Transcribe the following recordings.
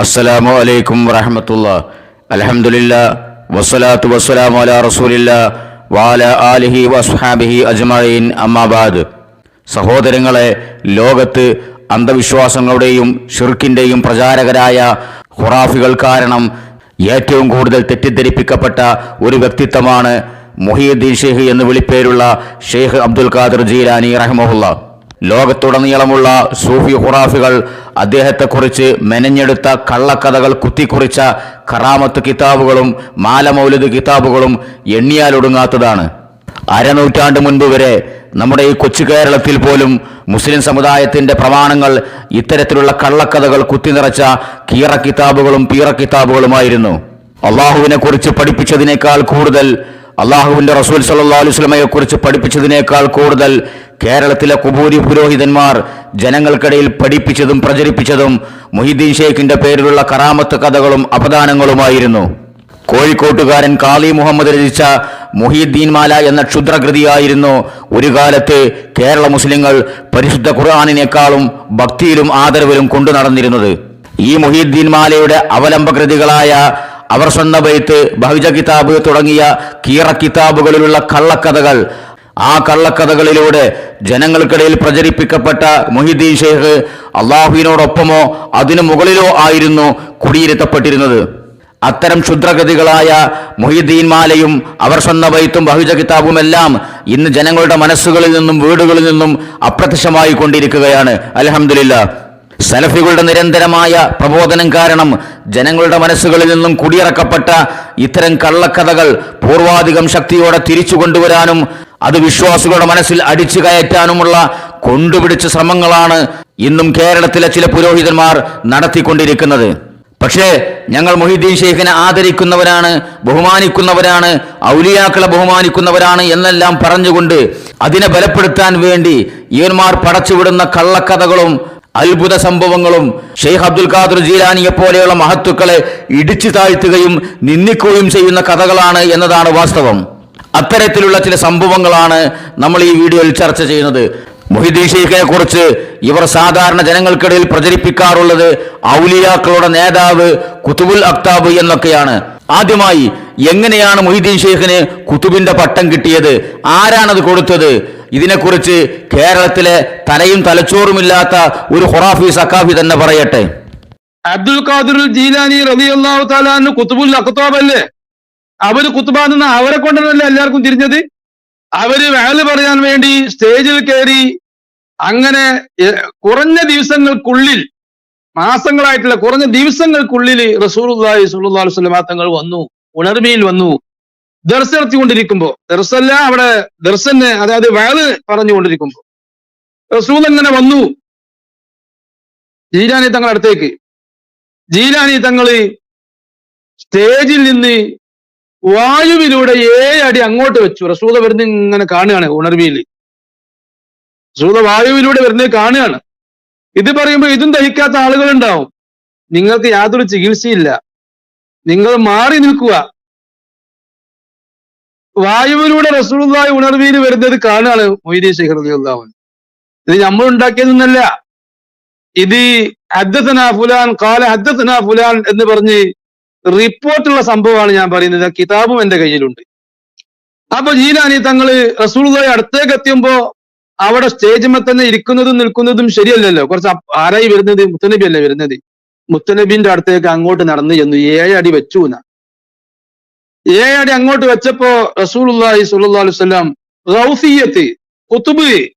അസ്സലാമു അലൈക്കും വറഹ്മത്തുള്ളാഹി. അൽഹംദുലില്ലാഹ് വസ്സലാത്തു വസ്സലാമു അലാ റസൂലില്ലാഹ് വഅലാ ആലിഹി വസ്ഹാബിഹി അജ്മഈൻ. അമ്മാ ബഅദ്. സഹോദരങ്ങളെ, ലോകത്ത് അന്ധവിശ്വാസങ്ങളുടെയും ഷിർക്കിന്റെയും പ്രചാരകരായ ഖുറാഫികൾ കാരണം ഏറ്റവും കൂടുതൽ തെറ്റിദ്ധരിപ്പിക്കപ്പെട്ട ഒരു വ്യക്തിത്വമാണ് മുഹീദ്ദീൻ ഷെയ്ഖ് എന്ന് വിളിപ്പേരുള്ള ഷെയ്ഖ് അബ്ദുൽ ഖാദിർ ജീലാനി റഹിമഹുല്ലാഹ്. ലോകത്തുടനീളമുള്ള സൂഫി ഖുറാഫികൾ അദ്ദേഹത്തെക്കുറിച്ച് മെനഞ്ഞെടുത്ത കള്ളക്കഥകൾ കുത്തിക്കുറിച്ച കറാമത്ത് കിതാബുകളും മാലമൗലിദ് കിതാബുകളും എണ്ണിയാലൊടുങ്ങാത്തതാണ്. അരനൂറ്റാണ്ട് മുൻപ് വരെ നമ്മുടെ ഈ കൊച്ചു കേരളത്തിൽ പോലും മുസ്ലിം സമുദായത്തിന്റെ പ്രമാണങ്ങൾ ഇത്തരത്തിലുള്ള കള്ളക്കഥകൾ കുത്തിനിറച്ച കീറ കിതാബുകളും പീറ കിതാബുകളുമായിരുന്നു. അള്ളാഹുവിനെ കുറിച്ച് പഠിപ്പിച്ചതിനേക്കാൾ കൂടുതൽ, അള്ളാഹുവിന്റെ റസൂൽ സല്ലല്ലാഹു അലൈഹി വസല്ലമയെ കുറിച്ച് പഠിപ്പിച്ചതിനേക്കാൾ കൂടുതൽ കേരളത്തിലെ ഖുബൂരി പുരോഹിതന്മാർ ജനങ്ങൾക്കിടയിൽ പഠിപ്പിച്ചതും പ്രചരിപ്പിച്ചതും മുഹീദ്ദീൻ ഷെയ്ഖിന്റെ പേരിലുള്ള കറാമത്ത് കഥകളും അപദാനങ്ങളുമായിരുന്നു. കോഴിക്കോട്ടുകാരൻ കാളി മുഹമ്മദ് രചിച്ച മുഹീദ്ദീൻ മാല എന്ന ക്ഷുദ്രകൃതിയായിരുന്നു ഒരു കാലത്ത് കേരള മുസ്ലിങ്ങൾ പരിശുദ്ധ ഖുർആനിനേക്കാളും ഭക്തിയിലും ആദരവിലും കൊണ്ടു നടന്നിരുന്നത്. ഈ മുഹീദ്ദീൻ മാലയുടെ അവലംബകൃതികളായ അവർ സ്വന്ന ബൈത്ത്, ബഹുജ കിതാബ് തുടങ്ങിയ കീറ കിതാബുകളിലുള്ള കള്ളക്കഥകൾ, ആ കള്ളക്കഥകളിലൂടെ ജനങ്ങൾക്കിടയിൽ പ്രചരിപ്പിക്കപ്പെട്ട മുഹീദ്ദീൻ ഷെയ്ഖ് അള്ളാഹുവിനോടൊപ്പമോ അതിനു മുകളിലോ ആയിരുന്നു കുടിയിരുത്തപ്പെട്ടിരുന്നത്. അത്തരം ക്ഷുദ്രഗതികളായ മുഹീദ്ദീൻ മാലയും അവർ സ്വന്ന ബൈത്തും ബഹുജ കിതാബുമെല്ലാം ഇന്ന് ജനങ്ങളുടെ മനസ്സുകളിൽ നിന്നും വീടുകളിൽ നിന്നും അപ്രത്യക്ഷമായി കൊണ്ടിരിക്കുകയാണ്. അൽഹംദുലില്ലാഹ്. സലഫികളുടെ നിരന്തരമായ പ്രബോധനം കാരണം ജനങ്ങളുടെ മനസ്സുകളിൽ നിന്നും കുടിയിറക്കപ്പെട്ട ഇത്തരം കള്ളക്കഥകൾ പൂർവാധികം ശക്തിയോടെ തിരിച്ചു കൊണ്ടുവരാനും അത് വിശ്വാസികളുടെ മനസ്സിൽ അടിച്ചു കയറ്റാനുമുള്ള കൊണ്ടുപിടിച്ച ശ്രമങ്ങളാണ് ഇന്നും കേരളത്തിലെ ചില പുരോഹിതന്മാർ നടത്തിക്കൊണ്ടിരിക്കുന്നത്. പക്ഷേ ഞങ്ങൾ മുഹീദ്ദീൻ ഷെയ്ഖിനെ ആദരിക്കുന്നവരാണ്, ബഹുമാനിക്കുന്നവരാണ്, ഔലിയാക്കളെ ബഹുമാനിക്കുന്നവരാണ് എന്നെല്ലാം പറഞ്ഞുകൊണ്ട് അതിനെ ബലപ്പെടുത്താൻ വേണ്ടി ഇവന്മാർ പടച്ചുവിടുന്ന കള്ളക്കഥകളും അത്ഭുത സംഭവങ്ങളും ഷെയ്ഖ് അബ്ദുൽ ഖാദിർ ജീലാനിയെ പോലെയുള്ള മഹത്തുക്കളെ ഇടിച്ചു താഴ്ത്തുകയും നിന്ദിക്കുകയും ചെയ്യുന്ന കഥകളാണ് എന്നതാണ് വാസ്തവം. അത്തരത്തിലുള്ള ചില സംഭവങ്ങളാണ് നമ്മൾ ഈ വീഡിയോയിൽ ചർച്ച ചെയ്യുന്നത്. മുഹീദ്ദീൻ ഷെയ്ഖിനെ കുറിച്ച് ഇവർ സാധാരണ ജനങ്ങൾക്കിടയിൽ പ്രചരിപ്പിക്കാറുള്ളത് ഔലിയാക്കളുടെ നേതാവ്, കുതുബുൽ അക്താബ് എന്നൊക്കെയാണ്. ആദ്യമായി എങ്ങനെയാണ് മുഹീദ്ദീൻ ഷെയ്ഖിന് കുതുബിന്റെ പട്ടം കിട്ടിയത്? ആരാണത് കൊടുത്തത്? ഇതിനെക്കുറിച്ച് കേരളത്തിലെ തലയും തലച്ചോറുമില്ലാത്ത ഒരു ഖുറാഫി സക്കാഫി തന്നെ പറയട്ടെ. അബ്ദുൽ ഖാദിർ ജീലാനി റളിയല്ലാഹു തആല അൻഹു കുതുബുൽ അഖ്താബ് അല്ലേ? അവര് കുത്തുബാന്ന് അവരെ കൊണ്ടല്ലേ എല്ലാവർക്കും തിരിഞ്ഞത്? അവര് വഅല് പറയാൻ വേണ്ടി സ്റ്റേജിൽ കയറി അങ്ങനെ കുറഞ്ഞ ദിവസങ്ങൾക്കുള്ളിൽ, മാസങ്ങളായിട്ടുള്ള കുറഞ്ഞ ദിവസങ്ങൾക്കുള്ളിൽ റസൂലുള്ളാഹി സ്വല്ലല്ലാഹു അലൈഹി വസല്ലം തങ്ങൾ വന്നു, ഉണർമയിൽ വന്നു. ദർസ് നടത്തിക്കൊണ്ടിരിക്കുമ്പോ, ദർസല്ല അവിടെ ദർസന്നെ, അതായത് വഅല് പറഞ്ഞുകൊണ്ടിരിക്കുമ്പോ റസൂൽ എങ്ങനെ വന്നു ജീലാനി തങ്ങൾ അടുത്തേക്ക്. ജീലാനി തങ്ങള് സ്റ്റേജിൽ നിന്ന് വായുവിലൂടെ 7 അടി അങ്ങോട്ട് വെച്ചു. റസൂല വരുന്ന ഇങ്ങനെ കാണുകയാണ്, ഉണർവിയിൽ റസൂല വായുവിലൂടെ വരുന്നത് കാണുകയാണ്. ഇത് പറയുമ്പോൾ ഇതും ദഹിക്കാത്ത ആളുകളുണ്ടാവും. നിങ്ങൾക്ക് യാതൊരു ചികിത്സയില്ല, നിങ്ങൾ മാറി നിൽക്കുക. വായുവിലൂടെ റസൂലുള്ളാഹി ഉണർവിയിൽ വരുന്നത് കാണുകയാണ് മുഹീദ്ദീൻ ഷെയ്ഖ് റളിയല്ലാഹു അൻഹു. ഇത് നമ്മൾ ഉണ്ടാക്കിയതൊന്നല്ല. ഇത് ഹദ്ദസനാ ഫുലാൻ ഖാല ഹദ്ദസനാ ഫുലാൻ എന്ന് പറഞ്ഞ് റിപ്പോർട്ടുള്ള സംഭവമാണ് ഞാൻ പറയുന്നത്. കിതാബും എന്റെ കയ്യിലുണ്ട്. അപ്പൊ ജീലാനി തങ്ങള് റസൂലുള്ളാഹി അടുത്തേക്ക് എത്തിയുമ്പോ അവിടെ സ്റ്റേജിന്മേൽ തന്നെ ഇരിക്കുന്നതും നിൽക്കുന്നതും ശരിയല്ലല്ലോ. കുറച്ച് ആരായി വരുന്നത്? മുത്തനബി അല്ലേ വരുന്നത്? മുത്തനബിന്റെ അടുത്തേക്ക് അങ്ങോട്ട് നടന്നു ചെന്നു. 7 അടി വെച്ചു. 7 അടി അങ്ങോട്ട് വെച്ചപ്പോ റസൂലുള്ളാഹി സ്വല്ലല്ലാഹു അലൈഹി വസല്ലം ഗൗസിയ്യത്ത്, ഖുതുബ്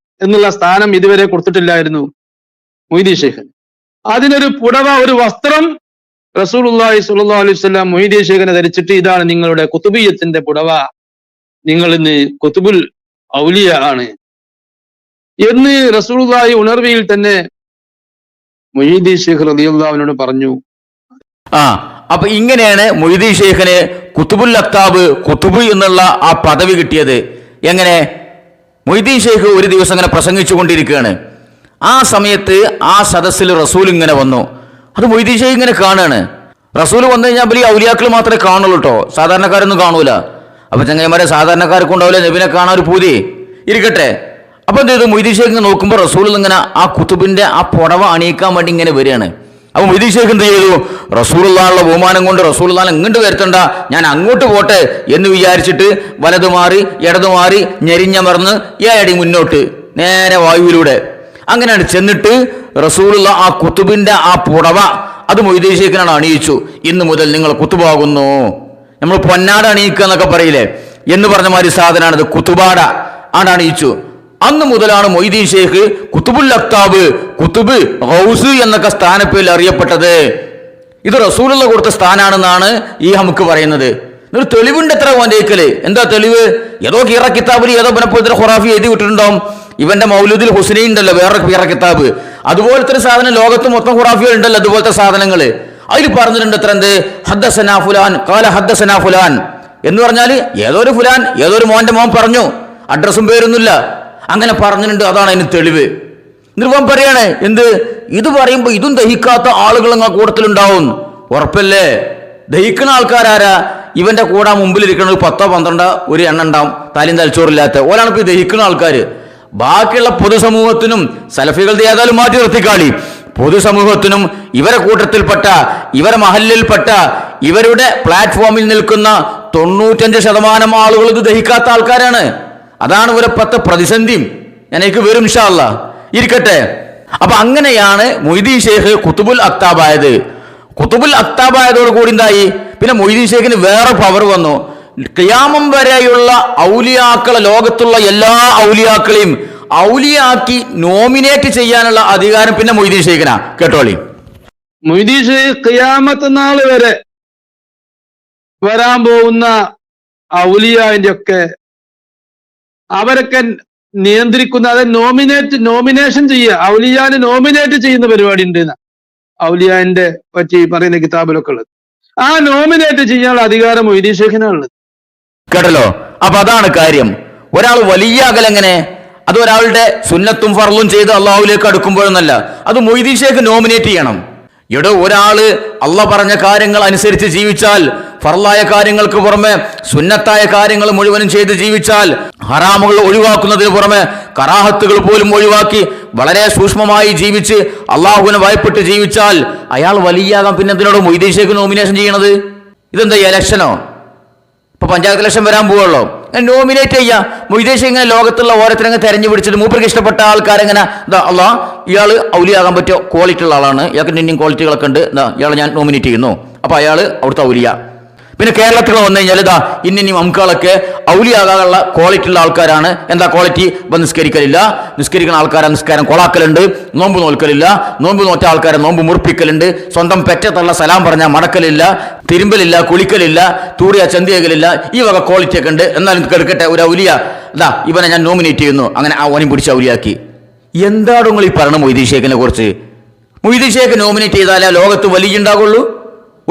എന്നുള്ള സ്ഥാനം ഇതുവരെ കൊടുത്തിട്ടില്ലായിരുന്നു മുഹീദ്ദീൻ ഷെയ്ഖിന്. അതിനൊരു പുടവ, ഒരു വസ്ത്രം റസൂലുള്ളാഹി സ്വല്ലല്ലാഹു അലൈഹി വസല്ലം മുഹീദ്ദീൻ ഷെയ്ഖിനെ ധരിച്ചിട്ട്, ഇതാണ് നിങ്ങളുടെ ഖുതുബിയ്യത്തിന്റെ പുടവ, നിങ്ങൾ ഇന്ന് ഖുതുബുൽ ഔലിയ ആണ് എന്ന് റസൂലുള്ളാഹി ഉണർവിയിൽ തന്നെ മുഹീദ്ദീൻ ഷെയ്ഖ് റളിയല്ലാഹു അൻഹു പറഞ്ഞു. അപ്പൊ ഇങ്ങനെയാണ് മുഹീദ്ദീൻ ഷെയ്ഖിന് കുതുബുൽ അക്താബ്, കുതുബ് എന്നുള്ള ആ പദവി കിട്ടിയത്. എങ്ങനെ? മുഹീദ്ദീൻ ഷെയ്ഖ് ഒരു ദിവസം അങ്ങനെ പ്രസംഗിച്ചു കൊണ്ടിരിക്കുകയാണ്. ആ സമയത്ത് ആ സദസ്സിൽ റസൂൽ ഇങ്ങനെ വന്നു. അത് മുഹീദ്ദീൻ ഷെയ്ഖ് ഇങ്ങനെ കാണുകയാണ്. റസൂൽ വന്നു കഴിഞ്ഞാൽ വലിയ ഔലിയാക്കൾ മാത്രമേ കാണുള്ളൂ കേട്ടോ, സാധാരണക്കാരൊന്നും കാണൂല. അപ്പൊ ചങ്ങന്മാരെ സാധാരണക്കാർക്ക് ഉണ്ടാവില്ല നബിനെ കാണാൻ ഒരു പൂതി ഇരിക്കട്ടെ. അപ്പൊ എന്ത് ചെയ്തു? മുഹീദ്ദീൻ ഷെയ്ഖ് നോക്കുമ്പോൾ റസൂൽ ഇങ്ങനെ ആ കുതുബിന്റെ ആ പുടവ അണിയിക്കാൻ വേണ്ടി ഇങ്ങനെ വരികയാണ്. അപ്പൊ മുഹീദ്ദീൻ ഷെയ്ഖ് എന്ത് ചെയ്തു? റസൂലുള്ളാഹിയുള്ള ബഹുമാനം കൊണ്ട് റസൂലുള്ളാഹിനെ ഇങ്ങോട്ട് വരുത്തണ്ട, ഞാൻ അങ്ങോട്ട് പോട്ടെ എന്ന് വിചാരിച്ചിട്ട് വലതു മാറി ഇടതു മാറി ഞെരിഞ്ഞമർന്ന് ഏടി മുന്നോട്ട് നേരെ വായുവിലൂടെ അങ്ങനെയാണ് ചെന്നിട്ട് റസൂലുള്ള ആ കുത്തുബിന്റെ ആ പുടവ അത് മൊയ്തീൻ ശൈഖിനാണ് അണിയിച്ചു. ഇന്ന് മുതൽ നിങ്ങൾ കുത്തുബാകുന്നു, നമ്മൾ പൊന്നാട അണിയിക്കുക എന്നൊക്കെ പറയില്ലേ എന്ന് പറഞ്ഞ മാതിരി സാധനമാണിത്, കുത്തുബാട ആണ് അണിയിച്ചു. അന്ന് മുതലാണ് മൊയ്തീൻ ശൈഖ് കുത്തുബുൽ അക്താബ്, കുത്തുബ്, ഗൗസ് എന്നൊക്കെ സ്ഥാനപ്പേരിൽ അറിയപ്പെട്ടത്. ഇത് റസൂലുള്ള കൊടുത്ത സ്ഥാനാണെന്നാണ് ഈ നമുക്ക് പറയുന്നത്. ഒരു തെളിവുണ്ട് എത്ര ഓൻ്റെക്കല്. എന്താ തെളിവ്? ഏതോ കീറ കിതാബിൽ ഏതോ ബനപ്പുഴ ഖുറാഫി എഴുതി വിട്ടിട്ടുണ്ടാവും. ഇവന്റെ മൗലൂദിൽ ഹുസ്നൈൻ ഉണ്ടല്ലോ, വേറെ കീറ കിതാബ്, അതുപോലത്തെ ഒരു സാധനം ലോകത്ത് മൊത്തം ഖുറാഫികൾ ഉണ്ടല്ലോ, അതുപോലത്തെ സാധനങ്ങൾ. അതിൽ പറഞ്ഞിട്ടുണ്ട് എത്ര എന്ത് ഹദ്ദസനാ ഫുലാൻ ഖാല ഹദ്ദസനാ ഫുലാൻ എന്ന് പറഞ്ഞാല് ഏതോ ഒരു ഫുലാൻ, ഏതോ ഒരു മോന്റെ മോൻ പറഞ്ഞു, അഡ്രസ്സും പേരൊന്നുമില്ല, അങ്ങനെ പറഞ്ഞിട്ടുണ്ട്. അതാണ് അതിന് തെളിവ്. നിർവം പറയാണ് എന്ത്, ഇത് പറയുമ്പോ ഇതും ദഹിക്കാത്ത ആളുകൾ അങ്ങ് കൂട്ടത്തിലുണ്ടാവും. ഉറപ്പല്ലേ? ദഹിക്കുന്ന ആൾക്കാരാരാ? ഇവന്റെ കൂടെ മുമ്പിലിരിക്കണ 10 12 ഒരു എണ്ണ ഉണ്ടാവും, തലയും തലച്ചോറില്ലാത്ത ഓലാണ് ഇപ്പൊ ദഹിക്കുന്ന ആൾക്കാർ. ബാക്കിയുള്ള പൊതുസമൂഹത്തിനും സലഫികളുടെ ഏതായാലും മാറ്റി നിർത്തിക്കാളി, പൊതുസമൂഹത്തിനും ഇവരെ കൂട്ടത്തിൽപ്പെട്ട, ഇവരെ മഹല്ലിൽപ്പെട്ട, ഇവരുടെ പ്ലാറ്റ്ഫോമിൽ നിൽക്കുന്ന 95% ആളുകൾ ഇത് ദഹിക്കാത്ത ആൾക്കാരാണ്. അതാണ് ഇവരെ പ്രതിസന്ധിയും. എനിക്ക് വരും ഇൻഷാ അല്ലാഹ്, ഇരിക്കട്ടെ. അപ്പൊ അങ്ങനെയാണ് മൊയ്തീൻ ശൈഖ് കുത്തുബുൽ അക്താബായത്. കുത്തുബുൽ അക്താബായതോട് കൂടി എന്തായി, പിന്നെ മൊയ്തീൻ ശൈഖിന് വേറെ പവർ വന്നു. ഖിയാമം വരെയുള്ള ഔലിയാക്കളെ, ലോകത്തുള്ള എല്ലാ ഔലിയാക്കളെയും ഔലിയാക്കി നോമിനേറ്റ് ചെയ്യാനുള്ള അധികാരം പിന്നെ മൊയ്തീൻ ശൈഖിനാ. കേട്ടോളി, മൊയ്തീൻ ശൈഖ് ഖിയാമത്ത് നാൾ വരെ വരാൻ പോകുന്ന ഔലിയാന്റെ ഒക്കെ അവരൊക്കെ നിയന്ത്രിക്കുന്ന, അത് നോമിനേഷൻ ചെയ്യുക, ഔലിയാനെ നോമിനേറ്റ് ചെയ്യുന്ന പരിപാടി ഉണ്ട് ഔലിയാന്റെ പറ്റി പറയുന്ന കിതാബിലൊക്കെ ഉള്ളത്. ആ നോമിനേറ്റ് ചെയ്യാനുള്ള അധികാരം മൊയ്തീൻ ശൈഖിനാണുള്ളത്. കേട്ടല്ലോ? അപ്പൊ അതാണ് കാര്യം. ഒരാൾ വലിയ അകലെങ്ങനെ, അത് ഒരാളുടെ സുന്നത്തും ഫർളും ചെയ്ത് അള്ളാഹുലേക്ക് അടുക്കുമ്പോഴൊന്നല്ല, അത് മൊയ്തീൻ ശൈഖ് നോമിനേറ്റ് ചെയ്യണം. ഇവിടെ ഒരാള് അള്ളാഹ് പറഞ്ഞ കാര്യങ്ങൾ അനുസരിച്ച് ജീവിച്ചാൽ, ഫർളായ കാര്യങ്ങൾക്ക് പുറമെ സുന്നത്തായ കാര്യങ്ങൾ മുഴുവനും ചെയ്ത് ജീവിച്ചാൽ, ഹറാമുകൾ ഒഴിവാക്കുന്നതിന് പുറമെ കറാഹത്തുകൾ പോലും ഒഴിവാക്കി വളരെ സൂക്ഷ്മമായി ജീവിച്ച് അള്ളാഹുവിനെ ഭയപ്പെട്ട് ജീവിച്ചാൽ അയാൾ വലിയാകാം. പിന്നെ എന്തിനോട് മൊയ്തീൻ ശൈഖ് നോമിനേഷൻ ചെയ്യണത്? ഇതെന്താ ഇലക്ഷനോ? ഇപ്പൊ പഞ്ചായത്ത് ഇലക്ഷൻ വരാൻ പോവുള്ളൂ, നോമിനേറ്റ് ചെയ്യാം. മൊയ്തീൻ ശൈഖ് ഇങ്ങനെ ലോകത്തുള്ള ഓരോരുത്തരങ്ങ് തെരഞ്ഞു പിടിച്ചിട്ട് മൂപ്പർക്ക് ഇഷ്ടപ്പെട്ട ആൾക്കാരെങ്ങനെ, അള്ളാഹ് ഇയാള് ഔലിയാകാൻ പറ്റിയ ക്വാളിറ്റി ഉള്ള ആളാണ്, ഇയാൾക്ക് ഇന്നിയും ക്വാളിറ്റികളൊക്കെ ഉണ്ട്, ഇയാളെ ഞാൻ നോമിനേറ്റ് ചെയ്യുന്നു. അപ്പൊ അയാള് അവിടുത്തെ ഔലിയ. പിന്നെ കേരളത്തിൽ വന്നു കഴിഞ്ഞാൽ ഇന്നിയും അമുക്കുകളൊക്കെ ഔലിയാകാനുള്ള ക്വാളിറ്റി ഉള്ള ആൾക്കാരാണ്. എന്താ ക്വാളിറ്റി? ഇപ്പൊ നിസ്കരിക്കലില്ല, നിസ്കരിക്കുന്ന ആൾക്കാരെ നിസ്കാരം കൊളാക്കലുണ്ട്, നോമ്പ് നോൽക്കലില്ല, നോമ്പ് നോറ്റ ആൾക്കാരെ നോമ്പ് മുറിപ്പിക്കലുണ്ട്, സ്വന്തം പെറ്റത്തുള്ള സലാം പറഞ്ഞാൽ മടക്കലില്ല, തിരുമ്പലില്ല, കുളിക്കലില്ല, തൂറിയ ചന്തിയകലില്ല, ഈ വക ക്വാളിറ്റി ഒക്കെ ഉണ്ട്. എന്നാലും കേൾക്കട്ടെ, ഒരു ഔലിയ ഇവനെ ഞാൻ നോമിനേറ്റ് ചെയ്യുന്നു, അങ്ങനെ ആ ഓനും പിടിച്ച് ഔലിയാക്കി. എന്താണ് നിങ്ങൾ ഈ പറയണ മൊയ്തീൻ ശൈഖിനെ കുറിച്ച്? മൊയ്തീൻ ശൈഖ് നോമിനേറ്റ് ചെയ്താലേ ലോകത്ത് വലിയ ഉണ്ടാകുള്ളൂ.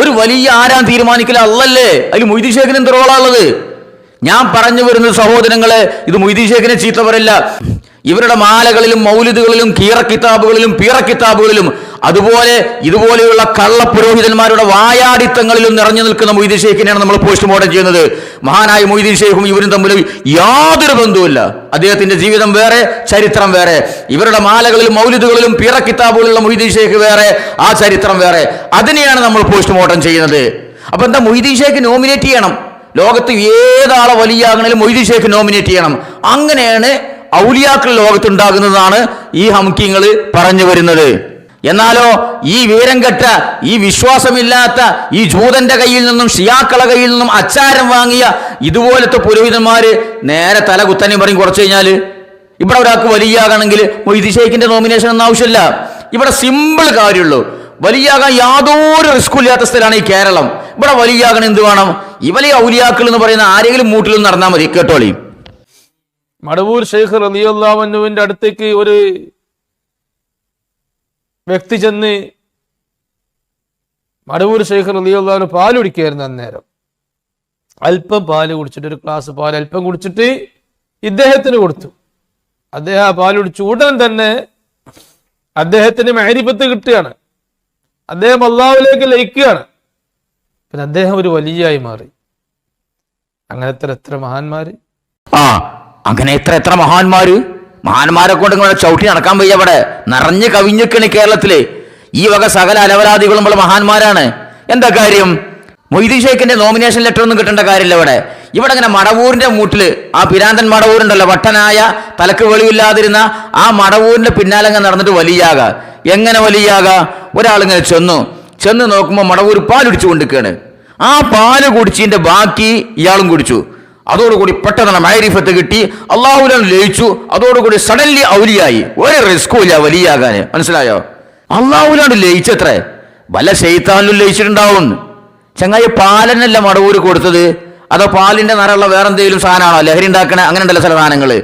ഒരു വലിയ ആരാൻ തീരുമാനിക്കല അല്ലല്ലേ, അതിൽ മൊയ്തീൻ ശൈഖിന് എന്ത് റോളാണുള്ളത്? ഞാൻ പറഞ്ഞു വരുന്നത് സഹോദരങ്ങളെ, ഇത് മൊയ്തീൻ ശൈഖിനെ ചീത്ത പറയില്ല. ഇവരുടെ മാലകളിലും മൗലിദുകളിലും കീറ കിതാബുകളിലും പീറ കിതാബുകളിലും അതുപോലെ ഇതുപോലെയുള്ള കള്ള പുരോഹിതന്മാരുടെ വായാടിത്തങ്ങളിലും നിറഞ്ഞു നിൽക്കുന്ന മൊയ്തീൻ ശൈഖിനെയാണ് നമ്മൾ പോസ്റ്റ്മോർട്ടം ചെയ്യുന്നത്. മഹാനായ മൊയ്തീൻ ശൈഖും ഇവരും തമ്മിൽ യാതൊരു ബന്ധവുമില്ല. അദ്ദേഹത്തിന്റെ ജീവിതം വേറെ, ചരിത്രം വേറെ. ഇവരുടെ മാലകളിലും മൗലിദുകളിലും പീറ കിതാബുകളിലുള്ള മൊയ്തീൻ ശൈഖ് വേറെ, ആ ചരിത്രം വേറെ. അതിനെയാണ് നമ്മൾ പോസ്റ്റ്മോർട്ടം ചെയ്യുന്നത്. അപ്പൊ എന്താ, മൊയ്തീൻ ശൈഖ് നോമിനേറ്റ് ചെയ്യണം. ലോകത്ത് ഏതാളെ വലിയാകണേലും മൊയ്തീൻ ശൈഖ് നോമിനേറ്റ് ചെയ്യണം. അങ്ങനെയാണ് ഔലിയാക്കൾ ലോകത്തുണ്ടാകുന്നതാണ് ഈ ഹംകിങ്ങൾ പറഞ്ഞു വരുന്നത്. എന്നാലോ ഈ വീരം കെട്ട, ഈ വിശ്വാസമില്ലാത്ത, ഈ ജൂതന്റെ കയ്യിൽ നിന്നും ഷിയാക്കളെ കയ്യിൽ നിന്നും അച്ചാരം വാങ്ങിയ ഇതുപോലത്തെ പുരോഹിതന്മാര് നേരെ തല കുത്തനെ പറയും കുറച്ചു കഴിഞ്ഞാല് ഇവിടെ ഒരാൾക്ക് വലിയാകണമെങ്കിൽ മൊയ്തീൻ ശൈഖിന്റെ നോമിനേഷൻ ഒന്നും ആവശ്യമില്ല. ഇവിടെ സിമ്പിൾ കാര്യമുള്ളൂ. വലിയാകാൻ യാതൊരു റിസ്ക്കും ഇല്ലാത്ത സ്ഥലമാണ് ഈ കേരളം. ഇവിടെ വലിയാകണം എന്ത് വേണം? ഇവലെ ഔലിയാക്കൾ എന്ന് പറയുന്ന ആരെങ്കിലും മൂട്ടിലും നടന്നാൽ മതി. കേട്ടോളി, മടവൂർ ശൈഖ് റളിയല്ലാഹു അൻഹുവിന്റെ അടുത്തേക്ക് ഒരു വ്യക്തി ചെന്ന് മടവൂർ ശൈഖ് റളിയല്ലാഹു അൻഹു പാല് കുടിക്കുകയായിരുന്നു. അന്നേരം അല്പം പാല് കുടിച്ചിട്ട്, ഒരു ഗ്ലാസ് പാൽ അല്പം കുടിച്ചിട്ട് ഇദ്ദേഹത്തിന് കൊടുത്തു. അദ്ദേഹം ആ പാല് കുടിച്ചു. ഉടൻ തന്നെ അദ്ദേഹത്തിന് മഅരിഫത്ത് കിട്ടുകയാണ്. അദ്ദേഹം അള്ളാഹുവിലേക്ക് ലയിക്കുകയാണ്. പിന്നെ അദ്ദേഹം ഒരു വലിയായി മാറി. അങ്ങനത്തെ എത്ര മഹാന്മാര്, അങ്ങനെ എത്ര മഹാന്മാരെ കൊണ്ട് ഇങ്ങനെ ചവിട്ടി നടക്കാൻ വയ്യ. അവിടെ നിറഞ്ഞു കവിഞ്ഞിക്കണി കേരളത്തില്. ഈ വക സകല അലവരാദികളും ഉള്ള മഹാന്മാരാണ്. എന്താ കാര്യം? മൊയ്തീൻ ഷേഖിന്റെ നോമിനേഷൻ ലെറ്റർ ഒന്നും കിട്ടേണ്ട കാര്യമില്ല. ഇവിടെ ഇങ്ങനെ മടവൂരിന്റെ മൂട്ടില് ആ പിരാന്തൻ മടവൂരുണ്ടല്ലോ, വട്ടനായ തലക്ക് വെളിവില്ലാതിരുന്ന ആ മടവൂരിന്റെ പിന്നാലെ നടന്നിട്ട് വലിയാക. എങ്ങനെ വലിയാക? ഒരാളിങ്ങനെ ചെന്ന് നോക്കുമ്പോൾ മടവൂർ പാലുടിച്ചു കൊണ്ടിരിക്കുകയാണ്. ആ പാല് കുടിച്ചതിന്റെ ബാക്കി ഇയാളും കുടിച്ചു. അതോടുകൂടി പെട്ടെന്ന് മൈരിഫത്ത് കിട്ടി, അള്ളാഹുലാണ് ലയിച്ചു. അതോടുകൂടി സഡൻലി ഔലിയായി. ഒരു റിസ്കും ഇല്ല വലിയാകാന്. മനസ്സിലായോ? അള്ളാഹുലാണ് ലയിച്ചത്രേ. വല്ല ശൈത്താനിലും ലയിച്ചിട്ടുണ്ടാവും. ചങ്ങായി പാലനല്ല മടവൂര് കൊടുത്തത്, അതോ പാലിന്റെ നിറമുള്ള വേറെ എന്തെങ്കിലും സാധനമാണോ ലഹരി ഉണ്ടാക്കണേ? അങ്ങനെ ഉണ്ടല്ലോ ചില സാധനങ്ങള്.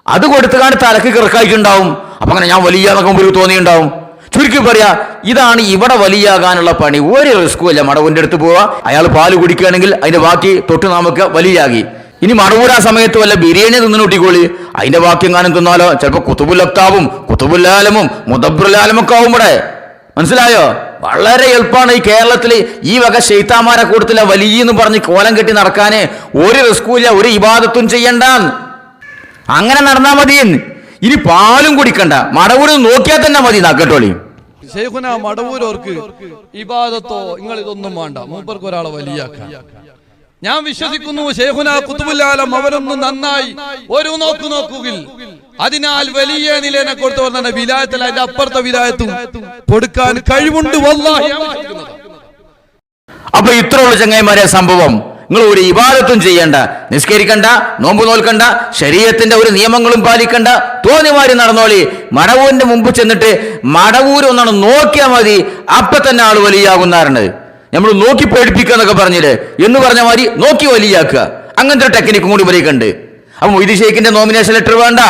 അത് കൊടുത്തുകാണ്ട് തലക്ക് കിറക്കായിട്ടുണ്ടാവും. അപ്പൊ അങ്ങനെ ഞാൻ വലിയാന്നൊക്കെ മുമ്പിൽ തോന്നിയിട്ടുണ്ടാവും. ചുരുക്കി പറയാ, ഇതാണ് ഇവിടെ വലിയാകാനുള്ള പണി. ഒരു റിസ്കും ഇല്ല. മടവൂരിന്റെ അടുത്ത് പോവാ, അയാൾ പാല് കുടിക്കുകയാണെങ്കിൽ അതിന്റെ ബാക്കി തൊട്ട് നമുക്ക് വലിയാകി. ഇനി മടവൂർ ആ സമയത്ത് വല്ല ബിരിയാണി തിന്നൂട്ടിക്കോളി, അതിന്റെ ബാക്കി എങ്ങാനും തിന്നാലോ ചിലപ്പോ കുത്തുബുൽ അക്താബും കുത്തുബുല്ലാലമും മുദബ്ബുലാലമൊക്കെ ആവും ഇവിടെ. മനസ്സിലായോ? വളരെ എളുപ്പമാണ്. ഈ കേരളത്തിൽ ഈ വക ശൈത്താന്മാരെ കൂട്ടത്തില്ല വലിയെന്ന് പറഞ്ഞ് കോലം കെട്ടി നടക്കാന് ഒരു റിസ്കും ഇല്ല, ഒരു ഇബാദത്തും ചെയ്യണ്ട. അങ്ങനെ നടന്നാ മതി. ഇനി പാലും കുടിക്കണ്ട, മടവൂര് നോക്കിയാൽ തന്നെ മതി. കേട്ടോളി, ശൈഖുന മടവൂരോർക്ക് ഇബാദത്തോ നിങ്ങൾ ഇതൊന്നും വേണ്ട, മൂപ്പർക്ക് ഒരാളെ വലിയാക്കാൻ ഞാൻ വിശ്വസിക്കുന്നു. ശൈഖുന ഖുതുബുൽ-ആലം അവരൊന്നും നന്നായി ഒരു നോക്കുകിൽ അതിനാൽ വലിയ നിലനെ കൊടുത്തു പറഞ്ഞ വിലായത്തിൽ അതിന്റെ അപ്പുറത്തെ വിലായത്തും കൊടുക്കാൻ കഴിവുണ്ട്. വല്ലാഹി. അപ്പൊ ഇത്രയുള്ള ചങ്ങായിമാരെ സംഭവം. നിങ്ങൾ ഒരു ഇബാദത്തും ചെയ്യണ്ട, നിസ്കരിക്കണ്ട, നോമ്പ് നോൽക്കണ്ട, ശരീരത്തിന്റെ ഒരു നിയമങ്ങളും പാലിക്കണ്ട, തോന്നിമാരി നടന്നോളി. മടവൂരിന്റെ മുമ്പ് ചെന്നിട്ട് മടവൂര് ഒന്നാണ് നോക്കിയാൽ മതി, അപ്പൊ തന്നെ ആള് വലിയാകുന്നാറുണ്ട്. നമ്മൾ നോക്കി പേടിപ്പിക്കുക എന്നൊക്കെ പറഞ്ഞില്ലേ, എന്ന് പറഞ്ഞ മാതിരി നോക്കി വലിയാക്കുക. അങ്ങനത്തെ ഒരു ടെക്നിക്കും കൂടി ഇവരേക്കുണ്ട്. അപ്പൊ മൊയ്തീൻ ഷേഖിന്റെ നോമിനേഷൻ ലെറ്റർ വേണ്ട,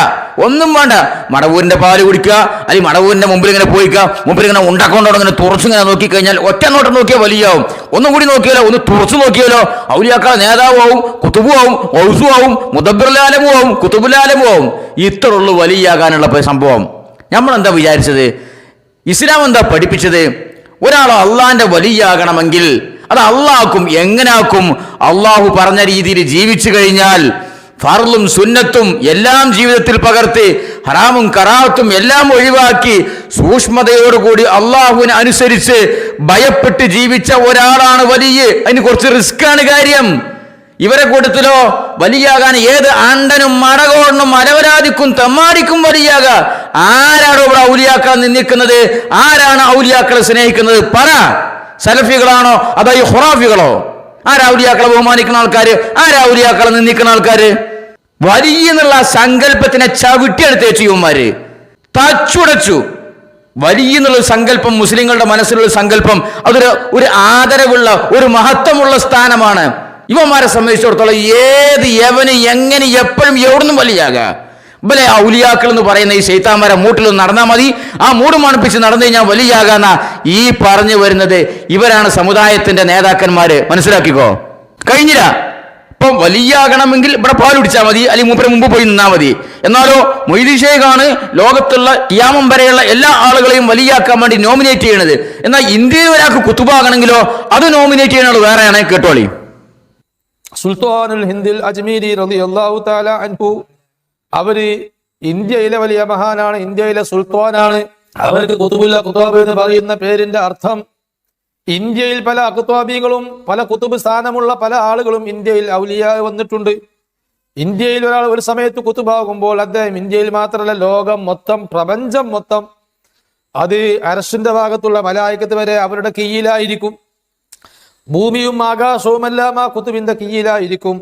ഒന്നും വേണ്ട. മടവൂരിന്റെ പാല് കുടിക്കുക, അല്ലെങ്കിൽ മടവൂരിന്റെ മുമ്പിൽ ഇങ്ങനെ പോയിക്കുക, മുമ്പിൽ ഇങ്ങനെ ഉണ്ടാക്കൊണ്ടോ ഇങ്ങനെ തുറച്ചിങ്ങനെ നോക്കിക്കഴിഞ്ഞാൽ ഒറ്റ നോട്ടം നോക്കിയാൽ വലിയാവും. ഒന്നും കൂടി നോക്കിയാലോ, ഒന്ന് തുറച്ചു നോക്കിയാലോ ഔലിയാക്കളെ നേതാവും കുത്തുബും ഔസുവും മുദബ്ബിറുൽ-ആലമും കുത്തുബുൽ-ആലമും. ഇത്രയുള്ളൂ വലിയാകാനുള്ള സംഭവം. നമ്മൾ എന്താ വിചാരിച്ചത്? ഇസ്ലാം എന്താ പഠിപ്പിച്ചത്? ഒരാൾ അള്ളാന്റെ വലിയാകണമെങ്കിൽ അത് അള്ളാഹ്ക്കും. എങ്ങനാക്കും? അള്ളാഹു പറഞ്ഞ രീതിയിൽ ജീവിച്ചു കഴിഞ്ഞാൽ ഫർളും സുന്നത്തും എല്ലാം ജീവിതത്തിൽ പകർത്തി ഹറാമും കറാത്തും എല്ലാം ഒഴിവാക്കി സൂക്ഷ്മതയോടുകൂടി അള്ളാഹുവിനെ അനുസരിച്ച് ഭയപ്പെട്ട് ജീവിച്ച ഒരാളാണ് വലിയ. അതിന് കുറച്ച് റിസ്ക്കാണ് കാര്യം. ഇവരെ കൂട്ടത്തിലോ വലിയാകാൻ ഏത് ആണ്ടനും മടകോടനും അലവരാതിക്കും തെമ്മാടിക്കും വലിയാക. ആരാണോ ഇവിടെ ഔലിയാക്കളെ നിന്ദിക്കുന്നത്? ആരാണ് ഔലിയാക്കളെ സ്നേഹിക്കുന്നത്? പറ. സലഫികളാണോ അതോ ഈ ഖുറാഫികളോ? ആരാ ഔലിയാക്കളെ ബഹുമാനിക്കുന്ന ആൾക്കാര്? ആരാ ഔലിയാക്കളെ നിന്ദിക്കുന്ന ആൾക്കാര്? വലിയ എന്നുള്ള സങ്കല്പത്തിനെ ചവിട്ടിയെടുത്ത് ചെയ്യുമാര് തച്ചുടച്ചു. വലിയ എന്നുള്ള സങ്കല്പം, മുസ്ലിങ്ങളുടെ മനസ്സിലുള്ള സങ്കല്പം, ഒരു ആദരവുള്ള ഒരു മഹത്വമുള്ള സ്ഥാനമാണ്. ഇവന്മാരെ സംബന്ധിച്ചിടത്തോളം ഏത് യവന് എങ്ങനെ എപ്പോഴും എവിടുന്നും വലിയാക. ഇവലെ ഔലിയാക്കൾ എന്ന് പറയുന്ന ഈ ശൈത്താന്മാരെ മൂട്ടിലൊന്നും നടന്നാൽ മതി, ആ മൂട് മണപ്പിച്ച് നടന്നു കഴിഞ്ഞാൽ വലിയാകാന്ന ഈ പറഞ്ഞു വരുന്നത് ഇവരാണ് സമുദായത്തിന്റെ നേതാക്കന്മാര്. മനസ്സിലാക്കിക്കോ. കഴിഞ്ഞില്ല. ഇപ്പം വലിയാകണമെങ്കിൽ ഇവിടെ പാൽ കുടിച്ചാൽ മതി, അല്ലെങ്കിൽ മൂപ്പരെ മുമ്പ് പോയി നിന്നാൽ മതി. എന്നാലോ മൊയ്തീൻ ഷേഖാണ് ലോകത്തുള്ള ഖിയാമം വരെയുള്ള എല്ലാ ആളുകളെയും വലിയാക്കാൻ വേണ്ടി നോമിനേറ്റ് ചെയ്യണത്. എന്നാൽ ഇന്ത്യയിൽ ഒരാൾക്ക് കുത്തുബാകണമെങ്കിലോ അത് നോമിനേറ്റ് ചെയ്യുന്ന ആൾ വേറെയാണ്. കേട്ടോളി. സുൽത്താനുൽ ഹിന്ദിൽ അജ്മീരി റളിയല്ലാഹു തആല അൻഹു അവര് ഇന്ത്യയിലെ വലിയ മഹാനാണ്, ഇന്ത്യയിലെ സുൽത്താനാണ്. അവർക്ക് കുതുബുൽ അഖ്താബ് എന്ന് പറയുന്ന പേരിന്റെ അർത്ഥം ഇന്ത്യയിൽ പല അഖ്താബികളും പല കുതുബ് സ്ഥാനമുള്ള പല ആളുകളും ഇന്ത്യയിൽ ഔലിയ വന്നിട്ടുണ്ട്. ഇന്ത്യയിൽ ഒരാൾ ഒരു സമയത്ത് കുതുബാകുമ്പോൾ അദ്ദേഹം ഇന്ത്യയിൽ മാത്രമല്ല ലോകം മൊത്തം, പ്രപഞ്ചം മൊത്തം, അത് അർശിന്റെ ഭാഗത്തുള്ള മലായികത്ത് വരെ അവരുടെ കീഴിലായിരിക്കും. ഭൂമിയും ആകാശവുമെല്ലാം ആ കുതുബിന്റെ കീഴിലായിരിക്കും.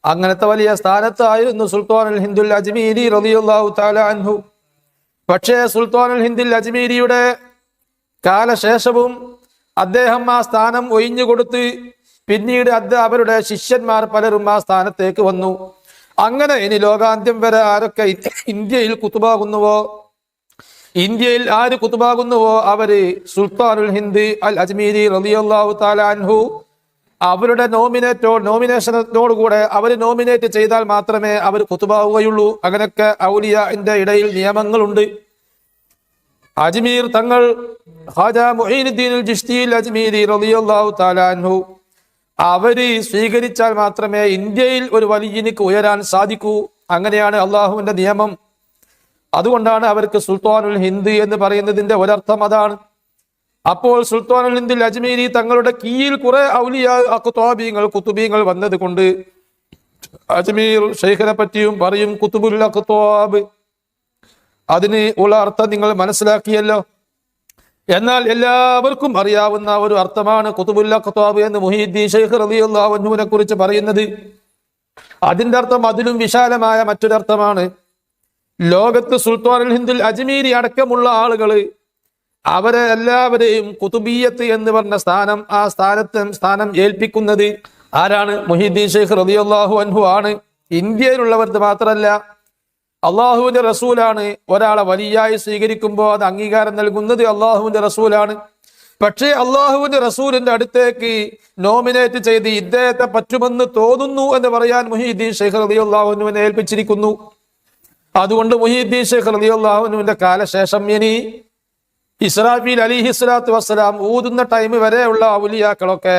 അങ്ങനത്തെ വലിയ സ്ഥാനത്തായിരുന്നു സുൽത്താനുൽ ഹിന്ദുൽ അജ്മീരി റളിയല്ലാഹു തആല അൻഹു. പക്ഷേ സുൽത്താനുൽ ഹിന്ദുൽ അജ്മീരിയുടെ കാലശേഷവും അദ്ദേഹം ആ സ്ഥാനം ഒഴിഞ്ഞുകൊടുത്ത് പിന്നീട് അവരുടെ ശിഷ്യന്മാർ പലരും ആ സ്ഥാനത്തേക്ക് വന്നു. അങ്ങനെ ഇനി ലോകാന്ത്യം വരെ ആരൊക്കെ ഇന്ത്യയിൽ കുതുബാകുന്നുവോ, ഇന്ത്യയിൽ ആര് കുതുബാകുന്നുവോ അവര് സുൽത്താനുൽ ഹിന്ദ് അൽ അജ്മീരി റളിയല്ലാഹു തആല അൻഹു അവരുടെ നോമിനേഷനോടുകൂടെ അവർ നോമിനേറ്റ് ചെയ്താൽ മാത്രമേ അവർ കുതുബാവുകയുള്ളൂ. അങ്ങനെയൊക്കെ ഔലിയാന്റെ ഇടയിൽ നിയമങ്ങളുണ്ട്. അജ്മീർ തങ്ങൾ ഖാജാ മുഈനുദ്ദീൻ അൽ ചിശ്തി അൽ അജ്മീരി റളിയല്ലാഹു തആല അൻഹു അവര് സ്വീകരിച്ചാൽ മാത്രമേ ഇന്ത്യയിൽ ഒരു വലിയനിക്ക് ഉയരാൻ സാധിക്കൂ. അങ്ങനെയാണ് അള്ളാഹുവിന്റെ നിയമം. അതുകൊണ്ടാണ് അവർക്ക് സുൽത്താനുൽ ഹിന്ദ് എന്ന് പറയുന്നതിന്റെ ഒരർത്ഥം അതാണ്. അപ്പോൾ സുൽത്താനുൽ ഹിന്ദിൽ അജ്മീരി തങ്ങളുടെ കീഴിൽ കുറെ ഔലിയ അഖ്താബീങ്ങൾ കുത്തുബീങ്ങൾ വന്നത് കൊണ്ട് അജ്മീർ ഷെയ്ഖിനെ പറ്റിയും പറയും കുത്തുബുൽ അഖ്താബ്. അതിന് ഉള്ള അർത്ഥം നിങ്ങൾ മനസ്സിലാക്കിയല്ലോ. എന്നാൽ എല്ലാവർക്കും അറിയാവുന്ന ഒരു അർത്ഥമാണ് കുത്തുബുൽ അഖ്താബ് എന്ന് മുഹീദ്ദീൻ ഷെയ്ഖ് റളിയല്ലാഹു അൻഹുവിനെ കുറിച്ച് പറയുന്നത്. അതിന്റെ അർത്ഥം അതിലും വിശാലമായ മറ്റൊരർത്ഥമാണ്. ലോകത്ത് സുൽത്താനുൽ ഹിന്ദിൽ അജ്മീരി അടക്കമുള്ള ആളുകള് അവരെ എല്ലാവരെയും കുതുബിയ്യത്ത് എന്ന് പറഞ്ഞ സ്ഥാനം ഏൽപ്പിക്കുന്നത് ആരാണ്? മുഹീദ്ദീൻ ഷെയ്ഖ് റളിയല്ലാഹു അൻഹു ആണ്. ഇന്ത്യയിലുള്ളവർക്ക് മാത്രമല്ല, അള്ളാഹുവിന്റെ റസൂലാണ്. ഒരാളെ വലിയായി സ്വീകരിക്കുമ്പോൾ അത് അംഗീകാരം നൽകുന്നത് അള്ളാഹുവിന്റെ റസൂലാണ്. പക്ഷേ അള്ളാഹുവിന്റെ റസൂലിന്റെ അടുത്തേക്ക് നോമിനേറ്റ് ചെയ്ത് ഇദ്ദേഹത്തെ പറ്റുമെന്ന് തോന്നുന്നു എന്ന് പറയാൻ മുഹീദ്ദീൻ ഷെയ്ഖ് റളിയല്ലാഹു അൻഹുവിനെ ഏൽപ്പിച്ചിരിക്കുന്നു. അതുകൊണ്ട് മുഹീദ്ദീൻ ഷെയ്ഖ് റളിയല്ലാഹു അൻഹുവിന്റെ കാലശേഷം ഇനി ഇസ്രാഫീൽ അലിഹിസ്സലാത്തു വസ്സലാം ഊതുന്ന ടൈം വരെയുള്ള ഔലിയാക്കളൊക്കെ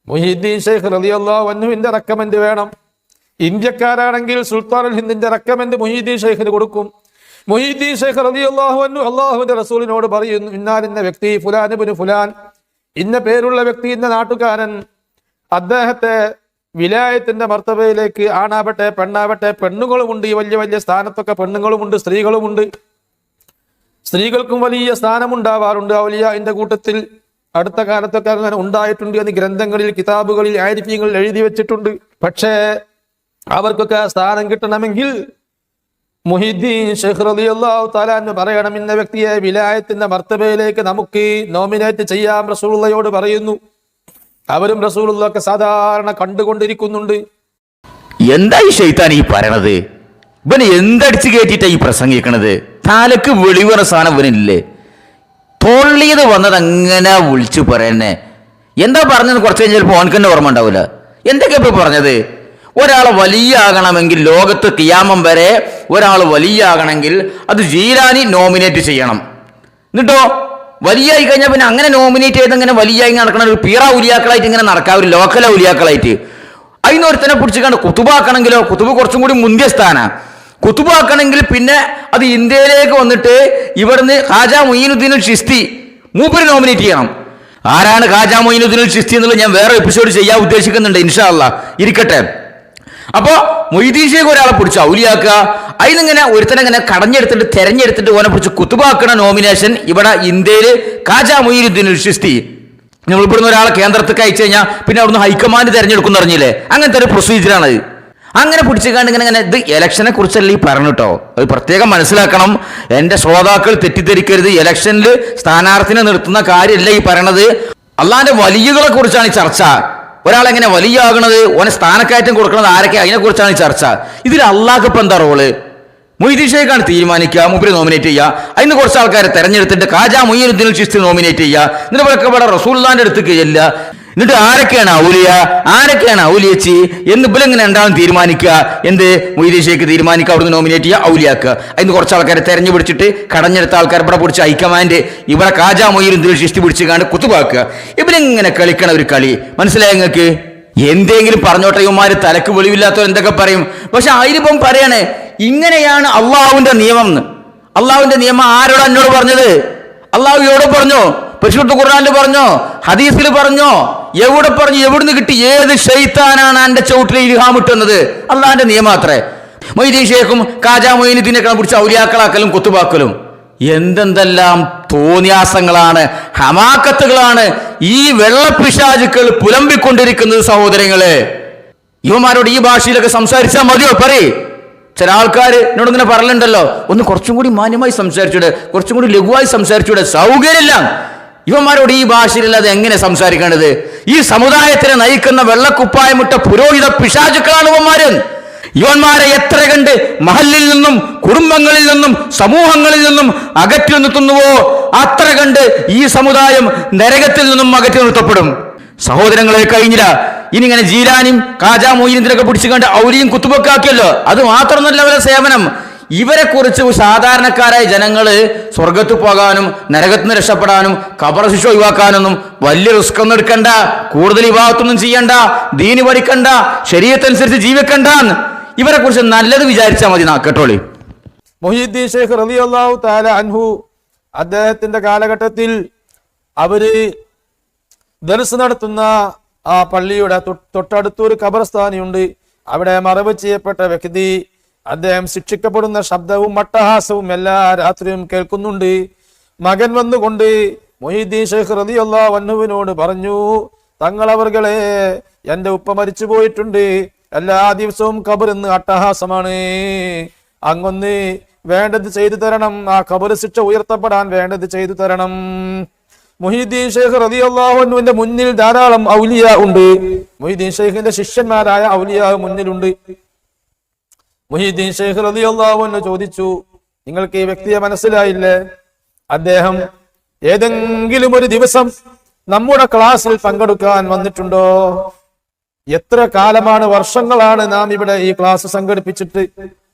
മുഹീദ്ദീൻ ഷെയ്ഖ് റളിയല്ലാഹു അൻഹുവിന്റെ റെക്കമെൻഡ് വേണം. ഇന്ത്യക്കാരാണെങ്കിൽ സുൽത്താനുൽ ഹിന്ദിന്റെ റെക്കമെൻഡ് മുഹീദ്ദീൻ ഷെയ്ഖിന് കൊടുക്കും. മുഹീദ്ദീൻ ഷെയ്ഖ് റളിയല്ലാഹു അൻഹു അള്ളാഹുവിന്റെ റസൂലിനോട് പറയുന്നു, ഇന്ന വ്യക്തി ഫുലാൻ ഇബ്നു ഫുലാൻ, ഇന്ന പേരുള്ള വ്യക്തി, ഇന്ന നാട്ടുകാരൻ, അദ്ദേഹത്തെ വിലായത്തിന്റെ മർത്തബയിലേക്ക് ആണാവട്ടെ പെണ്ണാവട്ടെ, പെണ്ണുങ്ങളുമുണ്ട്. ഈ വലിയ വലിയ സ്ഥാനത്തൊക്കെ പെണ്ണുങ്ങളുമുണ്ട്, സ്ത്രീകളുമുണ്ട്. സ്ത്രീകൾക്കും വലിയ സ്ഥാനമുണ്ടാവാറുണ്ട് ഔലിയാഇന്റെ കൂട്ടത്തിൽ. അടുത്ത കാലത്തൊക്കെ അങ്ങനെ ഉണ്ടായിട്ടുണ്ട് എന്ന് ഗ്രന്ഥങ്ങളിൽ, കിതാബുകളിൽ, ആരിഫീങ്ങളിൽ എഴുതി വെച്ചിട്ടുണ്ട്. പക്ഷേ അവർക്കൊക്കെ സ്ഥാനം കിട്ടണമെങ്കിൽ മുഹീദ്ദീൻ ഷെയ്ഖ് റളിയല്ലാഹു തആല അൻഹു പറയണം, ഇന്ന വ്യക്തിയെ വിലായത്തിന്റെ മർത്തബയിലേക്ക് നമുക്ക് നോമിനേറ്റ് ചെയ്യാം. റസൂലുള്ളാഹിയോട് പറയുന്നു. അവരും റസൂലുള്ളാഹിയൊക്കെ സാധാരണ കണ്ടുകൊണ്ടിരിക്കുന്നുണ്ട്. എന്താ ഈ ശൈത്താൻ ഈ പറയണത്? ഇവന് എന്തടിച്ചു കയറ്റിട്ടാ ഈ പ്രസംഗിക്കണത്? തലക്ക് വെളിവറ സാധനം ഇവനില്ലേ? തോള്ളിയത് വന്നത് അങ്ങനെ വിളിച്ചു പറയന്നെ. എന്താ പറഞ്ഞത്? കുറച്ച് കഴിഞ്ഞാൽ ചിലപ്പോൾ ഓനക്ക് തന്നെ ഓർമ്മ ഉണ്ടാവില്ല. എന്തൊക്കെയാ ഇപ്പൊ പറഞ്ഞത്? ഒരാളെ വലിയ ആകണമെങ്കിൽ, ലോകത്ത് ഖിയാമം വരെ ഒരാൾ വലിയ ആകണമെങ്കിൽ അത് ജീലാനി നോമിനേറ്റ് ചെയ്യണം. എന്നിട്ടോ വലിയായി കഴിഞ്ഞാൽ പിന്നെ അങ്ങനെ നോമിനേറ്റ് ചെയ്ത് ഇങ്ങനെ വലിയായി നടക്കണം. ഒരു പീറ ഉലിയാക്കളായിട്ട് ഇങ്ങനെ നടക്കാം, ഒരു ലോക്കല ഉലിയാക്കളായിട്ട്. അതിനൊരുത്തനെ പിടിച്ചിക്കാണ്ട് കുത്തുബാക്കണമെങ്കിലോ, കുത്തുബ് കുറച്ചും കൂടി മുന്തിയ സ്ഥാനം. കുത്തുബാക്കണമെങ്കിൽ പിന്നെ അത് ഇന്ത്യയിലേക്ക് വന്നിട്ട് ഇവിടുന്ന് ഖാജാ മൊയ്നുദ്ദീനുൽ ചിസ്തി മൂപ്പര് നോമിനേറ്റ് ചെയ്യണം. ആരാണ് ഖാജാ മൊയ്നുദ്ദീനുൽ ചിസ്തി എന്നുള്ളത് ഞാൻ വേറെ എപ്പിസോഡ് ചെയ്യാൻ ഉദ്ദേശിക്കുന്നുണ്ട്, ഇൻഷാ അല്ലാഹ്. ഇരിക്കട്ടെ. അപ്പോ മൊയ്തീൻ ഷെയ്ഖ് ഒരാളെ പിടിച്ച് ഔലിയാക്കുക, അതിനിങ്ങനെ ഒരുത്തനെങ്ങനെ കടഞ്ഞെടുത്തിട്ട് തെരഞ്ഞെടുത്തിട്ട് ഓനെ പിടിച്ച് കുത്തുബാക്കണ നോമിനേഷൻ ഇവിടെ ഇന്ത്യയിൽ ഖാജാ മൊയ്നുദ്ദീനുൽ ചിസ്തി. നമ്മൾ ഇവിടുന്ന് ഒരാളെ കേന്ദ്രത്തേക്ക് അയച്ചു കഴിഞ്ഞാൽ പിന്നെ അവിടുന്ന് ഹൈക്കമാൻഡ് തെരഞ്ഞെടുക്കുന്ന പറഞ്ഞില്ലേ, അങ്ങനത്തെ ഒരു പ്രൊസീജിയറാണ്. അങ്ങനെ പിടിച്ചുകാണ്ട് ഇങ്ങനെ ഇത് ഇലക്ഷനെ കുറിച്ചല്ല ഈ പറഞ്ഞിട്ടോ, അത് പ്രത്യേകം മനസ്സിലാക്കണം. എന്റെ ശ്രോതാക്കൾ തെറ്റിദ്ധരിക്കരുത്. ഇലക്ഷനിൽ സ്ഥാനാർത്ഥിനെ നിർത്തുന്ന കാര്യമല്ല ഈ പറയണത്. അള്ളാന്റെ വലിയകളെ കുറിച്ചാണ് ഈ ചർച്ച. ഒരാളെങ്ങനെ വലിയാകണത്, ഓനെ സ്ഥാനക്കയറ്റം കൊടുക്കണത് ആരൊക്കെ, അതിനെ കുറിച്ചാണ് ഈ ചർച്ച. ഇതിൽ അള്ളാഹ് ഇപ്പം എന്താ റോള്? മൊയ്തീൻ ഷെയ്ഖാണ് തീരുമാനിക്കുക, മൂപ്പര് നോമിനേറ്റ് ചെയ്യുക. അതിന് കുറച്ച് ആൾക്കാരെ തെരഞ്ഞെടുത്തിട്ട് ഖാജാ മൊയ്നുദ്ദീനുൽ ചിസ്തി നോമിനേറ്റ് ചെയ്യുക. എന്നിട്ട് ഇവിടെ റസൂലുള്ളാഹിന്റെ അടുത്തേക്ക് ചെല്ലുക. എന്നിട്ട് ആരൊക്കെയാണ് ഔലിയ, ആരൊക്കെയാണ് ഔലിയച്ചി എന്ന് ഇവരിങ്ങനെ ഉണ്ടാവും തീരുമാനിക്കുക. എന്ത്? മൊയ്തീൻ ഷെയ്ഖ് തീരുമാനിക്കുക, അവിടുന്ന് നോമിനേറ്റ് ചെയ്യുക, ഔലിയാക്കുക. അതിന് കുറച്ച് ആൾക്കാരെ തെരഞ്ഞു പിടിച്ചിട്ട് കടഞ്ഞെടുത്ത ആൾക്കാരെ ഇവിടെ പിടിച്ച് ഹൈക്കമാൻഡ് ഇവിടെ ഖാജാ മൊയ്നുദ്ദീനുൽ ചിസ്തി പിടിച്ച് കാണ്ട് കുത്തുപാക്കുക. ഇവരിങ്ങനെ കളിക്കണ ഒരു കളി മനസ്സിലായ നിങ്ങൾക്ക്? എന്തെങ്കിലും പറഞ്ഞോട്ടെ, ഇവന്മാര് തലക്ക് വെളിവില്ലാത്തവർ എന്തൊക്കെ പറയും. പക്ഷെ ആയിരിപ്പം പറയണേ ഇങ്ങനെയാണ് അള്ളാഹുവിന്റെ നിയമം. അള്ളാഹുവിന്റെ നിയമം ആരോട് എന്നോട് പറഞ്ഞത്? അള്ളാഹു എവിടെ പറഞ്ഞോ? പരിശുദ്ധ ഖുർആനിൽ പറഞ്ഞോ? ഹദീസിൽ പറഞ്ഞോ? എവിടെ പറഞ്ഞു? എവിടുന്ന് കിട്ടി? ഏത് ശൈത്താനാണ് എന്റെ ചവിട്ടിൽ ഇൽഹാം ഇട്ടുന്നത്? അള്ളാഹിന്റെ നിയമം അത്രേ. മൊയ്തീൻ ഷെയ്ഖും ഖാജാ മൊയ്നുദ്ദീനൊക്കെ പിടിച്ച് ഔലിയാക്കളാക്കലും കുത്തുബാക്കലും എന്തെന്തെല്ലാം തോന്നിയാസങ്ങളാണ്, ഹമാക്കത്തുകളാണ് ഈ വെള്ളപ്പിശാചുക്കൾ പുലമ്പിക്കൊണ്ടിരിക്കുന്നത്. സഹോദരങ്ങളെ, യുവമാരോട് ഈ ഭാഷയിലൊക്കെ സംസാരിച്ചാൽ മതിയോ? പറയേ. ചില ആൾക്കാർ എന്നോട് ഇങ്ങനെ പറയലുണ്ടല്ലോ, ഒന്ന് കുറച്ചും കൂടി മാന്യമായി സംസാരിച്ചൂടെ, കുറച്ചും കൂടി ലഘുവായി സംസാരിച്ചൂടെ? സൗകര്യമില്ല. ഇവന്മാരോട് ഈ ഭാഷയിലല്ലാതെ എങ്ങനെ സംസാരിക്കേണ്ടത്? ഈ സമുദായത്തിനെ നയിക്കുന്ന വെള്ളക്കുപ്പായമിട്ട പുരോഹിത പിശാചുക്കളാണ് ഇവന്മാര്. ഇവന്മാരെ എത്ര കണ്ട് മഹല്ലിൽ നിന്നും കുടുംബങ്ങളിൽ നിന്നും സമൂഹങ്ങളിൽ നിന്നും അകറ്റി നിർത്തുന്നുവോ അത്ര കണ്ട് ഈ സമുദായം നരകത്തിൽ നിന്നും അകറ്റി നിർത്തപ്പെടും. സഹോദരങ്ങളെ, കഴിഞ്ഞില്ല. ഇനി ഇങ്ങനെ ജീലാനും ഖാജാ മൊയ്നുദ്ദീനൊക്കെ പിടിച്ചു കണ്ട് ഔലിയും കുത്തുബക്കാക്കിയല്ലോ. അത് മാത്രമല്ല അവരെ സേവനം. ഇവരെ കുറിച്ച് സാധാരണക്കാരായ ജനങ്ങള് സ്വർഗത്ത് പോകാനും നരകത്തിൽ നിന്ന് രക്ഷപ്പെടാനും ഖബർ ശിക്ഷ ഒഴിവാക്കാനൊന്നും വലിയ റിസ്ക് ഒന്നും എടുക്കണ്ട, കൂടുതൽ വിവാഹത്തൊന്നും ചെയ്യണ്ട, ദീന് പഠിക്കണ്ട, ശരീഅത്തനുസരിച്ച് ജീവിക്കണ്ട. ഇവരെ കുറിച്ച് നല്ലത് വിചാരിച്ചാൽ മതി. കേട്ടോളി. മുഹീദ്ദീൻ ഷെയ്ഖ് റളിയല്ലാഹു തആല അൻഹു അദ്ദേഹത്തിന്റെ കാലഘട്ടത്തിൽ അവര് ദർസ് നടത്തുന്ന ആ പള്ളിയുടെ തൊട്ടടുത്തൊരു ഖബർസ്ഥാനിയുണ്ട്. അവിടെ മറവ് ചെയ്യപ്പെട്ട വ്യക്തി അദ്ദേഹം ശിക്ഷിക്കപ്പെടുന്ന ശബ്ദവും മട്ടഹാസവും എല്ലാ രാത്രിയും കേൾക്കുന്നുണ്ട്. മകൻ വന്നുകൊണ്ട് മുഹീദ്ദീൻ ശൈഖ് റളിയല്ലാഹു അൻഹുവിനോട് പറഞ്ഞു, തങ്ങളവർകളെ എന്റെ ഉപ്പ മരിച്ചു പോയിട്ടുണ്ട്, എല്ലാ ദിവസവും ഖബറിന്ന് അട്ടഹാസമാണ്, അങ്ങൊന്ന് വേണ്ടത് ചെയ്തു തരണം, ആ ഖബർ ശിക്ഷ ഉയർത്തപ്പെടാൻ വേണ്ടത് ചെയ്തു തരണം. മുഹീദ്ദീൻ ശൈഖ് റളിയല്ലാഹു അൻഹുവിന്റെ മുന്നിൽ ധാരാളം ഔലിയ ഉണ്ട്. മുഹീദ്ദീൻ ശൈഖിന്റെ ശിഷ്യന്മാരായ ഔലിയ മുന്നിലുണ്ട്. മുഹീദ്ദീൻ ശൈഖ് റളിയല്ലാഹു അൻഹു ചോദിച്ചു, നിങ്ങൾക്ക് ഈ വ്യക്തിയെ മനസ്സിലായില്ലേ? അദ്ദേഹം ഏതെങ്കിലും ഒരു ദിവസം നമ്മുടെ ക്ലാസ്സിൽ പങ്കെടുക്കാൻ വന്നിട്ടുണ്ടോ? എത്ര കാലമാണ്, വർഷങ്ങളാണ് നാം ഇവിടെ ഈ ക്ലാസ് സംഘടിപ്പിച്ചിട്ട്.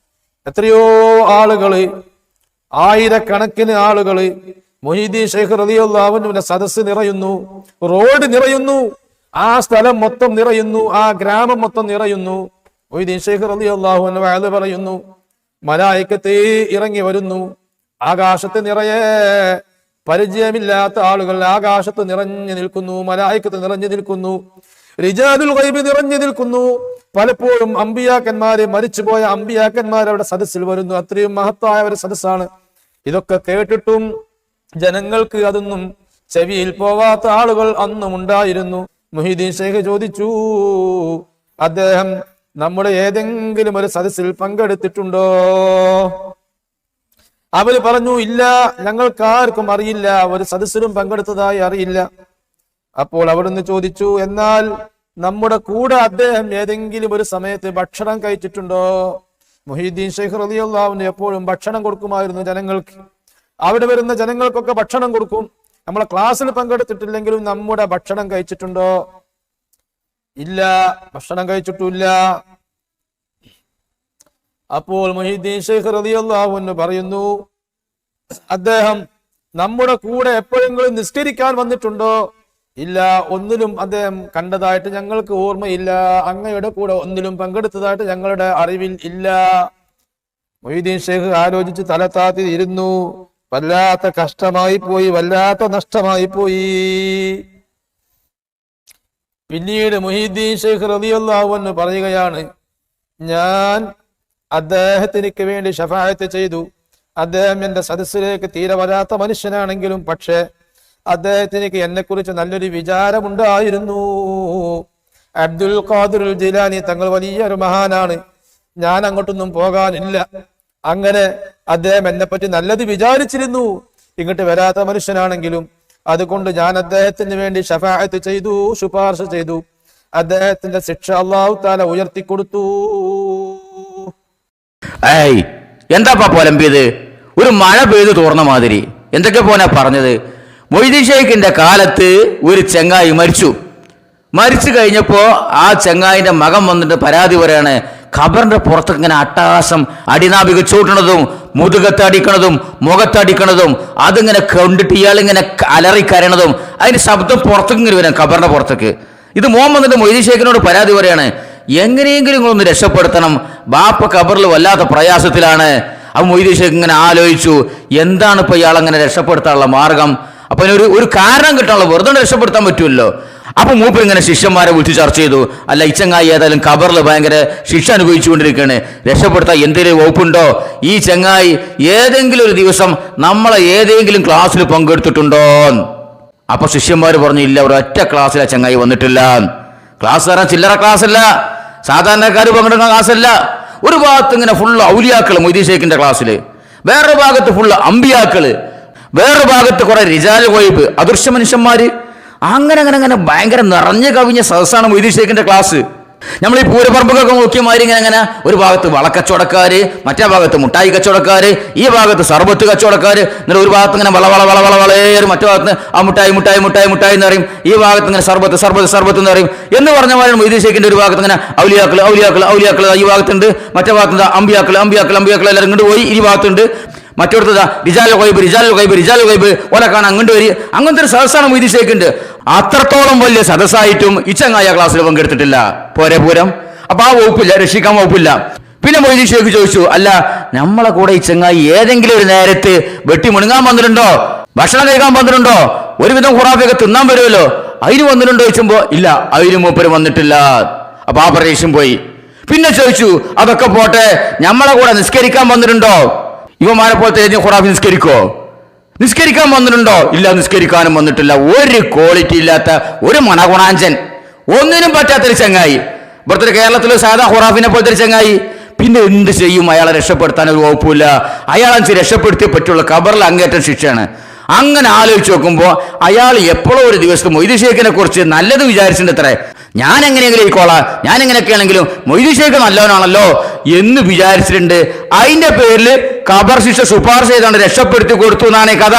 എത്രയോ ആളുകള്, ആയിരക്കണക്കിന് ആളുകള് മുഹീദ്ദീൻ ശൈഖ് റളിയല്ലാഹു അൻഹുവിന്റെ സദസ്സ് നിറയുന്നു, റോഡ് നിറയുന്നു, ആ സ്ഥലം മൊത്തം നിറയുന്നു, ആ ഗ്രാമം മൊത്തം നിറയുന്നു. മുഹീദ്ദീൻ ശൈഖ് റളിയല്ലാഹു അൻഹു വഅദ് പറയുന്നു, മലായികത്ത് ഇറങ്ങി വരുന്നു, ആകാശത്ത് നിറയെ പരിചയമില്ലാത്ത ആളുകൾ ആകാശത്ത് നിറഞ്ഞു നിൽക്കുന്നു, മലായികത്ത് നിറഞ്ഞു നിൽക്കുന്നു, റിജാലുൽ ഗൈബ് നിറഞ്ഞു നിൽക്കുന്നു. പലപ്പോഴും അമ്പിയാക്കന്മാര്, മരിച്ചുപോയ അമ്പിയാക്കന്മാർ അവിടെ സദസ്സിൽ വരുന്നു. അത്രയും മഹത്തായ ഒരു സദസ്സാണ്. ഇതൊക്കെ കേട്ടിട്ടും ജനങ്ങൾക്ക് അതൊന്നും ചെവിയിൽ പോവാത്ത ആളുകൾ അന്നും ഉണ്ടായിരുന്നു. മുഹീദ്ദീൻ ശൈഖ് ചോദിച്ചു, അദ്ദേഹം നമ്മുടെ ഏതെങ്കിലും ഒരു സദസ്സിൽ പങ്കെടുത്തിട്ടുണ്ടോ? അവര് പറഞ്ഞു, ഇല്ല, ഞങ്ങൾക്ക് ആർക്കും അറിയില്ല, ഒരു സദസ്സിലും പങ്കെടുത്തതായി അറിയില്ല. അപ്പോൾ അവിടുന്ന് ചോദിച്ചു, എന്നാൽ നമ്മുടെ കൂടെ അദ്ദേഹം ഏതെങ്കിലും ഒരു സമയത്ത് ഭക്ഷണം കഴിച്ചിട്ടുണ്ടോ? മുഹീദ്ദീൻ ശൈഖ് റളിയല്ലാഹു അൻഹു എപ്പോഴും ഭക്ഷണം കൊടുക്കുമായിരുന്നു ജനങ്ങൾക്ക്. അവിടെ വരുന്ന ജനങ്ങൾക്കൊക്കെ ഭക്ഷണം കൊടുക്കും. നമ്മളെ ക്ലാസ്സിൽ പങ്കെടുത്തിട്ടില്ലെങ്കിലും നമ്മുടെ ഭക്ഷണം കഴിച്ചിട്ടുണ്ടോ? ഇല്ല, ഭക്ഷണം കഴിച്ചിട്ടില്ല. അപ്പോൾ മുഹീദ്ദീൻ ശൈഖ് റളിയല്ലാഹു അൻഹു പറയുന്നു, അദ്ദേഹം നമ്മുടെ കൂടെ എപ്പോഴെങ്കിലും നിസ്കരിക്കാൻ വന്നിട്ടുണ്ടോ? ഇല്ല, ഒന്നിലും അദ്ദേഹം കണ്ടതായിട്ട് ഞങ്ങൾക്ക് ഓർമ്മയില്ല, അങ്ങയുടെ കൂടെ ഒന്നിലും പങ്കെടുത്തതായിട്ട് ഞങ്ങളുടെ അറിവിൽ ഇല്ല. മുഹീദ്ദീൻ ശൈഖ് ആലോചിച്ച് തല താത്തി ഇരുന്നു. വല്ലാത്ത കഷ്ടമായി പോയി, വല്ലാത്ത നഷ്ടമായി പോയി. പിന്നീട് മുഹീദ്ദീൻ ശൈഖ് റളിയല്ലാഹു അൻഹു പറയുകയാണ്, ഞാൻ അദ്ദേഹത്തിനു വേണ്ടി ശഫാഅത്ത് ചെയ്തു. അദ്ദേഹം എന്റെ സദസ്സിലേക്ക് തീരെ വരാത്ത മനുഷ്യനാണെങ്കിലും പക്ഷേ അദ്ദേഹത്തിന് എന്നെ കുറിച്ച് നല്ലൊരു വിചാരമുണ്ടായിരുന്നു. അബ്ദുൽ ഖാദിർ ജിലാനി തങ്ങൾ വലിയൊരു മഹാനാണ്, ഞാൻ അങ്ങോട്ടൊന്നും പോകാനില്ല. അങ്ങനെ അദ്ദേഹം എന്നെ പറ്റി നല്ലത് വിചാരിച്ചിരുന്നു, ഇങ്ങോട്ട് വരാത്ത മനുഷ്യനാണെങ്കിലും. അതുകൊണ്ട് ഞാൻ അദ്ദേഹത്തിന് വേണ്ടി ശഫാഅത്ത് ചെയ്തു, ശുപാർശ ചെയ്തു. അദ്ദേഹത്തിന്റെ ശിക്ഷ അല്ലാഹു തആല ഉയർത്തിക്കൊടുത്തു. എന്താപ്പാ പൊലമ്പിയത്? ഒരു മഴ പെയ്ത് തോർന്ന മാതിരി എന്തൊക്കെ പോനാ പറഞ്ഞത്. മൊയ്തീൻ ശൈഖിന്റെ കാലത്ത് ഒരു ചെങ്ങായി മരിച്ചു കഴിഞ്ഞപ്പോ ആ ചെങ്ങായിന്റെ മകൻ വന്നിട്ട് പരാതി പറയാണ്, ഖബറിന്റെ പുറത്ത് ഇങ്ങനെ അട്ടഹാസം, അടിനാഭിക ചൂട്ടണതും മുതുകത്തടിക്കണതും മുഖത്തടിക്കണതും അതിങ്ങനെ കണ്ടിട്ട് ഇയാളിങ്ങനെ അലറിക്കരണതും അതിന്റെ ശബ്ദം പുറത്തേക്ക് ഇങ്ങനെ വരാം ഖബറിന്റെ പുറത്തേക്ക്. ഇത് മോൻ വന്നിട്ട് മൊയ്തീൻ ശൈഖിനോട് പരാതി പറയാണ്, എങ്ങനെയെങ്കിലും നിങ്ങളൊന്ന് രക്ഷപ്പെടുത്തണം, ബാപ്പ ഖബറിൽ വല്ലാത്ത പ്രയാസത്തിലാണ്. അപ്പൊ മൊയ്തീൻ ശൈഖ് ഇങ്ങനെ ആലോചിച്ചു, എന്താണ് ഇപ്പൊ ഇയാൾ അങ്ങനെ രക്ഷപ്പെടുത്താനുള്ള മാർഗം? അപ്പൊ ഒരു കാരണം കിട്ടാനുള്ള, വെറുതെ രക്ഷപ്പെടുത്താൻ പറ്റുമല്ലോ. അപ്പൊ മൂപ്പർ ഇങ്ങനെ ശിഷ്യന്മാരെ വിളിച്ച് ചർച്ച ചെയ്തു, അല്ല ഈ ചങ്ങായി ഏതായാലും ഖബറിൽ ഭയങ്കര ശിക്ഷ അനുഭവിച്ചുകൊണ്ടിരിക്കുകയാണ്, രക്ഷപ്പെടുത്താൻ എന്തെങ്കിലും വകുപ്പുണ്ടോ? ഈ ചങ്ങായി ഏതെങ്കിലും ഒരു ദിവസം നമ്മളെ ഏതെങ്കിലും ക്ലാസ്സിൽ പങ്കെടുത്തിട്ടുണ്ടോ? അപ്പൊ ശിഷ്യന്മാർ പറഞ്ഞു, ഇല്ല, ഒരൊറ്റ ക്ലാസ്സിലെ ചങ്ങായി വന്നിട്ടില്ല. ക്ലാസ് തരാൻ ചില്ലറ ക്ലാസ് അല്ല, സാധാരണക്കാർ പങ്കെടുക്കുന്ന ക്ലാസ് അല്ല. ഒരു ഭാഗത്ത് ഇങ്ങനെ ഫുള്ള് ഔലിയാക്കള് മൊയ്തീൻ ശൈഖിന്റെ ക്ലാസ്സില്, വേറൊരു ഭാഗത്ത് ഫുള്ള് അമ്പിയാക്കള്, വേറൊരു ഭാഗത്ത് കുറെ റിജാൽ ഗൈബ്, അദൃശ്യ മനുഷ്യന്മാര്. അങ്ങനെ ഭയങ്കര നിറഞ്ഞു കവിഞ്ഞ സദസ്സാണ് മൊയ്തീൻ ശൈഖിന്റെ ക്ലാസ്. നമ്മൾ ഈ പൂരപ്പറമ്പൊക്കെ നോക്കിയമാതിരി ഇങ്ങനെ ഒരു ഭാഗത്ത് വളക്കച്ചവടക്കാര്, മറ്റേ ഭാഗത്ത് മുട്ടായി കച്ചവടക്കാര്, ഈ ഭാഗത്ത് സർബത്ത് കച്ചവടക്കാര്, എന്നിട്ട് ഒരു ഭാഗത്ത് ഇങ്ങനെ വളേറ്, മറ്റേ ഭാഗത്ത് ആ മുട്ടായി എന്ന് പറയും, ഈ ഭാഗത്ത് ഇങ്ങനെ സർബത്ത് എന്ന് പറയും. എന്ന് പറഞ്ഞ പോലെ മൊയ്തീൻ ശൈഖിന്റെ ഒരു ഭാഗത്ത് ഇങ്ങനെ ഔലിയാക്കള് ഈ ഭാഗത്തുണ്ട്, മറ്റേ ഭാഗത്ത് അമ്പിയാക്കള് എല്ലാവരും ഇങ്ങോട്ട് പോയി, ഈ ഭാഗത്തുണ്ട്. മറ്റൊരുത്തതാ റിജാൽ ഗൈബ് ഓലെ കാണാൻ അങ്ങോട്ട് വരി. അങ്ങനത്തെ ഒരു സദസ്സാണ് മൊയ്തീൻ ശൈഖിന്റെ. അത്രത്തോളം വലിയ സദസ്സായിട്ടും ഈ ചങ്ങായി ആ ക്ലാസ്സിൽ പങ്കെടുത്തിട്ടില്ല. പോരെ പൂരം. അപ്പൊ ആ വകുപ്പില്ല, രക്ഷിക്കാൻ വകുപ്പില്ല. പിന്നെ മൊയ്തീൻ ശൈഖ് ചോദിച്ചു, അല്ല നമ്മളെ കൂടെ ഈ ചങ്ങായി ഏതെങ്കിലും ഒരു നേരത്ത് വെട്ടി മുണുങ്ങാൻ വന്നിട്ടുണ്ടോ? ഭക്ഷണം കഴിക്കാൻ വന്നിട്ടുണ്ടോ? ഒരുവിധം ഖുറാഫയൊക്കെ തിന്നാൻ വരുമല്ലോ, അതിന് വന്നിട്ടുണ്ടോ ചോദിച്ചുമ്പോ ഇല്ല, അതിന് മൂപ്പര് വന്നിട്ടില്ല. അപ്പൊ ആ പ്രദേശം പോയി. പിന്നെ ചോദിച്ചു, അതൊക്കെ പോട്ടെ, നമ്മളെ കൂടെ നിസ്കരിക്കാൻ വന്നിട്ടുണ്ടോ? ഇവന്മാരെ പോലത്തെ ഖുറാഫി നിസ്കരിക്കാൻ വന്നിട്ടുണ്ടോ? ഇല്ല, നിസ്കരിക്കാനും വന്നിട്ടില്ല. ഒരു ക്വാളിറ്റി ഇല്ലാത്ത ഒരു മണഗുണാഞ്ചൻ, ഒന്നിനും പറ്റാത്തൊരു ചങ്ങായി. ഇവിടുത്തെ കേരളത്തിലെ സാധാ ഖുറാഫിനെ പോലത്തെ ഒരു ചങ്ങായി. പിന്നെ എന്ത് ചെയ്യും? അയാളെ രക്ഷപ്പെടുത്താൻ ഒരു വകുപ്പില്ല. അയാളെ രക്ഷപ്പെടുത്തിയേ പറ്റുള്ളൂ. ഖബറിൽ അങ്ങേറ്റം ശിക്ഷയാണ്. അങ്ങനെ ആലോചിച്ച് നോക്കുമ്പോൾ അയാൾ എപ്പോഴോ ഒരു ദിവസത്തെ മൊയ്തു ഷേഖിനെ കുറിച്ച് നല്ലത് വിചാരിച്ചിട്ടുണ്ട്. അത്രേ, ഞാൻ എങ്ങനെയെങ്കിലും ആയിക്കോളാം, ഞാൻ എങ്ങനെയൊക്കെ ആണെങ്കിലും മൊയ്തു ഷേഖ് നല്ലവനാണല്ലോ എന്ന് വിചാരിച്ചിട്ടുണ്ട്. അതിന്റെ പേരിൽ ഖബർ ശിക്ഷ ശുപാർശ ചെയ്താണ്ട് രക്ഷപ്പെടുത്തി കൊടുത്തു എന്നാണ് കഥ.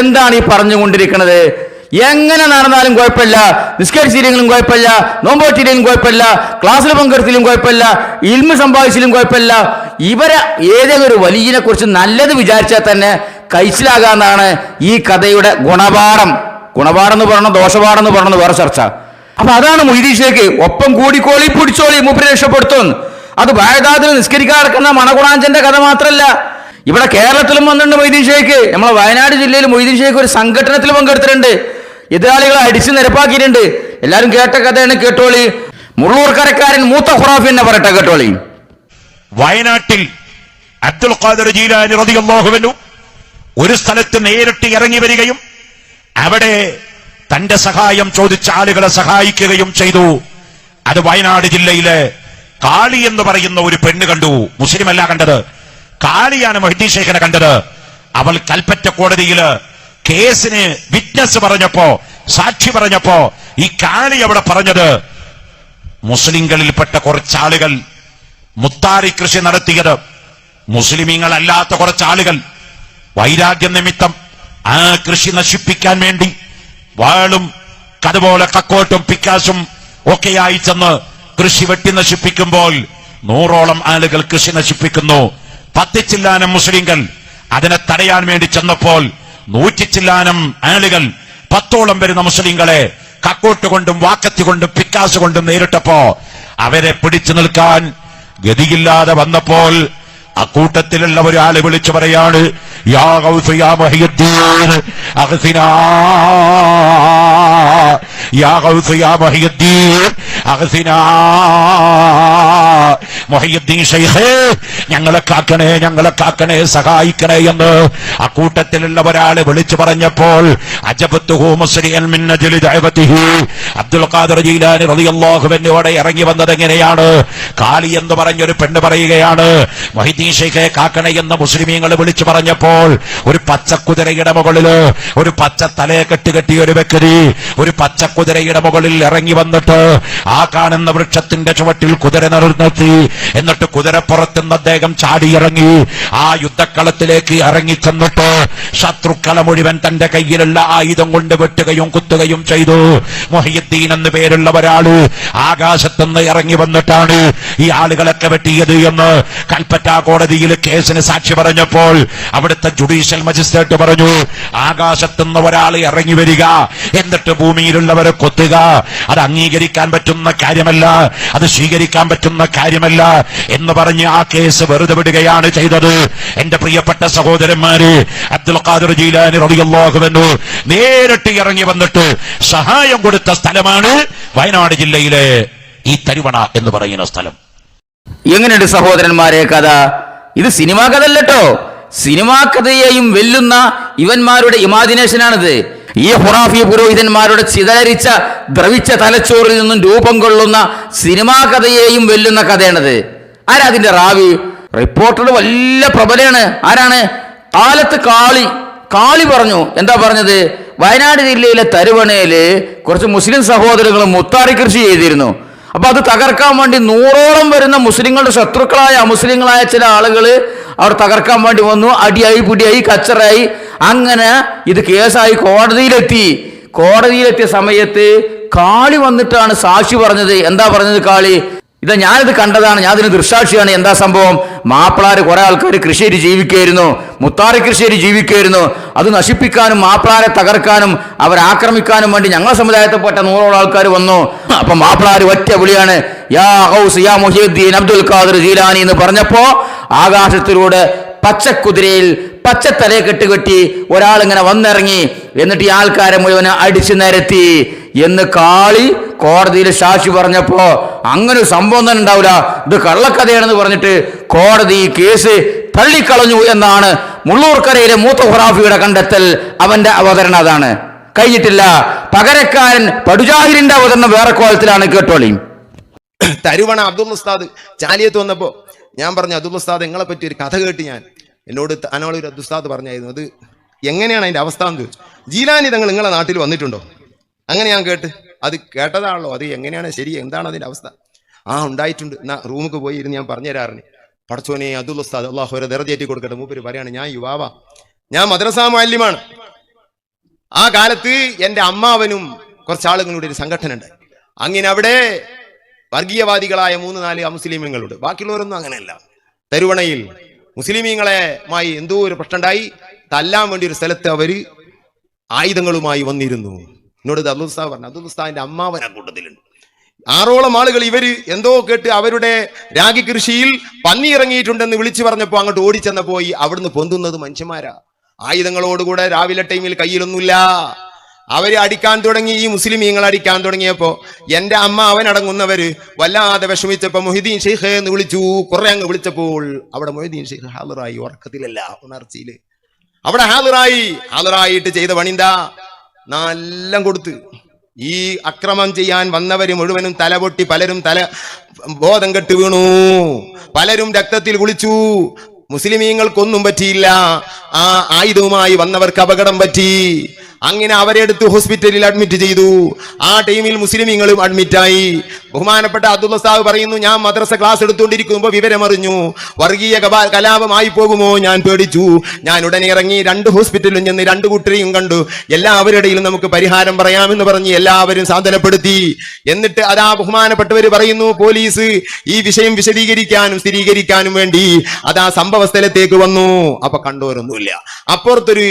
എന്താണ് ഈ പറഞ്ഞുകൊണ്ടിരിക്കുന്നത്? എങ്ങനെ നടന്നാലും കുഴപ്പമില്ല, നിസ്കരിച്ചില്ലെങ്കിലും കുഴപ്പമില്ല, നോമ്പോറ്റില്ലെങ്കിലും കുഴപ്പമില്ല, ക്ലാസ്സിൽ പങ്കെടുത്തിലും കുഴപ്പമില്ല, ഇൽമ സമ്പാദിച്ചിലും കുഴപ്പമില്ല. ഇവരെ ഏതെങ്കിലും ഒരു വലിയനെ കുറിച്ച് നല്ലത് വിചാരിച്ചാൽ തന്നെ കഴിച്ചിലാകാന്നാണ് ഈ കഥയുടെ ഗുണപാഠം. ഗുണപാഠം എന്ന് പറഞ്ഞ ദോഷപാഠം എന്ന് പറഞ്ഞത് വേറെ ചർച്ച. അപ്പൊ അതാണ് മൊയ്തീൻ ഷേഖ്. ഒപ്പം കൂടിക്കോളി പിടിച്ചോളി മൂപ്പരെ രക്ഷപ്പെടുത്തും. അത് ബായദാദിൽ നിസ്കരിക്കാൻ നടക്കുന്ന മണഗുണാഞ്ചന്റെ കഥ മാത്രമല്ല, ഇവിടെ കേരളത്തിലും വന്നിട്ടുണ്ട് മൊയ്തീൻ ഷേഖ്. നമ്മളെ വയനാട് ജില്ലയിൽ മൊയ്തീൻ ഷേഖ് ഒരു സംഘടനത്തിൽ പങ്കെടുത്തിട്ടുണ്ട്. എതിരാളികളെ അടിച്ച് നിരപ്പാക്കിയിട്ടുണ്ട്. എല്ലാവരും കേട്ട കഥയാണ്, കേട്ടോളി. മുള്ളൂർക്കരക്കാരൻ മൂത്ത ഖുറാഫി എന്നെ പറയട്ടെ, കേട്ടോളി. വയനാട്ടിൽ അബ്ദുൽ ഖാദിർ ജീലാനി റളിയല്ലാഹു അൻഹു ഒരു സ്ഥലത്ത് നേരിട്ട് ഇറങ്ങി വരികയും അവിടെ തന്റെ സഹായം ചോദിച്ച ആളുകളെ സഹായിക്കുകയും ചെയ്തു. അത് വയനാട് ജില്ലയിലെ കാളി എന്ന് പറയുന്ന ഒരു പെണ്ണ് കണ്ടു. മുസ്ലിമല്ല കണ്ടത്, കാളിയാണ് മൊഹീദ്ദീൻ ഷേഖിനെ കണ്ടത്. അവൾ കൽപ്പറ്റ കോടതിയില് കേസിന് വിറ്റ്നസ് പറഞ്ഞപ്പോ, സാക്ഷി പറഞ്ഞപ്പോ ഈ കാളി അവിടെ പറഞ്ഞത്, മുസ്ലിങ്ങളിൽപ്പെട്ട കുറച്ചാളുകൾ മുത്താറി കൃഷി നടത്തിയത്, മുസ്ലിമീങ്ങളല്ലാത്ത കുറച്ചാളുകൾ വൈരാഗ്യം നിമിത്തം ആ കൃഷി നശിപ്പിക്കാൻ വേണ്ടി വാളും അതുപോലെ കക്കോട്ടും പിക്കാസും ഒക്കെയായി ചെന്ന് കൃഷി വെട്ടി നശിപ്പിക്കുമ്പോൾ 100ഓളം ആളുകൾ കൃഷി നശിപ്പിക്കുന്നു. 10 ചില്ലാനം മുസ്ലിങ്ങൾ അതിനെ തടയാൻ വേണ്ടി ചെന്നപ്പോൾ 100 ചില്ലാനം ആളുകൾ 10ഓളം വരുന്ന മുസ്ലിങ്ങളെ കക്കോട്ട് കൊണ്ടും വാക്കത്തി കൊണ്ടും പിക്കാസ് കൊണ്ടും നേരിട്ടപ്പോ അവരെ പിടിച്ചു നിൽക്കാൻ ഗതിയില്ലാതെ വന്നപ്പോൾ അക്കൂട്ടത്തിലുള്ള ഒരാള് വിളിച്ചു പറയാണ്, യാ ഗൗസ് യാ മുഹയ്യിദ്ദീൻ അഗ്സിനാ, യാ ഗൗസ് യാ മുഹയ്യിദ്ദീൻ അഗ്സിനാ, മുഹയ്യിദ്ദീൻ ശൈഖേ ഞങ്ങളെ കാക്കണേ സഹായിക്കണേ എന്ന് അക്കൂട്ടത്തിലുള്ള ഒരാള് വിളിച്ചു പറഞ്ഞപ്പോൾ അജബത്തുഹു മുസ്രിഅൻ മിൻ അജ്ലി ദഅവതിഹി, അബ്ദുൽ ഖാദിർ ജീലാനി റളിയല്ലാഹു അൻഹുവോടെ ഇറങ്ങി വന്നത് എങ്ങനെയാണ്? കാളി എന്ന് പറഞ്ഞൊരു പെണ്ണ് പറയുകയാണ്, മുഹയ്യിദ്ദീൻ ഷെയ്ഖെ കാക്കണേ എന്ന് മുസ്ലിമീങ്ങൾ വിളിച്ചു പറഞ്ഞപ്പോൾ ഒരു പച്ചക്കുതിരയുടെ മുകളില് ഒരു പച്ച തലയെ കെട്ടുകെട്ടിയ ഒരു വ്യക്തി ഒരു പച്ചക്കുതിരയുടെ മുകളിൽ ഇറങ്ങി വന്നിട്ട് ആ കാണുന്ന വൃക്ഷത്തിന്റെ ചുവട്ടിൽ കുതിര നിർത്തി, എന്നിട്ട് കുതിരപ്പുറത്തുനിന്ന് അദ്ദേഹം ചാടിയിറങ്ങി ആ യുദ്ധക്കളത്തിലേക്ക് ഇറങ്ങി ചെന്നിട്ട് ശത്രുക്കളെ മുഴുവൻ തന്റെ കയ്യിലുള്ള ആയുധം കൊണ്ട് വെട്ടുകയും കുത്തുകയും ചെയ്തു. മുഹയ്യിദ്ദീൻ എന്ന് പേരുള്ള ഒരാള് ആകാശത്തുനിന്ന് ഇറങ്ങി വന്നിട്ടാണ് ഈ ആളുകളൊക്കെ വെട്ടിയത് എന്ന് കൽപ്പറ്റ കോടതിയിൽ കേസിന് സാക്ഷി പറഞ്ഞപ്പോൾ അവിടുത്തെ ജുഡീഷ്യൽ മജിസ്ട്രേറ്റ് പറഞ്ഞു, ആകാശത്തുനിന്ന് ഒരാൾ ഇറങ്ങി വരിക എന്നിട്ട് ഭൂമിയിലുള്ളവരെ കൊത്തുക, അത് അംഗീകരിക്കാൻ പറ്റുന്ന കാര്യമല്ല, അത് സ്വീകരിക്കാൻ പറ്റുന്ന കാര്യമല്ല എന്ന് പറഞ്ഞ് ആ കേസ് വെറുതെ വിടുകയാണ് ചെയ്തത്. എന്റെ പ്രിയപ്പെട്ട സഹോദരന്മാര്, അബ്ദുൽ ഖാദിർ ജീലാനി റളിയല്ലാഹു അൻഹു നേരിട്ട് ഇറങ്ങി വന്നിട്ട് സഹായം കൊടുത്ത സ്ഥലമാണ് വയനാട് ജില്ലയിലെ ഈ തരുവണ എന്ന് പറയുന്ന സ്ഥലം. എങ്ങനെയുണ്ട് സഹോദരന്മാരെ കഥ? ഇത് സിനിമാ കഥ അല്ലട്ടോ. സിനിമാ കഥയെയും വെല്ലുന്ന ഇവന്മാരുടെ ഇമാജിനേഷനാണിത്. ഈ ഖുറാഫി പുരോഹിതന്മാരുടെ ചിതലരിച്ച ദ്രവിച്ച തലച്ചോറിൽ നിന്നും രൂപം കൊള്ളുന്ന സിനിമാ കഥയെയും വെല്ലുന്ന കഥയാണിത്. ആരാ അതിന്റെ റാവി? റിപ്പോർട്ടർ വലിയ പ്രബലയാണ്. ആരാണ്? കാലത്ത് കാളി പറഞ്ഞു. എന്താ പറഞ്ഞത്? വയനാട് ജില്ലയിലെ തരുവണയില് കുറച്ച് മുസ്ലിം സഹോദരങ്ങൾ മുത്താറി കൃഷി ചെയ്തിരുന്നു. അപ്പൊ അത് തകർക്കാൻ വേണ്ടി 100ഓളം വരുന്ന മുസ്ലിങ്ങളുടെ ശത്രുക്കളായ അമുസ്ലിങ്ങളായ ചില ആളുകൾ അവർ തകർക്കാൻ വേണ്ടി വന്നു. അടിയായി പിടിയായി കച്ചറായി. അങ്ങനെ ഇത് കേസായി കോടതിയിലെത്തിയ സമയത്ത് കാളി വന്നിട്ടാണ് സാക്ഷി പറഞ്ഞത്. എന്താ പറഞ്ഞത് കാളി? ഇതാ ഞാനിത് കണ്ടതാണ്, ഞാൻ ഇതിന് ദൃക്സാക്ഷിയാണ്. എന്താ സംഭവം? മാപ്പിളാര് കുറെ ആൾക്കാർ കൃഷിയായിട്ട് ജീവിക്കുകയായിരുന്നു, മുത്താറി കൃഷിയായിട്ട് ജീവിക്കുകയായിരുന്നു. അത് നശിപ്പിക്കാനും മാപ്പിളാരെ തകർക്കാനും അവരാക്രമിക്കാനും വേണ്ടി ഞങ്ങളുടെ സമുദായത്തിൽപ്പെട്ട 100ഓളം ആൾക്കാർ വന്നു. അപ്പൊ മാപ്പിളാര് ഒറ്റ വിളിയാണ്, യാ ഗൗസ് യാ മുഹയ്യിദ്ദീൻ അബ്ദുൽ ഖാദിർ ജീലാനി എന്ന് പറഞ്ഞപ്പോ ആകാശത്തിലൂടെ പച്ചക്കുതിരയിൽ പച്ചത്തലയെ കെട്ടുകെട്ടി ഒരാളിങ്ങനെ വന്നിറങ്ങി, എന്നിട്ട് ഈ ആൾക്കാരെ മുഴുവൻ അടിച്ചു നിരത്തി എന്ന് കാളി കോടതിയിൽ സാക്ഷി പറഞ്ഞപ്പോ അങ്ങനെ ഒരു സംഭവം തന്നെ ഉണ്ടാവില്ല, ഇത് കള്ളക്കഥയാണെന്ന് പറഞ്ഞിട്ട് കോടതി ഈ കേസ് തള്ളിക്കളഞ്ഞു എന്നാണ് മുള്ളൂർക്കരയിലെ മൂത്ത ഖുറാഫിയുടെ കണ്ടെത്തൽ. അവന്റെ അവതരണം അതാണ്. കഴിഞ്ഞിട്ടില്ല. പകരക്കാരൻ പടുജാഹിലിന്റെ അവതരണം വേറെ കോലത്തിലാണ്, കേട്ടോളി. തരുവണ അബ്ദുൽ ഉസ്താദ് ചാലിയത്ത് വന്നപ്പോ ഞാൻ പറഞ്ഞു, അബ്ദുൽ ഉസ്താദ് നിങ്ങളെ പറ്റി ഒരു കഥ കേട്ട് എന്നോട് ഒരു അബ്ദുൽ ഉസ്താദ് പറഞ്ഞായിരുന്നു, അത് എങ്ങനെയാണ് അതിന്റെ അവസ്ഥ എന്ന് ചോദിച്ചു. ജീലാനി തങ്ങൾ നിങ്ങളെ നാട്ടിൽ വന്നിട്ടുണ്ടോ? അങ്ങനെ ഞാൻ കേട്ട്, അത് കേട്ടതാണല്ലോ, അത് എങ്ങനെയാണ് ശരി, എന്താണ് അതിന്റെ അവസ്ഥ? ആ ഉണ്ടായിട്ടുണ്ട്, എന്നാ റൂമിക്ക് പോയി ഇരുന്ന് ഞാൻ പറഞ്ഞു തരാറിന്. പടച്ചോനെ അബ്ദുൽ ഉസ്താദ് അള്ളാഹു ഒരു ദർജയേറ്റി കൊടുക്കട്ടെ, മൂപ്പര് പറയാണ്, ഞാൻ യുവാവാ, ഞാൻ മദ്രസാ മുഅല്ലിമാണ്. ആ കാലത്ത് എൻ്റെ അമ്മാവനും കുറച്ചാളുകളുടെ ഒരു സംഘടന ഉണ്ട്. അങ്ങനെ അവിടെ വർഗീയവാദികളായ 3-4 അമുസ്ലിമീങ്ങളുണ്ട്, ബാക്കിയുള്ളവരൊന്നും അങ്ങനെയല്ല. തരുവണയിൽ മുസ്ലിമീങ്ങളുമായി എന്തോ ഒരു പ്രശ്നമുണ്ടായി, തല്ലാൻ വേണ്ടി ഒരു സ്ഥലത്ത് അവര് ആയുധങ്ങളുമായി വന്നിരുന്നു. എന്നോട് അബ്ദുൽ ഉസ്താദ് പറഞ്ഞു, അബ്ദുൽ ഉസ്താദിന്റെ അമ്മാവൻ ആ കൂട്ടത്തിലുണ്ട്. 6ഓളം ആളുകൾ ഇവര് എന്തോ കേട്ട് അവരുടെ രാഗി കൃഷിയിൽ പന്നി ഇറങ്ങിയിട്ടുണ്ടെന്ന് വിളിച്ചു പറഞ്ഞപ്പോ അങ്ങോട്ട് ഓടിച്ചെന്നപ്പോ അവിടുന്ന് പൊന്തുന്നത് മനുഷ്യന്മാരാ, ആയുധങ്ങളോടുകൂടെ. രാവിലെ ടൈമിൽ കയ്യിലൊന്നുമില്ല. അവര് അടിക്കാൻ തുടങ്ങി, ഈ മുസ്ലിമീങ്ങൾ അടിക്കാൻ തുടങ്ങിയപ്പോ എന്റെ അമ്മ അവനടങ്ങുന്നവര് വല്ലാതെ വിഷമിച്ചപ്പോ മൊഹീദ്ദീൻ ഷെയ്ഖ് എന്ന് വിളിച്ചു. കുറെ അങ്ങ് വിളിച്ചപ്പോൾ അവിടെ മൊഹീദ്ദീൻ ഷെയ്ഖ് ഹാളിറായി, ഉറക്കത്തിലല്ല ഉണർച്ചയില്. അവിടെ ഹാളിറായിട്ട് ചെയ്ത പണിന്താ, നല്ല കൊടുത്ത് ഈ അക്രമം ചെയ്യാൻ വന്നവര് മുഴുവനും തലപൊട്ടി, പലരും ബോധം കെട്ട് വീണു, പലരും രക്തത്തിൽ കുളിച്ചു. മുസ്ലിമീങ്ങൾക്കൊന്നും പറ്റിയില്ല, ആ ആയുധവുമായി വന്നവർക്ക് അപകടം പറ്റി. അങ്ങനെ അവരെ എടുത്ത് ഹോസ്പിറ്റലിൽ അഡ്മിറ്റ് ചെയ്തു. ആ ടൈമിൽ മുസ്ലിമീങ്ങളും അഡ്മിറ്റായി. ബഹുമാനപ്പെട്ട അബ്ദുൽ ഉസ്താദ് പറയുന്നു, ഞാൻ മദ്രസ ക്ലാസ് എടുത്തുകൊണ്ടിരിക്കുമ്പോൾ വിവരമറിഞ്ഞു, വർഗീയ കലാപമായി പോകുമോ, ഞാൻ പേടിച്ചു. ഞാൻ ഉടനെ ഇറങ്ങി 2 ഹോസ്പിറ്റലിലും ചെന്ന് 2 കൂട്ടരെയും കണ്ടു. എല്ലാവരുടെയും നമുക്ക് പരിഹാരം പറയാമെന്ന് പറഞ്ഞ് എല്ലാവരും സാന്ത്വനപ്പെടുത്തി. എന്നിട്ട് അതാ ബഹുമാനപ്പെട്ടവര് പറയുന്നു, പോലീസ് ഈ വിഷയം വിശദീകരിക്കാനും സ്ഥിരീകരിക്കാനും വേണ്ടി അതാ സംഭവ സ്ഥലത്തേക്ക് വന്നു. അപ്പൊ കണ്ടോരൊന്നുമില്ല. അപ്പുറത്തൊരു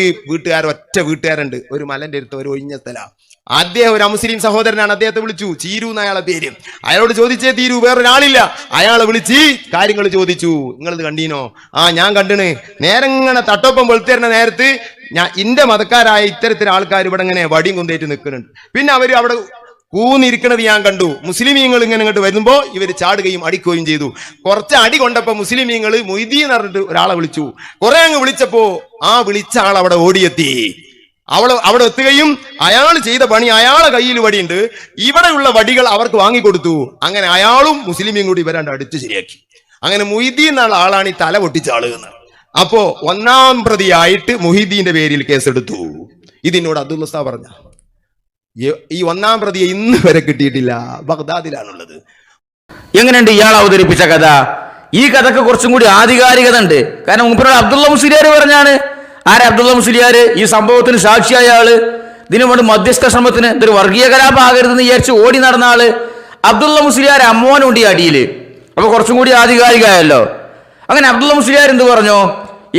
ഒറ്റ വീട്ടുകാരുണ്ട്, ഒരു മലന്റെ അടുത്ത്, ഒരു ഒഴിഞ്ഞ സ്ഥലം. അദ്ദേഹം ഒരു മുസ്ലിം സഹോദരനാണ്, അദ്ദേഹത്തെ വിളിച്ചു, ചീരു എന്നയാളെ പേര്. അയാളോട് ചോദിച്ചേ തീരൂ, വേറൊരാളില്ല. അയാളെ വിളിച്ച് കാര്യങ്ങൾ ചോദിച്ചു. നിങ്ങളിത് കണ്ടീനോ? ആ ഞാൻ കണ്ടിണ്. നേരങ്ങനെ തട്ടൊപ്പം വെളുത്തേരുന്ന നേരത്ത് ഇന്റെ മതക്കാരായ ഇത്തരത്തിൽ ആൾക്കാർ ഇവിടെ ഇങ്ങനെ വടിയും കൊണ്ടേറ്റ് നിൽക്കുന്നുണ്ട്. പിന്നെ അവര് അവിടെ കൂന്നിരിക്കണത് ഞാൻ കണ്ടു. മുസ്ലിമീങ്ങൾ ഇങ്ങനെ ഇങ്ങോട്ട് വരുമ്പോ ഇവര് ചാടുകയും അടിക്കുകയും ചെയ്തു. കുറച്ച് അടി കൊണ്ടപ്പോ മുസ്ലിമീങ്ങൾ മൊയ്തീൻ എന്ന് പറഞ്ഞിട്ട് ഒരാളെ വിളിച്ചു. കുറെ അങ്ങ് വിളിച്ചപ്പോ ആ വിളിച്ച ആൾ അവിടെ ഓടിയെത്തി. അവിടെ എത്തുകയും അയാൾ ചെയ്ത പണി, അയാളെ കയ്യിൽ വടിയുണ്ട്, ഇവിടെയുള്ള വടികൾ അവർക്ക് വാങ്ങിക്കൊടുത്തു. അങ്ങനെ അയാളും മുസ്ലിമീം കൂടി ഇവരാണ്ട് അടിച്ചു ശരിയാക്കി. അങ്ങനെ മൊയ്തീൻ എന്നുള്ള ആളാണ് ഈ തല പൊട്ടിച്ച ആള് എന്ന്. അപ്പോ 1-ാം പ്രതിയായിട്ട് മുഹീദ്ദീന്റെ പേരിൽ കേസെടുത്തു. ഇതിനോട് അബ്ദുൽ ഉസ്താദ് പറഞ്ഞ ഈ 1-ാം പ്രതിയെ ഇന്ന് വരെ കിട്ടിയിട്ടില്ല, ബഗ്ദാദിലാണുള്ളത്. എങ്ങനെയുണ്ട് ഇയാൾ അവതരിപ്പിച്ച കഥ? ഈ കഥക്ക് കുറച്ചും കൂടി ആധികാരികത ഉണ്ട്. കാരണം മുമ്പ് അബ്ദുള്ള മുസ്ലിയാർ പറഞ്ഞാണ്. ആരെ അബ്ദുള്ള മുസ്ലിയാർ? ഈ സംഭവത്തിന് സാക്ഷിയായ ആള്, ഇതിനു വേണ്ടി മധ്യസ്ഥ ശ്രമത്തിന്, ഇതൊരു വർഗീയ കലാപമാകരുതെന്ന് വിചാരിച്ച് ഓടി നടന്ന ആള് അബ്ദുള്ള മുസ്ലിയാർ അമ്മോനുണ്ട് ഈ അടിയില്. അപ്പൊ കുറച്ചും കൂടി ആധികാരികമായല്ലോ. അങ്ങനെ അബ്ദുള്ള മുസ്ലിയാർ എന്ത് പറഞ്ഞു?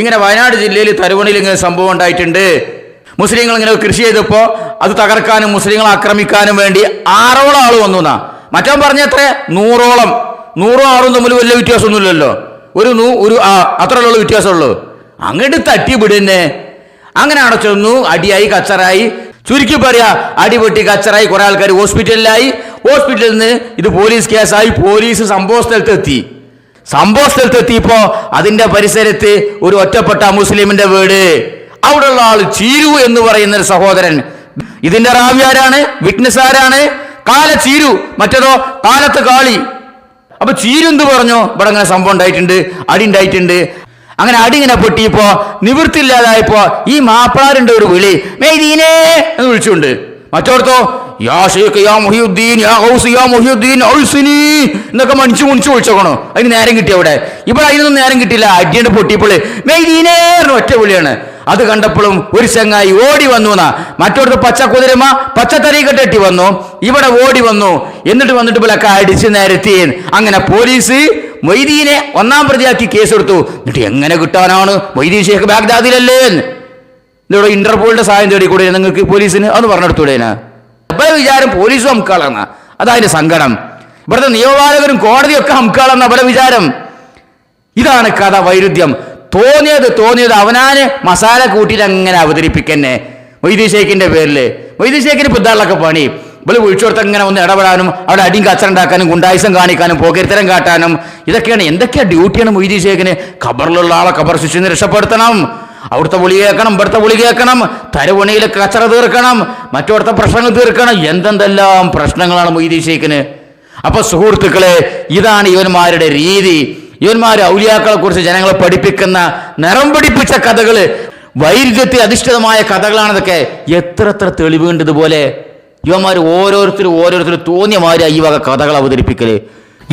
ഇങ്ങനെ വയനാട് ജില്ലയിൽ തരുവണയിൽ ഇങ്ങനെ സംഭവം ഉണ്ടായിട്ടുണ്ട്. മുസ്ലിങ്ങൾ ഇങ്ങനെ കൃഷി ചെയ്തപ്പോ അത് തകർക്കാനും മുസ്ലിങ്ങളെ ആക്രമിക്കാനും വേണ്ടി 6ഓളം ആള് വന്നു എന്നാ. മറ്റവൻ പറഞ്ഞത്ര 100ഓളം. 100ഉം 6ഉം തമ്മിൽ വലിയ വ്യത്യാസമൊന്നുമില്ലല്ലോ, ഒരു അത്രയുള്ള വ്യത്യാസമുള്ളൂ. അങ്ങോട്ട് തട്ടിവിടുന്നെ. അങ്ങനെ അവിടെ ചെന്നു, അടിയായി, കച്ചറായി. ചുരുക്കി പറയാ, അടിപൊട്ടി കച്ചറായി. കുറെ ആൾക്കാർ ഹോസ്പിറ്റലിലായി. ഹോസ്പിറ്റലിൽ നിന്ന് ഇത് പോലീസ് കേസായി. പോലീസ് സംഭവ സ്ഥലത്തെത്തിയപ്പോ അതിന്റെ പരിസരത്ത് ഒരു ഒറ്റപ്പെട്ട മുസ്ലിമിന്റെ വീട്. അവിടെയുള്ള ആള് ചീരു എന്ന് പറയുന്ന ഒരു സഹോദരൻ. ഇതിന്റെ റാവി ആരാണ്? വിറ്റ്നസ് ആരാണ്? കാല ചീരു, മറ്റേതോ കാലത്ത് കാളി. അപ്പൊ ചീരു എന്ത് പറഞ്ഞു? ഇവിടെ അങ്ങനെ സംഭവം ഉണ്ടായിട്ടുണ്ട്, അടി ഉണ്ടായിട്ടുണ്ട്. അങ്ങനെ അടി ഇങ്ങനെ പൊട്ടിയപ്പോ നിവൃത്തിയില്ലാതായപ്പോ ഈ മാപ്പാറിന്റെ ഒരു വിളി, മെയ്ദീനേ എന്ന് വിളിച്ചുകൊണ്ട്. മറ്റോടത്തോ യാ ഷെയ്ഖ് യാ മുഹിയുദ്ദീൻ യാ ഗൗസ് യാ മുഹിയുദ്ദീൻ ഔസിനി എന്നൊക്കെ മണിച്ചു വിളിച്ചോക്കണോ. അതിന് നേരം കിട്ടി. അവിടെ ഇവിടെ അതിനൊന്നും നേരം കിട്ടില്ല. അടിയുണ്ട് പൊട്ടിയപ്പോൾ മെയ്ദീനേ ഒറ്റ വിളിയാണ്. അത് കണ്ടപ്പോഴും ഒരു ചങ്ങായി ഓടി വന്നു എന്നാ. മറ്റോടത്ത് പച്ചക്കുതിരമ പച്ചത്തരീക്കെട്ടി വന്നു. ഇവിടെ ഓടി വന്നു. എന്നിട്ട് ഇവരൊക്കെ അടിച്ച് നിരത്തി. അങ്ങനെ പോലീസ് മൊയ്തീനെ 1-ാം പ്രതിയാക്കി കേസെടുത്തു. എന്നിട്ട് എങ്ങനെ കിട്ടാനാണ്? മൊയ്തീൻ ഷെയ്ഖ് ബാഗ്ദാദിലല്ലേ? ഇവിടെ ഇന്റർപോളിന്റെ സഹായം തേടി കൂടെ നിങ്ങൾക്ക് പോലീസിന് അതൊന്ന് പറഞ്ഞെടുത്തൂടേനാ? അപ്പൊ വിചാരം പോലീസും ഹംക്കാളെന്ന. അതതിന്റെ സങ്കടം. ഇവിടുത്തെ നിയമപാലകരും കോടതിയൊക്കെ ഹംക്കാളെന്ന അവരുടെ വിചാരം. ഇതാണ് കഥ വൈരുദ്ധ്യം. തോന്നിയത് അവനാന് മസാല കൂട്ടിയിട്ട് അങ്ങനെ അവതരിപ്പിക്കന്നെ മൊയ്തീൻ ഷേഖിന്റെ പേരില്. മൊയ്തീൻ ഷേഖിന് പിദ്ദാളൊക്കെ പണി ഇവള് വിളിച്ചു കൊടുത്ത് അങ്ങനെ ഒന്ന് ഇടപെടാനും അവിടെ അടിയും കച്ചറുണ്ടാക്കാനും ഗുണ്ടായുസം കാണിക്കാനും പോകരിത്തരം കാട്ടാനും ഇതൊക്കെയാണ്. എന്തൊക്കെയാ ഡ്യൂട്ടിയാണ് മൊയ്തീൻ ഷേഖിന്? ഖബറിലുള്ള ആളെ ഖബർ ശിക്ഷിന്ന് രക്ഷപ്പെടുത്തണം, അവിടുത്തെ വിളി കേൾക്കണം, ഇവിടുത്തെ വിളി കേൾക്കണം, തരുവണിയിലെ കച്ചറ തീർക്കണം, മറ്റോടത്തെ പ്രശ്നങ്ങൾ തീർക്കണം. എന്തെന്തെല്ലാം പ്രശ്നങ്ങളാണ് മൊയ്തീൻ ഷേഖിന്. അപ്പൊ സുഹൃത്തുക്കളെ, ഇതാണ് ഇവന്മാരുടെ രീതി. ഇവന്മാർ ഔലിയാക്കളെ കുറിച്ച് ജനങ്ങളെ പഠിപ്പിക്കുന്ന നിറം പിടിപ്പിച്ച കഥകള്, വൈരുദ്ധ്യത്തിൽ അധിഷ്ഠിതമായ കഥകളാണിതൊക്കെ. എത്ര തെളിവുണ്ട് ഇതുപോലെ. ഇവന്മാർ ഓരോരുത്തരും തോന്നിയ മാതിരി ഈ വക കഥകൾ അവതരിപ്പിക്കല്.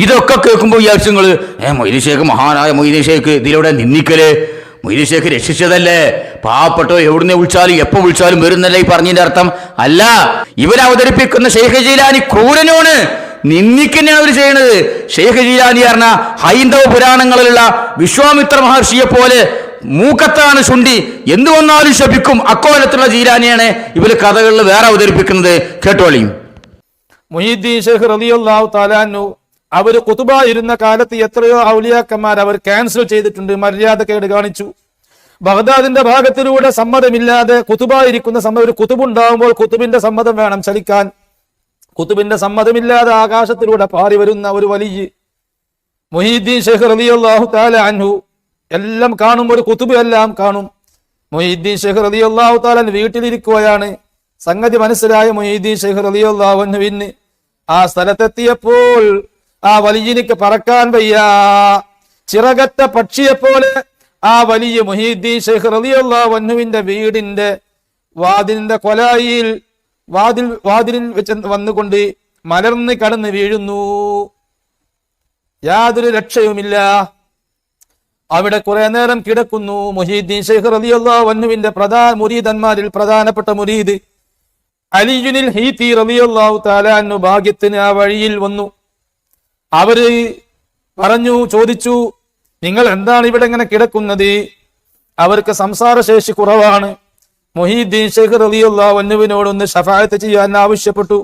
ഇതൊക്കെ കേൾക്കുമ്പോൾ വിചാരിച്ചു നിങ്ങള് മൊയ്തീൻ ഷേഖ് മഹാനായ മൊയ്തീൻ ഷേഖ് ഇതിലൂടെ നിന്ദിക്കല്, മൊയ്തീൻ ഷേഖ് രക്ഷിച്ചതല്ലേ, പാവപ്പെട്ടോ എവിടുന്ന് വിളിച്ചാലും എപ്പോ വിളിച്ചാലും വരുന്നല്ലേ ഈ പറഞ്ഞതിന്റെ അർത്ഥം. അല്ല, ഇവരവതരിപ്പിക്കുന്ന ഷെയ്ഖ് ജീലാനി ക്രൂരനാണ്, നിന്ദിക്കന്നെയാണ് അവർ ചെയ്യുന്നത്. ഷെയ്ഖ് ജീലാനി പറഞ്ഞ ഹൈന്ദവ പുരാണങ്ങളിലുള്ള വിശ്വാമിത്ര മഹർഷിയെ പോലെ മൂക്കത്താണ് ശുണ്ടി, എന്തു വന്നാലും ശപിക്കും, അക്കോലത്തുള്ള ജീലാനിയാണ് ഇവര് കഥകളിൽ വേറെ അവതരിപ്പിക്കുന്നത്. കേട്ടോളിയും. മുഹീദ്ദീൻ ഷേഖ് റളിയല്ലാഹു തആല അൻഹു അവർ ഖുതുബായിരുന്ന കാലത്ത് എത്രയോ ഔലിയാക്കന്മാർ അവർ ക്യാൻസൽ ചെയ്തിട്ടുണ്ട്, മര്യാദക്കേട് കാണിച്ചു. ബഗ്ദാദിന്റെ ഭാഗത്തിലൂടെ സമ്മതമില്ലാതെ ഖുതുബായിരിക്കുന്ന സമയം ഒരു ഖുതുബുണ്ടാകുമ്പോൾ ഖുതുബിന്റെ സമ്മതം വേണം ചലിക്കാൻ. ഖുതുബിന്റെ സമ്മതമില്ലാതെ ആകാശത്തിലൂടെ പാറി വരുന്ന ഒരു വലിയ മുഹീദ്ദീൻ ഷേഖ് റളിയല്ലാഹു തആല അൻഹു എല്ലാം കാണും, ഒരു ഖുതുബ് എല്ലാം കാണും. മുഹീദ്ദീൻ ഷേഖ് റളിയല്ലാഹു തആല വീട്ടിലിരിക്കുകയാണ്. സംഗതി മനസ്സിലായ മുഹീദ്ദീൻ ഷേഖ് റളിയല്ലാഹു അൻഹുവിന് ആ സ്ഥലത്തെത്തിയപ്പോൾ ആ വലിയനിക്ക് പറക്കാൻ വയ്യ, ചിറകറ്റ പക്ഷിയെപ്പോലെ ആ വലിയ മുഹീദ്ദീൻ ഷേഖ് റളിയല്ലാഹു അൻഹുവിന്റെ വീടിന്റെ വാതിലിന്റെ കൊലായിൽ വാതിലിൽ വെച്ച് വന്നുകൊണ്ട് മലർന്ന് കടന്ന് വീഴുന്നു. യാതൊരു രക്ഷയുമില്ല. അവിടെ കുറെ നേരം കിടക്കുന്നു. മുഹീദ്ദീൻ ഷേഖ് റളിയല്ലാഹു അൻഹുവിന്റെ മുരീദന്മാരിൽ പ്രധാനപ്പെട്ട മുരീദ് അലിയുനിൽ ഹീത്തി റളിയല്ലാഹു തആല അൻഹു ഭാഗ്യത്തിന് ആ വഴിയിൽ വന്നു. അവര് ചോദിച്ചു, നിങ്ങൾ എന്താണ് ഇവിടെ ഇങ്ങനെ കിടക്കുന്നത്? അവർക്ക് സംസാരശേഷി കുറവാണ്. മുഹീദ്ദീൻ ഷേഖ് റളിയല്ലാഹു അൻഹുവിനോട് ഒന്ന് ശഫാഅത്ത് ചെയ്യാൻ ആവശ്യപ്പെട്ടു.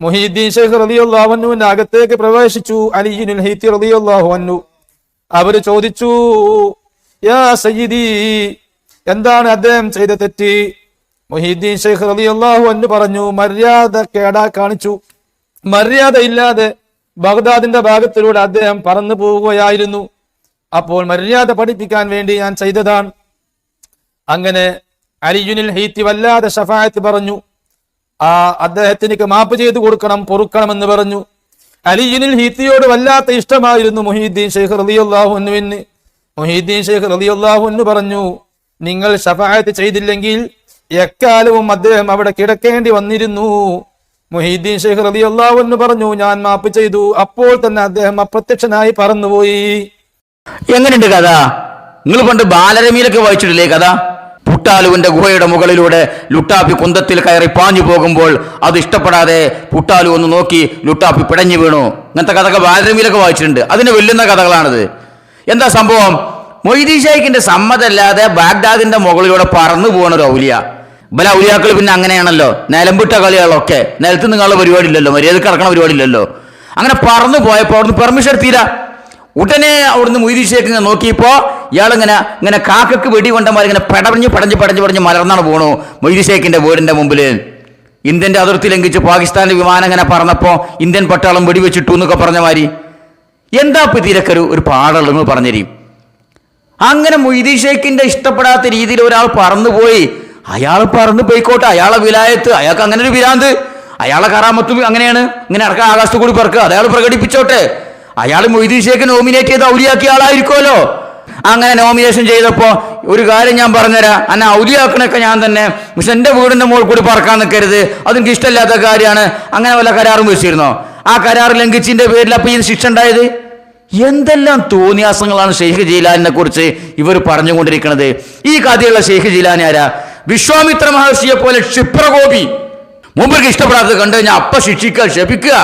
മുഹീദ്ദീൻ ഷേഖ് റളിയല്ലാഹു അൻഹുവിന്റെ അകത്തേക്ക് പ്രവേശിച്ചു അലിയുനിൽ ഹീത്തി റളിയല്ലാഹു അൻഹു. അവര് ചോദിച്ചു, യാ സയ്യിദി, എന്താണ് അദ്ദേഹം ചെയ്ത തെറ്റ്? മുഹീദ്ദീൻ ഷേഖ് റളിയല്ലാഹു അൻഹു പറഞ്ഞു, മര്യാദ കേടാ കാണിച്ചു. മര്യാദയില്ലാതെ ബഗ്ദാദിന്റെ ഭാഗത്തിലൂടെ അദ്ദേഹം പറന്നു പോവുകയായിരുന്നു. അപ്പോൾ മര്യാദ പഠിപ്പിക്കാൻ വേണ്ടി ഞാൻ ചെയ്തതാണ്. അങ്ങനെ അലിയുനിൽ ഹീത്തി വല്ലാതെ ശഫാഅത്ത് പറഞ്ഞു. അദ്ദേഹത്തിനേക്ക് മാപ്പ് ചെയ്തു കൊടുക്കണം, പൊറുക്കണമെന്ന് പറഞ്ഞു. അലിയുനിൽ ഹീത്തിയോട് വല്ലാത്ത ഇഷ്ടമായിരുന്നു മുഹീദ്ദീൻ ഷേഖ് റളിയല്ലാഹു അൻഹുവിന്. മുഹീദ്ദീൻ ഷേഖ് റളിയല്ലാഹു അൻഹു പറഞ്ഞു, നിങ്ങൾ ശഫാഅത്ത് ചെയ്തില്ലെങ്കിൽ എക്കാലവും അദ്ദേഹം അവിടെ കിടക്കേണ്ടി വന്നിരുന്നു. മുഹീദ്ദീൻ ഷേഖ് റളിയല്ലാഹു അൻഹു പറഞ്ഞു, ഞാൻ മാപ്പ് ചെയ്തു. അപ്പോൾ തന്നെ അദ്ദേഹം അപ്രത്യക്ഷനായി പറന്നുപോയി. എങ്ങനെയുണ്ട് കഥ? നിങ്ങൾ പണ്ട് ബാലരമയിലൊക്കെ വായിച്ചിട്ടില്ലേ കഥ? പുട്ടാലുവിന്റെ ഗുഹയുടെ മുകളിലൂടെ ലുട്ടാപ്പി കുന്തത്തിൽ കയറി പാഞ്ഞു പോകുമ്പോൾ അത് ഇഷ്ടപ്പെടാതെ പുട്ടാലു ഒന്ന് നോക്കി ലുട്ടാപ്പി പിടഞ്ഞു വീണു. ഇങ്ങനത്തെ കഥകൾ ബാലരമയിലൊക്കെ വായിച്ചിട്ടുണ്ട്. അതിന് വെല്ലുന്ന കഥകളാണിത്. എന്താ സംഭവം? മൊയ്തീൻ ഷേഖിന്റെ സമ്മതമല്ലാതെ ബാഗ്ദാദിന്റെ മുകളിലൂടെ പറന്നു പോകുന്ന ഒരു ഔലിയ. ബല ഔലിയാക്കൾ പിന്നെ അങ്ങനെയാണല്ലോ, നിലമ്പിട്ട കളികളൊക്കെ. നിലത്ത് നിങ്ങളുടെ പരിപാടി ഇല്ലല്ലോ, മര്യാദക്ക് കിടക്കണ പരിപാടി ഇല്ലല്ലോ. അങ്ങനെ പറന്നു പോയപ്പോൾ അവിടുന്ന് പെർമിഷൻ എടുത്തില്ല. ഉടനെ അവിടുന്ന് മൊയ്തീൻ ഷേഖ് ഇങ്ങനെ നോക്കിയപ്പോ ഇയാളിങ്ങനെ കാക്കക്ക് വെടികൊണ്ടമാർ ഇങ്ങനെ പടഞ്ഞ് മലർന്നാണ് പോണു മൊയ്തീൻ ഷേഖിന്റെ വീടിന്റെ മുമ്പില്. ഇന്ത്യന്റെ അതിർത്തി ലംഘിച്ച് പാകിസ്ഥാന്റെ വിമാനം ഇങ്ങനെ പറന്നപ്പോ ഇന്ത്യൻ പട്ടാളം വെടിവെച്ചിട്ടു എന്നൊക്കെ പറഞ്ഞ മാതിരി. എന്താ ഇപ്പൊ ഇതിലൊക്കെ ഒരു പാടുള്ള നിങ്ങൾ പറഞ്ഞുതരും. അങ്ങനെ മൊയ്തീൻ ഷേഖിന്റെ ഇഷ്ടപ്പെടാത്ത രീതിയിൽ ഒരാൾ പറന്നുപോയി. അയാൾ പറന്നു പോയിക്കോട്ടെ, അയാളെ വിലായത്ത്, അയാൾക്ക് അങ്ങനെ ഒരു വിരാന്ത്, അയാളെ കറാമത്തും അങ്ങനെയാണ്, ഇങ്ങനെ ഇറക്കാൻ ആകാശത്ത് കൂടി പറക്കുക, അയാൾ പ്രകടിപ്പിച്ചോട്ടെ. അയാൾ മൊയ്തീൻ ഷേഖ് നോമിനേറ്റ് ചെയ്ത് ഔലിയാക്കിയ ആളായിരിക്കുമല്ലോ. അങ്ങനെ നോമിനേഷൻ ചെയ്തപ്പോ ഒരു കാര്യം ഞാൻ പറഞ്ഞുതരാം, എന്നെ ഔലിയാക്കണൊക്കെ ഞാൻ തന്നെ, പക്ഷെ എന്റെ വീടിന്റെ മുകളിൽ കൂടി പറക്കാൻ നിൽക്കരുത്, അതെനിക്ക് ഇഷ്ടമില്ലാത്ത കാര്യമാണ്. അങ്ങനെ വല്ല കരാറും വെച്ചിരുന്നോ? ആ കരാർ ലംഘിച്ചതിന്റെ പേരിൽ അപ്പൊ ഈ ശിക്ഷ ഉണ്ടായത്? എന്തെല്ലാം തോന്നിയാസങ്ങളാണ് ഷെയ്ഖ് ജീലാനിനെ കുറിച്ച് ഇവർ പറഞ്ഞുകൊണ്ടിരിക്കുന്നത്. ഈ കഥയുള്ള ഷെയ്ഖ് ജീലാനി ആരാ? വിശ്വാമിത്ര മഹർഷിയെ പോലെ ക്ഷിപ്രകോപി. മുമ്പർക്ക് ഇഷ്ടപ്പെടാത്തത് കണ്ടു കഴിഞ്ഞാൽ അപ്പ ശിക്ഷിക്കുക, ശപിക്കുക.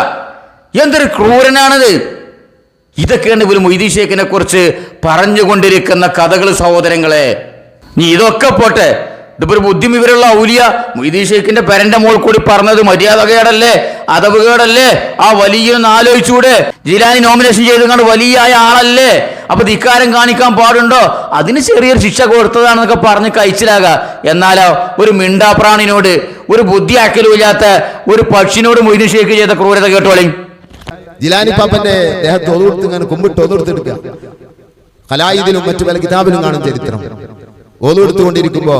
എന്തൊരു ക്രൂരനാണത്! ഇതൊക്കെയാണ് ഇവർ മൊയ്തീൻ ഷേഖിനെ കുറിച്ച് പറഞ്ഞുകൊണ്ടിരിക്കുന്ന കഥകൾ സഹോദരങ്ങളെ. നീ ഇതൊക്കെ പോട്ടെ, ഇതിപ്പോ ഒരു ബുദ്ധി വിവരമുള്ള ഔലിയ മൊയ്തീൻ ഷെയ്ഖിന്റെ പെരന്റെ മോൾ കൂടി പറഞ്ഞത് മര്യാദകേടല്ലേ, അതവുകേടല്ലേ? ആ വലിയൊന്ന് ആലോചിച്ചൂടെ? ജീലാനി നോമിനേഷൻ ചെയ്തുകൊണ്ട് വലിയായ ആളല്ലേ, അപ്പൊ ധിക്കാരം കാണിക്കാൻ പാടുണ്ടോ? അതിന് ചെറിയൊരു ശിക്ഷ കൊടുത്തതാണെന്നൊക്കെ പറഞ്ഞ് കഴിച്ചിലാകാ. എന്നാലോ ഒരു മിണ്ടാപ്രാണിനോട്, ഒരു ബുദ്ധി ആക്കലുമില്ലാത്ത ഒരു പക്ഷിനോട് മൊയ്തീൻ ഷെയ്ഖ് ചെയ്ത ക്രൂരത കേട്ടോളി. ജിലാനി പാപ്പന്റെ ദേഹത്ത് ഒതുകൊടുത്ത് ഇങ്ങനെ കുമ്പിട്ട് ഒതുകൊടുത്തെടുക്കുക. ഖലായിദിലും മറ്റു പല കിതാബിലും കാണും ചരിത്രം. ഒതുകൊടുത്തുകൊണ്ടിരിക്കുമ്പോ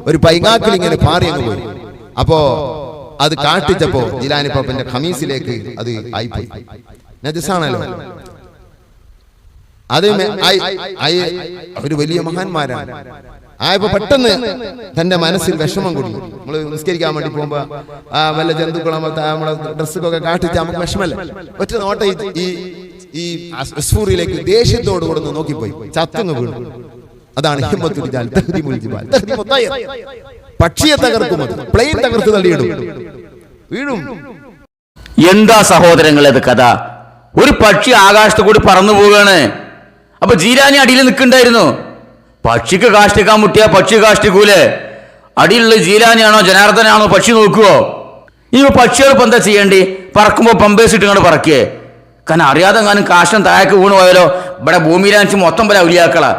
ഒരു പൈങ്ങാക്കിൽ ഇങ്ങനെ പാറി അങ്ങ് പോയി. അപ്പോ അത് കാട്ടിച്ചപ്പോ ജിലാനി പാപ്പന്റെ ഖമീസിലേക്ക് അത് ആയിപ്പോയി. നജസാണല്ലോ അത്. ഒരു വലിയ മഹാന്മാരാണ്. ആയപ്പോ പെട്ടെന്ന് തന്റെ മനസ്സിൽ വിഷമം കൂടി. നമ്മള് നിസ്കരിക്കാൻ വേണ്ടി പോകുമ്പോ വല്ല ജന്തുക്കളും നമ്മളെ ഡ്രസ്സൊക്കെ കാട്ടിച്ച് നമുക്ക് വിഷമല്ല. ഒറ്റ നോട്ട ഈ അസ്ഫൂറിലേക്ക് ദേഷ്യത്തോട് കൂടെ നോക്കിപ്പോയി, ചത്തുങ്ങ് വീണു. അതാണ് പക്ഷിയെ തകർക്കുന്നത്, പ്ലെയിൻ തകർത്ത് തള്ളിയിടും, വീഴും. എന്താ സഹോദരങ്ങളത് കഥ? ഒരു പക്ഷി ആകാശത്ത് കൂടി പറന്നു പോവുകയാണ്. അപ്പൊ ജീലാനി അടിയിൽ നിൽക്കണ്ടായിരുന്നു. പക്ഷിക്ക് കാഷ്ടിക്കാൻ മുട്ടിയ പക്ഷി കാഷ്ടിക്കൂലേ? അടിയിലുള്ള ജീലാനിയാണോ ജനാർദ്ദനാണോ പക്ഷി നോക്കുവോ? ഈ പക്ഷികൾ ഇപ്പൊ എന്താ ചെയ്യേണ്ടി? പറക്കുമ്പോ പമ്പേഴ്സ് ഇട്ട് പറക്കേ? കാരണം അറിയാതെ എങ്ങാനും കാഷ്ടം താഴേക്ക് വീണ് പോയാലോ? ഇവിടെ ഭൂമിയിലാണിച്ച് മൊത്തം പോലെ ഔലിയാക്കളാ.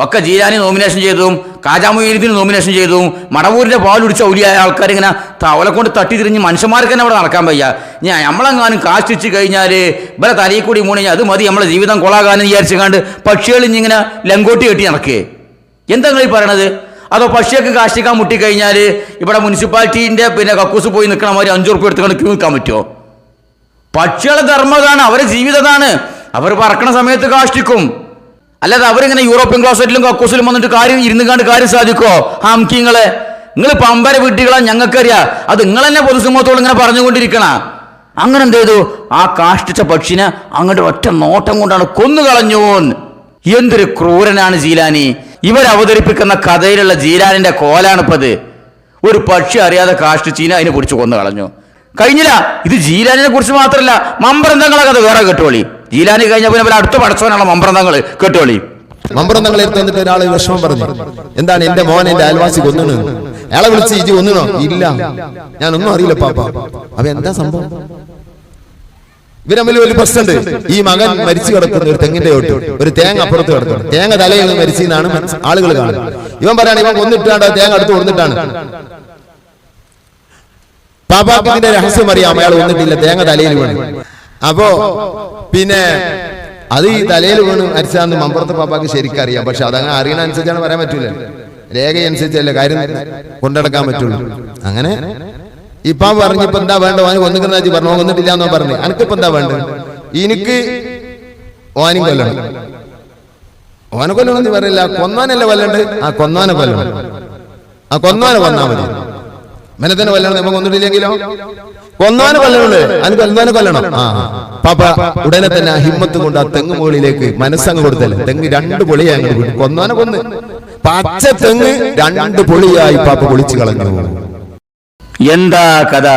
ഒക്കെ ജീലാനി നോമിനേഷൻ ചെയ്തതും കാജാമുയീദ്ദീൻ നോമിനേഷൻ ചെയ്തതും മടവൂരിന്റെ പാലുടിച്ച ഔലിയായ ആൾക്കാർ ഇങ്ങനെ തവല കൊണ്ട് തട്ടി തിരിഞ്ഞ് മനുഷ്യന്മാർക്ക് തന്നെ അവിടെ നടക്കാൻ വയ്യ. ഞാൻ നമ്മളെങ്ങാനും കാഷ്ടിച്ച് കഴിഞ്ഞാല് ഇവിടെ തലയിൽ കൂടി മൂണി അത് മതി നമ്മളെ ജീവിതം കൊളാകാനും വിചാരിച്ചുകൊണ്ട് പക്ഷികൾ ഇങ്ങനെ ലങ്കോട്ടി കെട്ടി നടക്കേ? എന്താ നിങ്ങൾ ഈ പറയണത്? അതോ പക്ഷിയൊക്കെ കാഷ്ടിക്കാൻ മുട്ടിക്കഴിഞ്ഞാൽ ഇവിടെ മുനിസിപ്പാലിറ്റീൻ്റെ കക്കൂസ് പോയി നിൽക്കണ മാതിരി 5 ഉറുപ്പിക എടുത്തുകൊണ്ട് ക്യൂ നിൽക്കാൻ പറ്റുമോ? പക്ഷികളെ ധർമ്മതാണ്, അവരെ ജീവിതതാണ്. അവർ പറക്കണ സമയത്ത് കാഷ്ടിക്കും. അല്ലാതെ അവരിങ്ങനെ യൂറോപ്യൻ ക്ലോസറ്റിലും കക്കൂസിലും വന്നിട്ട് കാര്യം സാധിക്കോ? ഹാംകിങ്ങളെ നിങ്ങൾ പമ്പര വീട്ടികളാ ഞങ്ങൾക്കറിയാം. അത് നിങ്ങൾ തന്നെ പൊതുസമൂഹത്തോട് ഇങ്ങനെ പറഞ്ഞുകൊണ്ടിരിക്കണ. അങ്ങനെ എന്ത് ചെയ്തു? ആ കാഷ്ടിച്ച പക്ഷിനെ അങ്ങോട്ട് ഒറ്റ നോട്ടം കൊണ്ടാണ് കൊന്നുകളഞ്ഞു. എന്തൊരു ക്രൂരനാണ് ജീലാനി! ഇവരവതരിപ്പിക്കുന്ന കഥയിലുള്ള ജീലാനിന്റെ കോലാണിപ്പത്. ഒരു പക്ഷി അറിയാതെ കാഷ്ടിച്ചീന അതിനെ പിടിച്ച് കൊന്നു കളഞ്ഞു. കഴിഞ്ഞില്ല. ഇത് ജീലാനിനെ കുറിച്ച് മാത്രമല്ല, മമ്പ്രന്തങ്ങളെ കഥ വേറെ കേട്ടോളി. ജീലാനി കഴിഞ്ഞ പിന്നെ അടുത്ത പടച്ചവനാണ് മമ്പ്രന്തങ്ങൾ കേട്ടോളി. മമ്പ്രന്തങ്ങൾ എടുത്തിട്ട് ഒരാൾ വിഷമം പറഞ്ഞു, എന്താണ് എന്റെ മോൻ എന്റെ അയൽവാസി കൊന്നു. അയാളെ വിളിച്ച് ഇജി ഒന്നോ? ഇല്ല, ഞാനൊന്നും അറിയില്ല പാപ്പ. അപ്പൊ എന്താ സംഭവം? ഇവര് തമ്മിൽ ഒരു പ്രശ്നമുണ്ട്. ഈ മകൻ മരിച്ചു കിടക്കുന്ന ഒരു തെങ്ങിന്റെ ചോട്ട്, ഒരു തേങ്ങ അപ്പുറത്ത് കിടക്കുന്നു. തേങ്ങ തലയിൽ നിന്ന് മരിച്ചെന്നാണ് ആളുകൾ കാണുന്നത്. ഇവൻ പറയാണ് ഇവൻ കൊന്നിട്ടാണ് തേങ്ങ അടുത്ത് കൊടുത്തിട്ടാണ്. പാപ്പാക്ക് ഇതിന്റെ രഹസ്യം അറിയാം, അയാൾ കൊന്നിട്ടില്ല, തേങ്ങ തലയിൽ വീണു. അപ്പോ പിന്നെ അത് ഈ തലയിൽ വീണ് മരിച്ചാന്ന് മമ്പുറത്തെ പാപ്പാക്ക് ശരിക്കും അറിയാം. പക്ഷെ അതങ്ങനെ അറിയണ അനുസരിച്ചാണ് പറയാൻ പറ്റൂല. രേഖ അനുസരിച്ചല്ലേ കാര്യം കൊണ്ടടക്കാൻ പറ്റുള്ളൂ. അങ്ങനെ ഇപ്പൊ പറഞ്ഞിപ്പോ എന്താ വേണ്ട? ഓന് കൊന്നിക്കുന്ന പറഞ്ഞു, കൊന്നിട്ടില്ല എന്നോ പറഞ്ഞു. എനിക്കിപ്പോ എന്താ വേണ്ട? എനിക്ക് ഓനും കൊല്ലണം. ഓനെ കൊല്ലണമെന്ന് പറയില്ല, കൊന്നാനല്ലേ കൊല്ലണ്ട്. ആ കൊന്നാനെ കൊല്ലണം. ആ കൊന്നാനെ കൊന്നാ മതി. മെനെ തന്നെ കൊല്ലണം. ഇപ്പൊ കൊന്നിട്ടില്ലെങ്കിലോ കൊന്നാനെ കൊല്ലണുണ്ട്. അതിന് കൊന്നാനെ കൊല്ലണം. ആ പാപ്പ ഉടനെ തന്നെ ആ ഹിമ്മത്ത് കൊണ്ട് ആ തെങ്ങ് മുകളിലേക്ക് മനസ്സങ്ങ് കൊടുത്തല്ലേ. തെങ്ങ് 2 പൊളിയായി കൊന്നാനെ കൊന്ന്. പച്ച തെങ്ങ് 2 പൊളിയായി പാപ്പ പൊളിച്ചു കളഞ്ഞു. എന്താ കഥ?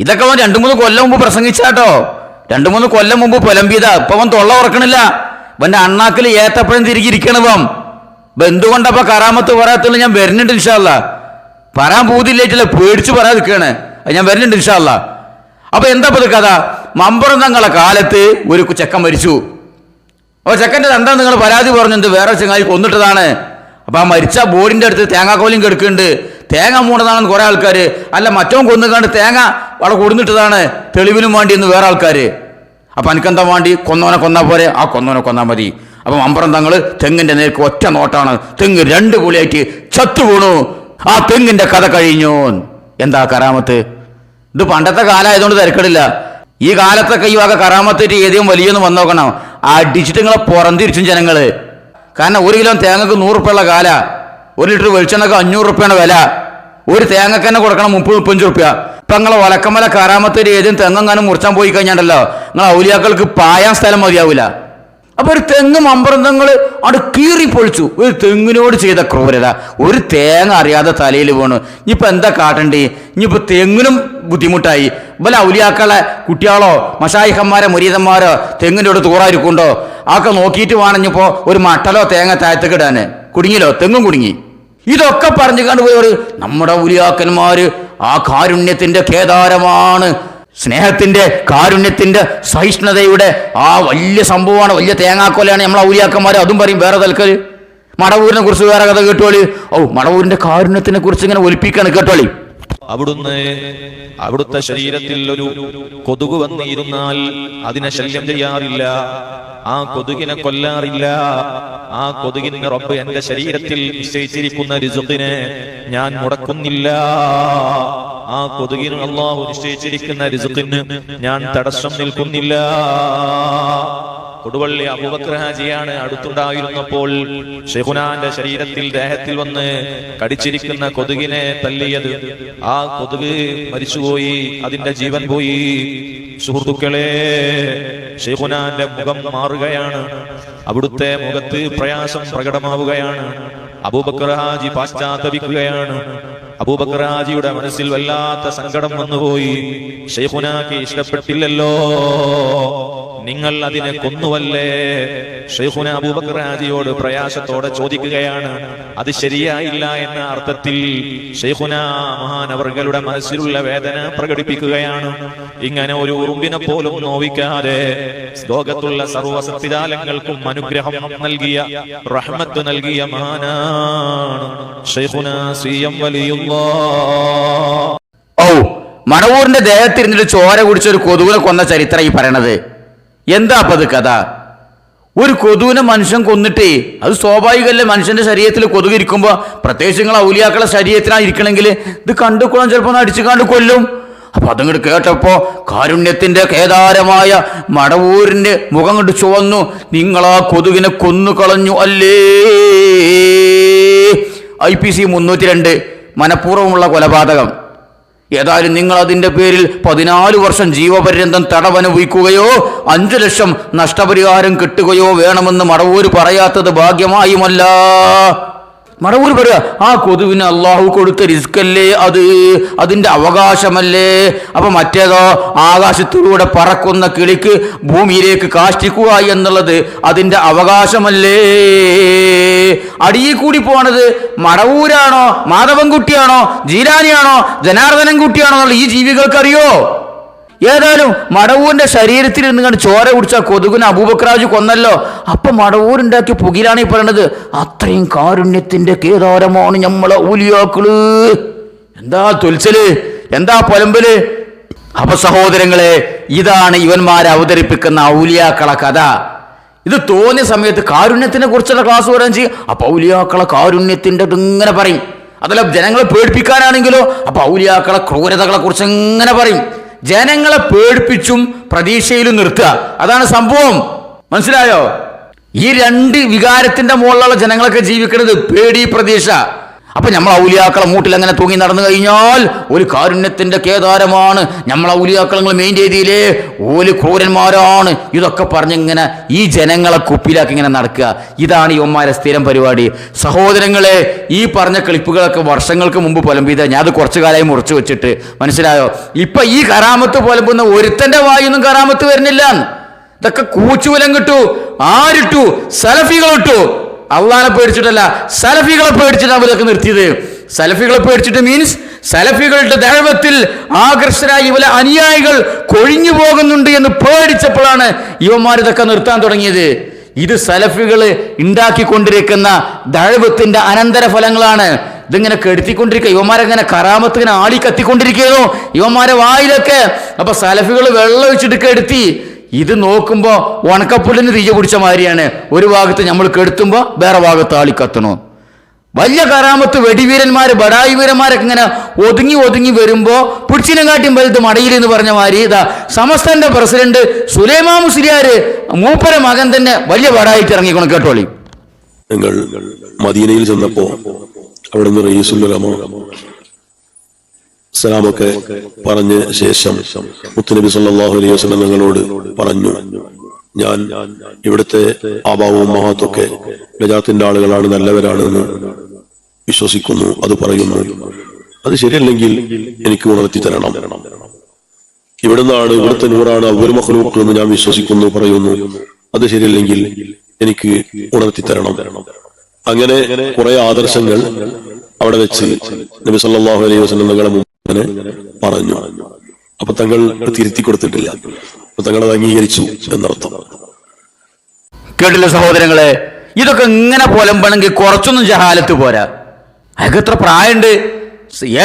ഇതൊക്കെ അവൻ 2-3 കൊല്ലം മുമ്പ് പ്രസംഗിച്ചാട്ടോ. 2-3 കൊല്ലം മുമ്പ് പുലമ്പിയതാ. ഇപ്പൊ അവൻ തൊള്ള ഉറക്കണില്ല. അവന്റെ അണ്ണാക്കിൽ ഏത്തപ്പഴം തിരികിരിക്കണവം. എന്തുകൊണ്ടപ്പോ കറാമത്ത് പറയാത്തുള്ളൂ? ഞാൻ വരുന്നുണ്ട് ഇൻഷാ അല്ലാ. പറയാൻ പൂതിയില്ലേറ്റല്ല, പേടിച്ചു പറയാതിരിക്കാണ്. ഞാൻ വരുന്നുണ്ട് ഇൻഷാ അല്ലാ. അപ്പൊ എന്താ കഥ? മമ്പുറന്തങ്ങളെ കാലത്ത് ഒരു ചെക്കൻ മരിച്ചു. അപ്പൊ ചെക്കൻ്റെ എന്താ നിങ്ങൾ പരാതി പറഞ്ഞത്? വേറെ ചങ്ങായി കൊന്നിട്ടതാണ്. അപ്പൊ ആ മരിച്ച ബോഡിന്റെ അടുത്ത് തേങ്ങാക്കോലും കെടുക്കുന്നുണ്ട്. തേങ്ങ മൂടതാണെന്ന് കുറെ ആൾക്കാർ. അല്ല, മറ്റവൻ കൊന്നുകാണ്ട് തേങ്ങ അവിടെ കൊടുന്നിട്ടതാണ് തെളിവിനും വേണ്ടി എന്ന് വേറെ ആൾക്കാർ. അപ്പൊ എനിക്കെന്താ വേണ്ടി? കൊന്നവനെ കൊന്നാ പോരെ? ആ കൊന്നവനെ കൊന്നാ മതി. അപ്പൊ മമ്പുറന്തങ്ങൾ തെങ്ങിന്റെ നേർക്ക് ഒറ്റ നോട്ടാണ്. തെങ്ങ് 2 പൊളിയായിട്ട് ചത്തു വീണു. ആ തെങ്ങിന്റെ കഥ കഴിഞ്ഞു. എന്താ കറാമത്ത്? ഇത് പണ്ടത്തെ കാലമായതുകൊണ്ട് തിരക്കടില്ല. ഈ കാലത്തൊക്കെ ഈ വക കറാമത്തേറ്റ് ഏതെങ്കിലും വലിയൊന്നും വന്നോക്കണം. അടിച്ചിട്ട് നിങ്ങളെ പുറംതിരിച്ചും ജനങ്ങള്. കാരണം 1 കിലോ തേങ്ങക്ക് 100 ഉറുപ്പ്യുള്ള കാല, 1 ലിറ്റർ വെളിച്ചെണ്ണക്ക് 500 ഉറുപ്പ്യാണ് വില. ഒരു തേങ്ങക്ക് തന്നെ കൊടുക്കണം 30-35 ഉറുപ്പ്യ. ഇപ്പൊ നിങ്ങളെ വലക്കമല കറാമത്തേറ്റ് ഏതും തെങ്ങെങ്ങാനും മുറിച്ചാൻ പോയി കഴിഞ്ഞാണ്ടല്ലോ, നിങ്ങളെ ഔലിയാക്കൾക്ക് പായാൻ സ്ഥലം മതിയാവൂല. അപ്പൊ ഒരു തെങ്ങ് മമ്പുറന്തങ്ങൾ അവിടെ കീറി പൊളിച്ചു. ഒരു തെങ്ങിനോട് ചെയ്ത ക്രൂരത. ഒരു തേങ്ങ അറിയാതെ തലയിൽ വീണു. ഇനിയിപ്പോ എന്താ കാട്ടണ്ടേ? ഇനിയിപ്പോ തെങ്ങിനും ബുദ്ധിമുട്ടായി. ഇവല ഔലിയാക്കളെ കുട്ടികളോ മശായിഹന്മാരോ മുരീദന്മാരോ തെങ്ങിൻ്റെ അടുത്ത് തൂറായിരിക്കുണ്ടോ? ആക്കെ നോക്കിയിട്ട് വേണമെന്നിപ്പോ ഒരു മട്ടലോ തേങ്ങ താഴത്തേക്ക് ഇടാന്. കുടുങ്ങിലോ? തെങ്ങും കുടുങ്ങി. ഇതൊക്കെ പറഞ്ഞു കണ്ടുപോയവർ നമ്മുടെ ഔലിയാക്കന്മാര് ആ കാരുണ്യത്തിന്റെ കേദാരമാണ്, സ്നേഹത്തിന്റെ, കാരുണ്യത്തിന്റെ, സഹിഷ്ണുതയുടെ ആ വലിയ സംഭവമാണ്, വലിയ തേങ്ങാക്കൊലയാണ് നമ്മളെ ഔലിയാക്കന്മാർ. അതും പറയും വേറെ തൽക്കല്. മടവൂരിനെ കുറിച്ച് വേറെ കഥ കേട്ടോളി. മടവൂരിന്റെ കാരുണ്യത്തിനെ കുറിച്ച് ഇങ്ങനെ ഒലിപ്പിക്കാണ് കേട്ടോളി. അവിടുത്തെ ശരീരത്തിൽ ഒരു കൊതുക് വന്നിരുന്നാൽ അതിനെ ശല്യം ചെയ്യാറില്ല, ആ കൊതുകിനെ കൊല്ലാറില്ല. ആ കൊതുകിന് റബ്ബ് എന്റെ ശരീരത്തിൽ നിശ്ചയിച്ചിരിക്കുന്ന റിസ്ഖിനെ ഞാൻ മുടക്കുന്നില്ല. ആ കൊതുകിന് അല്ലാഹു നിശ്ചയിച്ചിരിക്കുന്ന റിസ്ഖിന് ഞാൻ തടസ്സം നിൽക്കുന്നില്ല. കൊടുവള്ളി അബൂബക്കർ ഹാജിയാണ് അടുത്തുണ്ടായിരുന്നപ്പോൾ ശൈഖുനാന്റെ ശരീരത്തിൽ, ദേഹത്തിൽ വന്ന് കടിച്ചിരിക്കുന്ന കൊതുകിനെ തല്ലിയത്. ആ കൊതുക് മരിച്ചുപോയി, അതിന്റെ ജീവൻ പോയി. സുഹൃത്തുക്കളെ, ശൈഖുനാന്റെ മുഖം മാറുകയാണ്, അവിടുത്തെ മുഖത്ത് പ്രയാസം പ്രകടമാവുകയാണ്. അബൂബക്കർ ഹാജി പാശ്ചാത്തപിക്കുകയാണ്. അബൂബക്കർ ഹാജിയുടെ മനസ്സിൽ വല്ലാത്ത സങ്കടം വന്നുപോയി. ശൈഖുനാക്ക് ഇഷ്ടപ്പെട്ടില്ലല്ലോ, നിങ്ങൾ അതിനെ കൊന്നുവല്ലേ? ശൈഖുന അബൂബക്കർ ഹാജിയോട് പ്രയാസത്തോടെ ചോദിക്കുകയാണ്. അത് ശരിയായില്ല എന്ന അർത്ഥത്തിൽ ശൈഖുന മഹാനവർകളുടെ മനസ്സിലുള്ള വേദന പ്രകടിപ്പിക്കുകയാണ്. ഇങ്ങനെ ഒരു ഉറുമ്പിനെ പോലും നോവിക്കാതെ ലോകത്തുള്ള സർവ്വസത്യജാലങ്ങൾക്കും അനുഗ്രഹം നൽകിയ, റഹ്മത്ത് നൽകിയ മഹാനാണ് ശൈഖുന സി.എം. വലിയുള്ളാഹ്. മടവൂരിന്റെ ദേഹത്തിരുന്നിട്ട് ചോര കുടിച്ച ഒരു കൊതുകിനെ കൊന്ന ചരിത്രം ഈ പറയണത്. എന്താ അപ്പൊ അത് കഥ? ഒരു കൊതുവിനെ മനുഷ്യൻ കൊന്നിട്ടേ, അത് സ്വാഭാവികമല്ലേ, മനുഷ്യന്റെ ശരീരത്തിൽ കൊതുക് ഇരിക്കുമ്പോ, പ്രത്യേകിച്ച് നിങ്ങൾ ഔലിയാക്കളെ ശരീരത്തിനാണ് ഇരിക്കണമെങ്കിൽ ഇത് കണ്ടുകൊള്ളാൻ ചിലപ്പോ അടിച്ചു കണ്ടു കൊല്ലും. അപ്പൊ അതങ്ങോട്ട് കേട്ടപ്പോ കാരുണ്യത്തിന്റെ കേദാരമായ മടവൂരിന്റെ മുഖം കൊണ്ട് ചുവന്നു. നിങ്ങളാ കൊതുകിനെ കൊന്നു കളഞ്ഞു അല്ലേ? IPC 302 മനഃപൂർവ്വമുള്ള കൊലപാതകം. ഏതായാലും നിങ്ങൾ അതിന്റെ പേരിൽ 14 വർഷം ജീവപര്യന്തം തടവനുഭവിക്കുകയോ 5 ലക്ഷം നഷ്ടപരിഹാരം കിട്ടുകയോ വേണമെന്ന് മടവൂര് പറയാത്തത് ഭാഗ്യമായുമല്ല. മടവൂർ പറയുക, ആ കൊതുവിന് അള്ളാഹു കൊടുത്ത റിസ്കല്ലേ, അത് അതിന്റെ അവകാശമല്ലേ. അപ്പൊ മറ്റേതോ ആകാശത്തിലൂടെ പറക്കുന്ന കിളിക്ക് ഭൂമിയിലേക്ക് കാഷ്ടിക്കുക എന്നുള്ളത് അതിന്റെ അവകാശമല്ലേ. അടിയിൽ കൂടി പോണത് മടവൂരാണോ, മാധവൻകുട്ടിയാണോ, ജീലാനിയാണോ, ജനാർദ്ദനൻ കുട്ടിയാണോ എന്നുള്ള ഈ ജീവികൾക്കറിയോ? ഏതായാലും മടവൂരിന്റെ ശരീരത്തിൽ നിന്ന് കണ്ട് ചോര കുടിച്ച കൊതുകിന് അബൂബക്കർ ഹാജി കൊന്നല്ലോ. അപ്പൊ മടവൂരുണ്ടാക്കിയ പുകിലാണ് ഈ പറയണത്. അത്രയും കാരുണ്യത്തിന്റെ കേദാരമാണ് നമ്മളെ ഔലിയാക്കള്. എന്താ തൊൽച്ചല്, എന്താ പൊലമ്പല്? അപ്പൊ സഹോദരങ്ങളെ, ഇതാണ് ഇവന്മാരെ അവതരിപ്പിക്കുന്ന ഔലിയാക്കളെ കഥ. ഇത് തോന്നിയ സമയത്ത് കാരുണ്യത്തിനെ കുറിച്ചുള്ള ക്ലാസ് വരാൻ ചെയ്യും. അപ്പൊ ഔലിയാക്കളെ കാരുണ്യത്തിന്റെ ഇങ്ങനെ പറയും. അതല്ല ജനങ്ങളെ പേടിപ്പിക്കാനാണെങ്കിലോ അപ്പൊ ഔലിയാക്കളെ ക്രൂരതകളെ കുറിച്ച് എങ്ങനെ പറയും. ജനങ്ങളെ പേടിപ്പിച്ചും പ്രതീക്ഷയിലും നിർത്തുക, അതാണ് സംഭവം. മനസ്സിലായോ? ഈ 2 വികാരത്തിന്റെ മുകളിലുള്ള ജനങ്ങളൊക്കെ ജീവിക്കുന്നത്, പേടി, പ്രതീക്ഷ. അപ്പൊ നമ്മൾ ഔലിയാക്കളെ മൂട്ടിൽ അങ്ങനെ തൂങ്ങി നടന്നു കഴിഞ്ഞാൽ ഒരു കാരുണ്യത്തിന്റെ കേദാരമാണ് നമ്മളെ ഔലിയാക്കളങ്ങൾ മെയിൻ രീതിയിലേ, ഓല് ക്രൂരന്മാരാണ്. ഇതൊക്കെ പറഞ്ഞിങ്ങനെ ഈ ജനങ്ങളെ കുപ്പിയിലാക്കി ഇങ്ങനെ നടക്കുക. ഇതാണ് യുവന്മാരെ സ്ഥിരം പരിപാടി. സഹോദരങ്ങളെ, ഈ പറഞ്ഞ ക്ലിപ്പുകളൊക്കെ വർഷങ്ങൾക്ക് മുമ്പ് പുലമ്പിയത് ഞാൻ അത് കുറച്ചു കാലമായി മുറിച്ചു വെച്ചിട്ട്. മനസ്സിലായോ? ഇപ്പൊ ഈ കറാമത്ത് പുലമ്പുന്ന ഒരുത്തന്റെ വായൊന്നും കറാമത്ത് വരുന്നില്ല. ഇതൊക്കെ കൂച്ചുവലം കിട്ടു. ആരിട്ടു? സലഫികളിട്ടു. അള്ളാനെ പേടിച്ചിട്ടല്ല, സലഫികളെ പേടിച്ചിട്ടാണ് ഇവരൊക്കെ നിർത്തിയത്. സലഫികളെ പേടിച്ചിട്ട് മീൻസ് സലഫികളുടെ ദഅവത്തിൽ ആകർഷകരായ ഇവരെ അനുയായികൾ കൊഴിഞ്ഞു പോകുന്നുണ്ട് എന്ന് പേടിച്ചപ്പോഴാണ് ഇവന്മാർ ഇതൊക്കെ നിർത്താൻ തുടങ്ങിയത്. ഇത് സലഫികൾ ഉണ്ടാക്കിക്കൊണ്ടിരിക്കുന്ന ദഅവത്തിന്റെ അനന്തര ഫലങ്ങളാണ്. ഇതിങ്ങനെ കെടുത്തിക്കൊണ്ടിരിക്കുക. ഇവന്മാരെങ്ങനെ കറാമത്ത് ഇങ്ങനെ ആളി കത്തിക്കൊണ്ടിരിക്കുകയോ ഇവന്മാരെ വായിലൊക്കെ. അപ്പൊ സലഫികൾ വെള്ളം ഒഴിച്ചിട്ട് കെടുത്തി. ഇത് നോക്കുമ്പോ ഉണക്കപ്പുല്ലിന് തീയ പിടിച്ച മാതിരിയാണ്. ഒരു ഭാഗത്ത് നമ്മൾ കെടുത്തുമ്പോ വേറെ ഭാഗത്ത് ആളി കത്തണു. വലിയ കറാമത്ത് വെടിവീരന്മാര്, ബടായി വീരന്മാരൊക്കെ ഇങ്ങനെ ഒതുങ്ങി ഒതുങ്ങി വരുമ്പോ പിടിച്ചിനെ കാട്ടിയും വലുത് മടയിൽ എന്ന് പറഞ്ഞ മാതിരി ഇതാ സമസ്തന്റെ പ്രസിഡന്റ് സുലൈമാൻ മുസ്ലിയാര് മൂപ്പര മകൻ തന്നെ വലിയ ബടായിട്ട് ഇറങ്ങിക്കണം. കേട്ടോളി. ഞങ്ങൾ മദീനയിൽ ചെന്നപ്പോ അവിടുന്ന് റയീസുൽ സലാമൊക്കെ പറഞ്ഞ ശേഷം മുത്തുനബി സല്ലല്ലാഹു അലൈഹി വസല്ലം ഞങ്ങളോട് പറഞ്ഞു, ഞാൻ ഇവിടുത്തെ ആബാവും മഹത്തൊക്കെ നജാത്തിന്റെ ആളുകളാണ്, നല്ലവരാണെന്ന് വിശ്വസിക്കുന്നു. അത് പറയുന്നു. അത് ശരിയല്ലെങ്കിൽ എനിക്ക് ഉണർത്തി തരണം. ഇവിടുന്നാണ്, ഇവിടുത്തെ നൂറാണ് അവ്വൽ മഖ്ലൂഖ് എന്ന് ഞാൻ വിശ്വസിക്കുന്നു പറയുന്നു. അത് ശരിയല്ലെങ്കിൽ എനിക്ക് ഉണർത്തി തരണം. അങ്ങനെ കുറെ ആദർശങ്ങൾ അവിടെ വെച്ച് നബി സല്ലല്ലാഹു അലൈഹി വസല്ലം തങ്ങളെ മുമ്പിനെ പറഞ്ഞു. അപ്പൊ തങ്ങൾ തിരുത്തി കൊടുത്തിട്ടില്ല, അപ്പൊ തങ്ങൾ അത് അംഗീകരിച്ചു എന്നർത്ഥം. കേട്ടില്ല സഹോദരങ്ങളെ, ഇതൊക്കെ ഇങ്ങനെ പോലമ്പണെങ്കിൽ കുറച്ചൊന്നും ജഹാലത്ത് പോരാ. അയാൾക്ക് എത്ര പ്രായമുണ്ട്?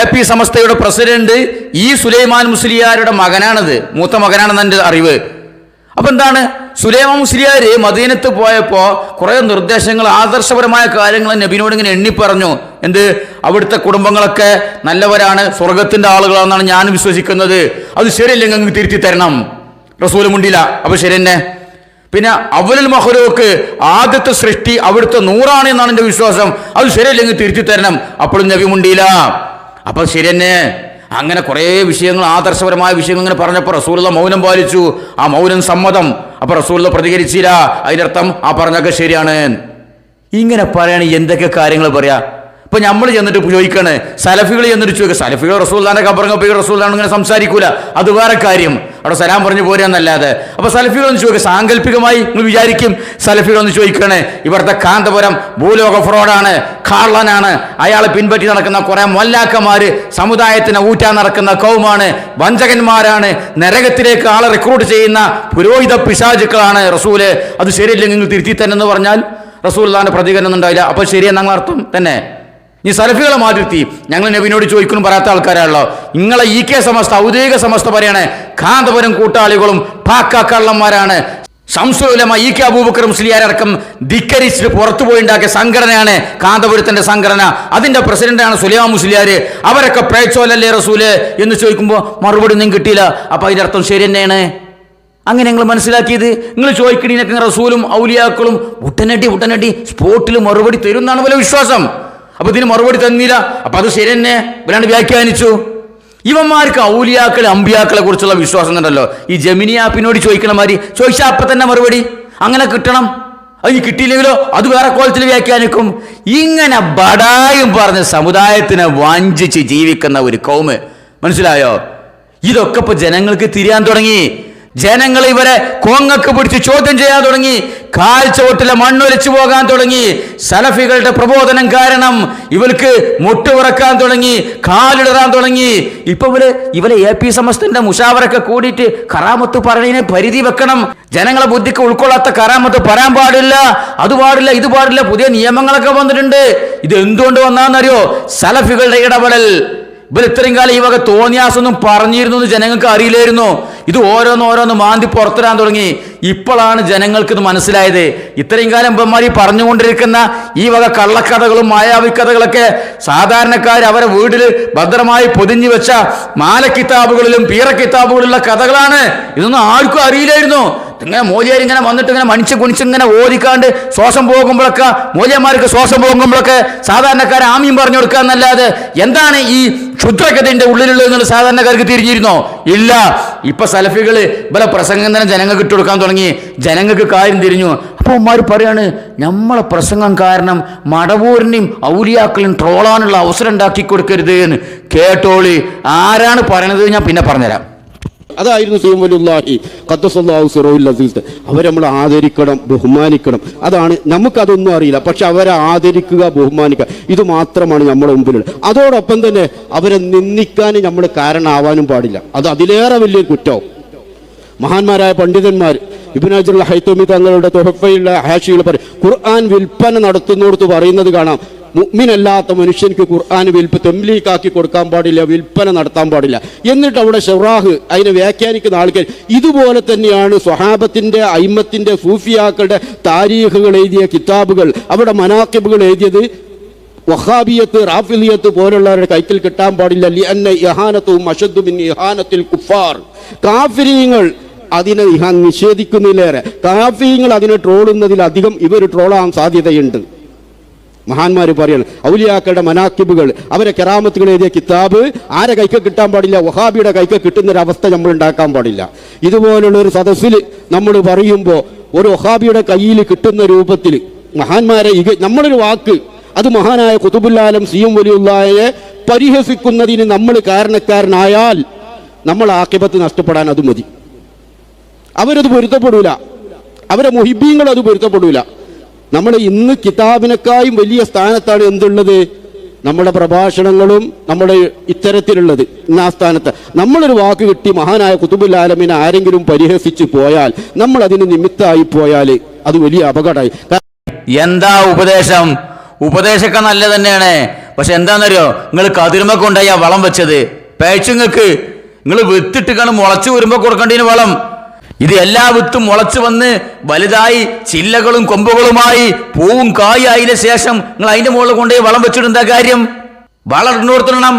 AP സമസ്തയുടെ പ്രസിഡന്റ് ഈ സുലൈമാൻ മുസ്ലിയാരുടെ മകനാണത്, മൂത്ത മകനാണെന്ന് എൻ്റെ അറിവ്. അപ്പൊ എന്താണ്, സുലൈമാൻ മുസ്ലിയാര് മദീനത്ത് പോയപ്പോ കുറെ നിർദ്ദേശങ്ങൾ, ആദർശപരമായ കാര്യങ്ങൾ നബിനോട് ഇങ്ങനെ എണ്ണി പറഞ്ഞു. എന്ത്, അവിടുത്തെ കുടുംബങ്ങളൊക്കെ നല്ലവരാണ്, സ്വർഗത്തിന്റെ ആളുകളാണെന്നാണ് ഞാൻ വിശ്വസിക്കുന്നത്, അത് ശരിയല്ലെങ്കിൽ അങ്ങ് തിരുത്തി തരണം. റസൂല് മുണ്ടില്ല. അപ്പൊ ശരി തന്നെ. പിന്നെ അവലുൽ മഖ്ലൂഖ്, ആദ്യത്തെ സൃഷ്ടി അവിടുത്തെ നൂറാണ് എന്നാണ് എൻ്റെ വിശ്വാസം, അത് ശരിയല്ലെങ്കിൽ തിരുത്തി തരണം. അപ്പോഴും നബി മുണ്ടിയില്ല. അപ്പൊ ശരി തന്നെ. അങ്ങനെ കുറേ വിഷയങ്ങൾ, ആദർശപരമായ വിഷയങ്ങൾ ഇങ്ങനെ പറഞ്ഞപ്പോൾ റസൂലുള്ള മൗനം പാലിച്ചു. ആ മൗനം സമ്മതം. അപ്പൊ റസൂലുള്ള പ്രതികരിച്ചില്ല. അതിനർത്ഥം ആ പറഞ്ഞൊക്കെ ശരിയാണ്. ഇങ്ങനെ പറയണ എന്തൊക്കെ കാര്യങ്ങൾ പറയാ. ഇപ്പൊ നമ്മൾ ചെന്നിട്ട് ചോദിക്കാണ്, സലഫികൾ ചെന്നിട്ട് ചോദിക്കുക, സലഫികൾ റസൂലുള്ളാഹിന്റെ ഖബറിൽ പോയി റസൂലുള്ളാഹിയോട് ഇങ്ങനെ സംസാരിക്കൂല, അത് വേറെ കാര്യം, അവിടെ സലാം പറഞ്ഞു പോരാന്നല്ലാതെ. അപ്പൊ സലഫികൾ ഒന്ന് ചോദിക്കുക, സാങ്കല്പികമായി നിങ്ങൾ വിചാരിക്കും സലഫികൾ ഒന്ന് ചോദിക്കണേ, ഇവിടുത്തെ കാന്തപുരം ഭൂലോക ഫ്രോഡാണ്, കാളനാണ്, അയാളെ പിൻപറ്റി നടക്കുന്ന കുറെ മൊല്ലാക്കന്മാര്, സമുദായത്തിനെ ഊറ്റാൻ നടക്കുന്ന കൗമാണ്, വഞ്ചകന്മാരാണ്, നരകത്തിലേക്ക് ആളെ റിക്രൂട്ട് ചെയ്യുന്ന പുരോഹിത പിശാചുക്കളാണ് റസൂല്, അത് ശരിയില്ലെങ്കിൽ നിങ്ങൾ തിരുത്തി തന്നെ എന്ന് പറഞ്ഞാൽ റസൂലുള്ളാഹിന്റെ പ്രതികരണം ഒന്നും ഉണ്ടാവില്ല. അപ്പൊ ശരിയെന്ന അർത്ഥം തന്നെ. ഈ സലഫികളെ മാറ്റി ഞങ്ങൾ നബിനോട് ചോദിക്കണം പറയാത്ത ആൾക്കാരാണല്ലോ. നിങ്ങളെ EK സമസ്ത, ഔദ്യോഗിക സമസ്ത പറയണേ കാന്തപുരം കൂട്ടാളികളും പാക്ക കള്ളന്മാരാണ്, ശംസുൽ ഉലമ EK അബൂബക്കർ മുസ്ലിയാരടക്കം ധിക്കരിച്ചിട്ട് പുറത്തു പോയി ഉണ്ടാക്കിയ സംഘടനയാണ് കാന്തപുരത്തിന്റെ സംഘടന, അതിന്റെ പ്രസിഡന്റാണ് സുലൈമാൻ മുസ്ലിയാര്, അവരൊക്കെ പ്രേച്ചോലല്ലേ റസൂല് എന്ന് ചോദിക്കുമ്പോൾ മറുപടി ഒന്നും കിട്ടിയില്ല. അപ്പൊ അതിന്റെ അർത്ഥം ശരി തന്നെയാണ്. അങ്ങനെ നിങ്ങൾ മനസ്സിലാക്കിയത്, നിങ്ങൾ ചോദിക്കണീനൊക്കെ റസൂലും ഔലിയാക്കളും ഉടനടി സ്പോട്ടിൽ മറുപടി തരും എന്നാണ് പോലെ വിശ്വാസം. അപ്പൊ ഇതിന് മറുപടി തന്നില്ല, അപ്പൊ അത് ശരി തന്നെ ഇവരാണ് വ്യാഖ്യാനിച്ചു. ഇവന്മാർക്ക് ഔലിയാക്കളെ അമ്പിയാക്കളെ കുറിച്ചുള്ള വിശ്വാസം ഉണ്ടല്ലോ, ഈ ജെമിനി ആപ്പിനോട് ചോദിക്കണ മാതിരി ചോദിച്ചാൽ അപ്പൊ തന്നെ മറുപടി അങ്ങനെ കിട്ടണം. അത് കിട്ടിയില്ലെങ്കിലോ അത് വേറെ കോലത്തിൽ വ്യാഖ്യാനിക്കും. ഇങ്ങനെ ബടായും പറഞ്ഞ് സമുദായത്തിനെ വഞ്ചിച്ച് ജീവിക്കുന്ന ഒരു കൗമ്, മനസ്സിലായോ? ഇതൊക്കെ ഇപ്പൊ ജനങ്ങൾക്ക് തിരിയാൻ തുടങ്ങി. ജനങ്ങൾ ഇവരെ കോങ്ങക്ക് പിടിച്ച് ചോദ്യം ചെയ്യാൻ തുടങ്ങി, കാൽച്ചോട്ടിലെ മണ്ണൊലിച്ചു പോകാൻ തുടങ്ങി. സലഫികളുടെ പ്രബോധനം കാരണം ഇവർക്ക് മുട്ടുവിറക്കാൻ തുടങ്ങി, കാലിടറാൻ തുടങ്ങി. ഇപ്പൊ ഇവരെ AP സമസ്തന്റെ മുഷാവറൊക്കെ കൂടിയിട്ട് കറാമത്ത് പറയുന്നതിനെ പരിധി വെക്കണം. ജനങ്ങളെ ബുദ്ധിക്ക് ഉൾക്കൊള്ളാത്ത കറാമത്ത് പറയാൻ പാടില്ല, അത് പാടില്ല, ഇത് പാടില്ല, പുതിയ നിയമങ്ങളൊക്കെ വന്നിട്ടുണ്ട്. ഇത് എന്തുകൊണ്ട് വന്നാന്നറിയോ? സലഫികളുടെ ഇടപെടൽ. ഇവർ ഇത്രയും കാലം ഈ വക തോന്നിയാസൊന്നും പറഞ്ഞിരുന്നു എന്ന് ജനങ്ങൾക്ക് അറിയില്ലായിരുന്നു. ഇത് ഓരോന്ന് മാന്തി പുറത്തിടാൻ തുടങ്ങി. ഇപ്പോഴാണ് ജനങ്ങൾക്ക് ഇത് മനസ്സിലായത്. ഇത്രയും കാലം ഇവന്മാർ പറഞ്ഞുകൊണ്ടിരിക്കുന്ന ഈ വക കള്ളക്കഥകളും മായാവി കഥകളൊക്കെ സാധാരണക്കാർ അവരെ വീട്ടിൽ ഭദ്രമായി പൊതിഞ്ഞു വെച്ച മാലക്കിതാബുകളിലും പീറക്കിതാബുകളിലുള്ള കഥകളാണ്. ഇതൊന്നും ആർക്കും അറിയില്ലായിരുന്നു. ഇങ്ങനെ മോലിയാർ ഇങ്ങനെ വന്നിട്ട് ഇങ്ങനെ മണിച്ച് കുണിച്ചിങ്ങനെ ഓദിക്കാണ്ട് ശ്വാസം പോകുമ്പോഴൊക്കെ, മോലിയന്മാർക്ക് ശ്വാസം പോകുമ്പോഴൊക്കെ സാധാരണക്കാർ ആമീൻ പറഞ്ഞു കൊടുക്കുക എന്നല്ലാതെ എന്താണ് ഈ ക്ഷുദ്രകഥയുടെ ഉള്ളിലുള്ളതെന്നുള്ള സാധാരണക്കാർക്ക് തിരിഞ്ഞിരുന്നോ? ഇല്ല. ഇപ്പൊ സലഫികള് ഇവരെ പ്രസംഗം തന്നെ ജനങ്ങൾക്ക് ഇട്ടുകൊടുക്കാൻ തുടങ്ങി. ജനങ്ങൾക്ക് കാര്യം തിരിഞ്ഞു. അപ്പൊ ഉമ്മാർ പറയാണ്, നമ്മളെ പ്രസംഗം കാരണം മടവൂരിനെയും ഔലിയാക്കളെയും ട്രോളാനുള്ള അവസരം ഉണ്ടാക്കി കൊടുക്കരുത് എന്ന്. കേട്ടോളി, ആരാണ് പറയണത് ഞാൻ പിന്നെ പറഞ്ഞുതരാം. അതായിരുന്നു സയ്യിദുല്ലാഹി ഖദ്ദസല്ലാഹു സിറഹുൽ അസീസ്. അവരെ നമ്മൾ ആദരിക്കണം, ബഹുമാനിക്കണം. അതാണ്, നമുക്കതൊന്നും അറിയില്ല, പക്ഷെ അവരെ ആദരിക്കുക, ബഹുമാനിക്കുക, ഇത് മാത്രമാണ് നമ്മുടെ മുമ്പിലുള്ളത്. അതോടൊപ്പം തന്നെ അവരെ നിന്ദിക്കാൻ നമ്മൾ കാരണമാവാനും പാടില്ല. അത് അതിലേറെ വലിയ കുറ്റവും. മഹാന്മാരായ പണ്ഡിതന്മാർ ഇബ്നു ഹജർ അൽ ഹൈതമി തങ്ങളുടെ തുഹഫയിലുള്ള ഹാഷിയിൽ പറയും, ഖുർആൻ വിൽപ്പന നടത്തുന്നോടത്ത് പറയുന്നത് കാണാം, മുഅ്മിനല്ലാത്ത മനുഷ്യർക്ക് ഖുർആൻ തെംലീക്കാക്കി കൊടുക്കാൻ പാടില്ല, വിൽപ്പന നടത്താൻ പാടില്ല. എന്നിട്ട് അവിടെ ഷറാഹ് അതിനെ വ്യാഖ്യാനിക്കുന്ന ആൾക്കാർ ഇതുപോലെ തന്നെയാണ് സ്വഹാബത്തിന്റെ, അയിമത്തിന്റെ, സൂഫിയാക്കളുടെ താരീഖുകൾ എഴുതിയ കിതാബുകൾ, അവിടെ മനാഖിബുകൾ എഴുതിയത് വഹാബിയത്ത്, റാഫിലിയത്ത് പോലുള്ളവരുടെ കൈക്കൽ കിട്ടാൻ പാടില്ല. ലിഅന്ന ഇഹാനത്തും അശദ്ദു മിൻ ഇഹാനത്തിൽ കുഫാർ. കാഫിരീങ്ങൾ അതിനെ നിഷേധിക്കുന്നതിലേറെ കാഫിരീങ്ങൾ അതിനെ ട്രോളുന്നതിലധികം ഇവർ ട്രോളാൻ സാധ്യതയുണ്ട്. മഹാന്മാർ പറയണം, ഔലിയാക്കളുടെ മനാക്കിബുകൾ, അവരെ കെറാമത്തുകൾ എഴുതിയ കിതാബ് ആരെ കൈക്ക് കിട്ടാൻ പാടില്ല? വഹാബിയുടെ കൈക്ക് കിട്ടുന്നൊരവസ്ഥ നമ്മൾ ഉണ്ടാക്കാൻ പാടില്ല. ഇതുപോലുള്ള ഒരു സദസ്സിൽ നമ്മൾ പറയുമ്പോൾ ഒരു വഹാബിയുടെ കയ്യിൽ കിട്ടുന്ന രൂപത്തിൽ മഹാന്മാരെ നമ്മളൊരു വാക്ക്, അത് മഹാനായ ഖുതുബുൽ ആലം സി എം വലിയുള്ളായെ പരിഹസിക്കുന്നതിന് നമ്മൾ കാരണക്കാരനായാൽ നമ്മൾ ആഖിബത്ത് നഷ്ടപ്പെടാൻ അത് മതി. അവരത് പൊരുത്തപ്പെടൂല, അവരെ മുഹിബീങ്ങൾ അത് പൊരുത്തപ്പെടൂല. നമ്മൾ ഇന്ന് കിതാബിനെക്കായും വലിയ സ്ഥാനത്താണ് എന്തുള്ളത്? നമ്മുടെ പ്രഭാഷണങ്ങളും നമ്മുടെ ഇത്തരത്തിലുള്ളത് ഇന്ന സ്ഥാനത്ത് നമ്മളൊരു വാക്ക് കിട്ടി മഹാനായ ഖുതുബുൽ ആലമീനെ ആരെങ്കിലും പരിഹസിച്ച് പോയാൽ, നമ്മൾ അതിന് നിമിത്തമായി പോയാൽ അത് വലിയ അപകടമായി. എന്താ ഉപദേശം? ഉപദേശമൊക്കെ നല്ല തന്നെയാണ്. പക്ഷെ എന്താണെന്നറിയോ, നിങ്ങൾ കതിരുമ കൊണ്ടായി ആ വളം വെച്ചത് പേച്ചുങ്ങൾക്ക്. നിങ്ങൾ വിത്തിട്ട് കാണും മുളച്ചു വരുമ്പോ കൊടുക്കേണ്ടതിന് വളം. ഇത് എല്ലാ വിത്തും മുളച്ചു വന്ന് വലുതായി ചില്ലകളും കൊമ്പുകളുമായി പൂവും കായ് ആയതിനു ശേഷം നിങ്ങൾ അതിന്റെ മുകളിൽ കൊണ്ടുപോയി വളം വെച്ചിട്ട് എന്താ കാര്യം? വളർന്നോർത്തിടണം.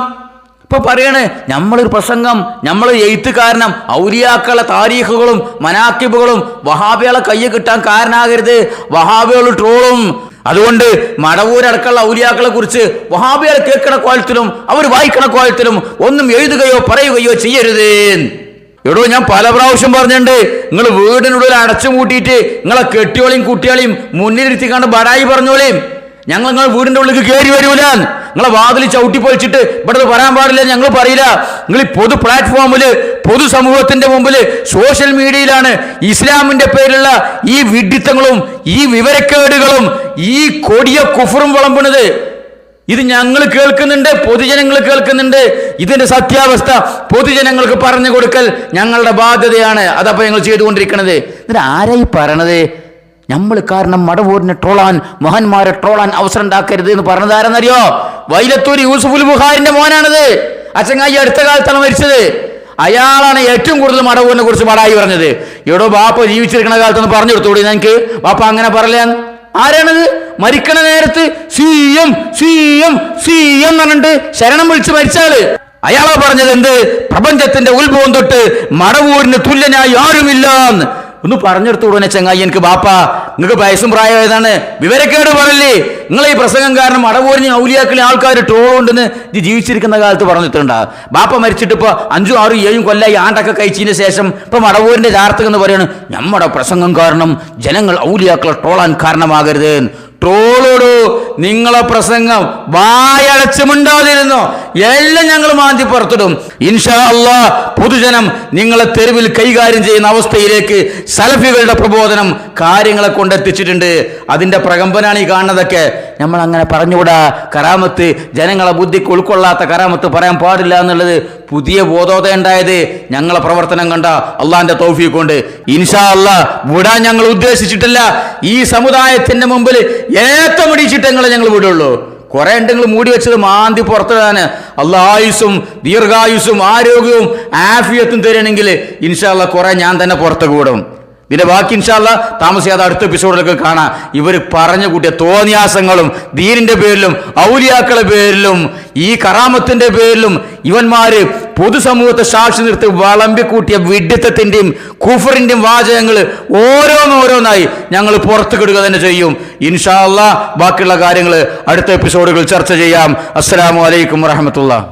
ഇപ്പൊ പറയണേ, നമ്മളൊരു പ്രസംഗം, നമ്മൾ എഴുത്തുകാരനം, ഔലിയാക്കളെ താരീഖുകളും മനാക്കിബുകളും വഹാബികളെ കയ്യിൽ കിട്ടാൻ കാരണമാകരുത്. വഹാബികൾ ട്രോളും. അതുകൊണ്ട് മടവൂരടക്കമുള്ള ഔലിയാക്കളെ കുറിച്ച് വഹാബികൾ കേൾക്കണ കോലത്തിലും അവർ വായിക്കണ കോലത്തിലും ഒന്നും എഴുതുകയോ പറയുകയോ ചെയ്യരുത്. എടോ, ഞാൻ പല പ്രാവശ്യം പറഞ്ഞിട്ടുണ്ട്, നിങ്ങൾ വീടിനുള്ളിൽ അടച്ചു മൂട്ടിയിട്ട് നിങ്ങളെ കെട്ടിയോളെയും കുട്ടികളെയും മുന്നിലിരുത്തി കണ്ട് ബടായി പറഞ്ഞോളേയും. ഞങ്ങൾ നിങ്ങൾ വീടിന്റെ ഉള്ളിൽ കയറി വരൂല. നിങ്ങളെ വാതിൽ ചവിട്ടി പൊളിച്ചിട്ട് ഇവിടെ പറയാൻ പാടില്ല, ഞങ്ങൾ പറയില്ല. നിങ്ങൾ ഈ പൊതു പ്ലാറ്റ്ഫോമില് പൊതുസമൂഹത്തിന്റെ മുമ്പിൽ സോഷ്യൽ മീഡിയയിലാണ് ഇസ്ലാമിന്റെ പേരിലുള്ള ഈ വിഡ്ഢിത്തങ്ങളും ഈ വിവരക്കേടുകളും ഈ കൊടിയ കുഫറും വിളമ്പുന്നത്. ഇത് ഞങ്ങൾ കേൾക്കുന്നുണ്ട്, പൊതുജനങ്ങൾ കേൾക്കുന്നുണ്ട്. ഇതിന്റെ സത്യാവസ്ഥ പൊതുജനങ്ങൾക്ക് പറഞ്ഞു കൊടുക്കൽ ഞങ്ങളുടെ ബാധ്യതയാണ്. അതപ്പോ ഞങ്ങൾ ചെയ്തുകൊണ്ടിരിക്കുന്നത്. ഇതിന് ആരായി പറയണത്? നമ്മൾ കാരണം മടവൂരിനെ ട്രോളാൻ, മഹാന്മാരെ ട്രോളാൻ അവസരം ഉണ്ടാക്കരുത് എന്ന് പറഞ്ഞത് ആരെന്നറിയോ? വൈലത്തൂർ യൂസുഫുൽ ബുഖാരിന്റെ മോനാണിത്. അച്ചങ്ങായി അടുത്ത കാലത്താണ് മരിച്ചത്. അയാളാണ് ഏറ്റവും കൂടുതൽ മടവൂരിനെ കുറിച്ച് പടായി പറഞ്ഞത്. എടോ, ബാപ്പ ജീവിച്ചിരിക്കുന്ന കാലത്തൊന്ന് പറഞ്ഞു കൊടുത്തോടി എനിക്ക്, ബാപ്പ അങ്ങനെ പറയാൻ. ആരാണത്? മരിക്കണ നേരത്ത് സീയം സീയം സീയം എന്ന് പറഞ്ഞിട്ട് ശരണം വിളിച്ച് മരിച്ചാള്. അയാളാ പറഞ്ഞത് എന്ത്? പ്രപഞ്ചത്തിന്റെ ഉത്ഭവം തൊട്ട് മടവൂരിന് തുല്യനായി ആരുമില്ല എന്ന്. ഒന്ന് പറഞ്ഞെടുത്തുടനെ ചങ്ങായി എനിക്ക്, ബാപ്പ നിങ്ങൾക്ക് വയസ്സും പ്രായമായതാണ്, വിവരക്കേട് പറയല്ലേ. നിങ്ങൾ ഈ പ്രസംഗം കാരണം മടവൂരിന് ഔലിയാക്കളെ ആൾക്കാർ ട്രോളുണ്ടെന്ന് ഇത് ജീവിച്ചിരിക്കുന്ന കാലത്ത് പറഞ്ഞിട്ടുണ്ടാ. ബാപ്പ മരിച്ചിട്ട് ഇപ്പൊ 5, 6, 7 കൊല്ലായി ആണ്ടൊക്കെ കഴിച്ചതിന് ശേഷം ഇപ്പൊ മടവൂരിന്റെ ചാർത്തകം എന്ന് പറയണ്, നമ്മുടെ പ്രസംഗം കാരണം ജനങ്ങൾ ഔലിയാക്കളെ ട്രോളാൻ കാരണമാകരുത്. ട്രോളോടു നിങ്ങളെ പ്രസംഗം വായടച്ചുമുണ്ടാതിരുന്നോ എല്ലാം ഞങ്ങൾ മാന്തി പുറത്തിടും. ഇൻഷാ അല്ലാഹ് പൊതുജനം നിങ്ങളെ തെരുവിൽ കൈകാര്യം ചെയ്യുന്ന അവസ്ഥയിലേക്ക് സലഫികളുടെ പ്രബോധനം കാര്യങ്ങളെ കൊണ്ടെത്തിച്ചിട്ടുണ്ട്. അതിന്റെ പ്രകമ്പനാണ് ഈ കാണുന്നതൊക്കെ. നമ്മൾ അങ്ങനെ പറഞ്ഞുകൂടാ. കറാമത്ത് ജനങ്ങളെ ബുദ്ധിക്ക് ഉൾക്കൊള്ളാത്ത കറാമത്ത് പറയാൻ പാടില്ല എന്നുള്ളത് പുതിയ ബോധോദയം ഉണ്ടായത് ഞങ്ങളെ പ്രവർത്തനം കണ്ട അള്ളാന്റെ തൗഫീഖ് കൊണ്ട്. ഇൻഷാ അല്ലാഹ് വിടാൻ ഞങ്ങൾ ഉദ്ദേശിച്ചിട്ടില്ല. ഈ സമുദായത്തിന്റെ മുമ്പിൽ ഏത്തമിടിച്ചിട്ട് ഞങ്ങൾ വിടുള്ളൂ. കുറെ ഉണ്ടെങ്കിൽ മൂടി വെച്ചത് മാന്തി പുറത്തിടാന്. അള്ളാഹ് ആയുസ്സും ദീർഘായുസ്സും ആരോഗ്യവും ആഫിയത്തും തരണമെങ്കിൽ ഇൻഷാ അല്ലാഹ് കുറെ ഞാൻ തന്നെ പുറത്തേക്ക് വിടും. ഇതിന്റെ ബാക്കി ഇൻഷാ അല്ലാഹ് താമസിയാതെ അടുത്ത എപ്പിസോഡിലൊക്കെ കാണാം. ഇവർ പറഞ്ഞു കൂട്ടിയ തോന്നിയാസങ്ങളും ദീനിന്റെ പേരിലും ഔലിയാക്കളെ പേരിലും ഈ കറാമത്തിന്റെ പേരിലും ഇവന്മാര് പൊതുസമൂഹത്തെ സാക്ഷി നിർത്തി വളമ്പിക്കൂട്ടിയ വിഡ്ഢിത്തത്തിന്റെയും കുഫറിന്റെയും വാചകങ്ങൾ ഓരോന്നോരോന്നായി ഞങ്ങൾ പുറത്തു കിടുക തന്നെ ചെയ്യും. ഇൻഷാ അല്ലാഹ് ബാക്കിയുള്ള കാര്യങ്ങൾ അടുത്ത എപ്പിസോഡുകൾ ചർച്ച ചെയ്യാം. അസ്സലാമു അലൈക്കും വറഹ്മത്തുള്ളാഹി.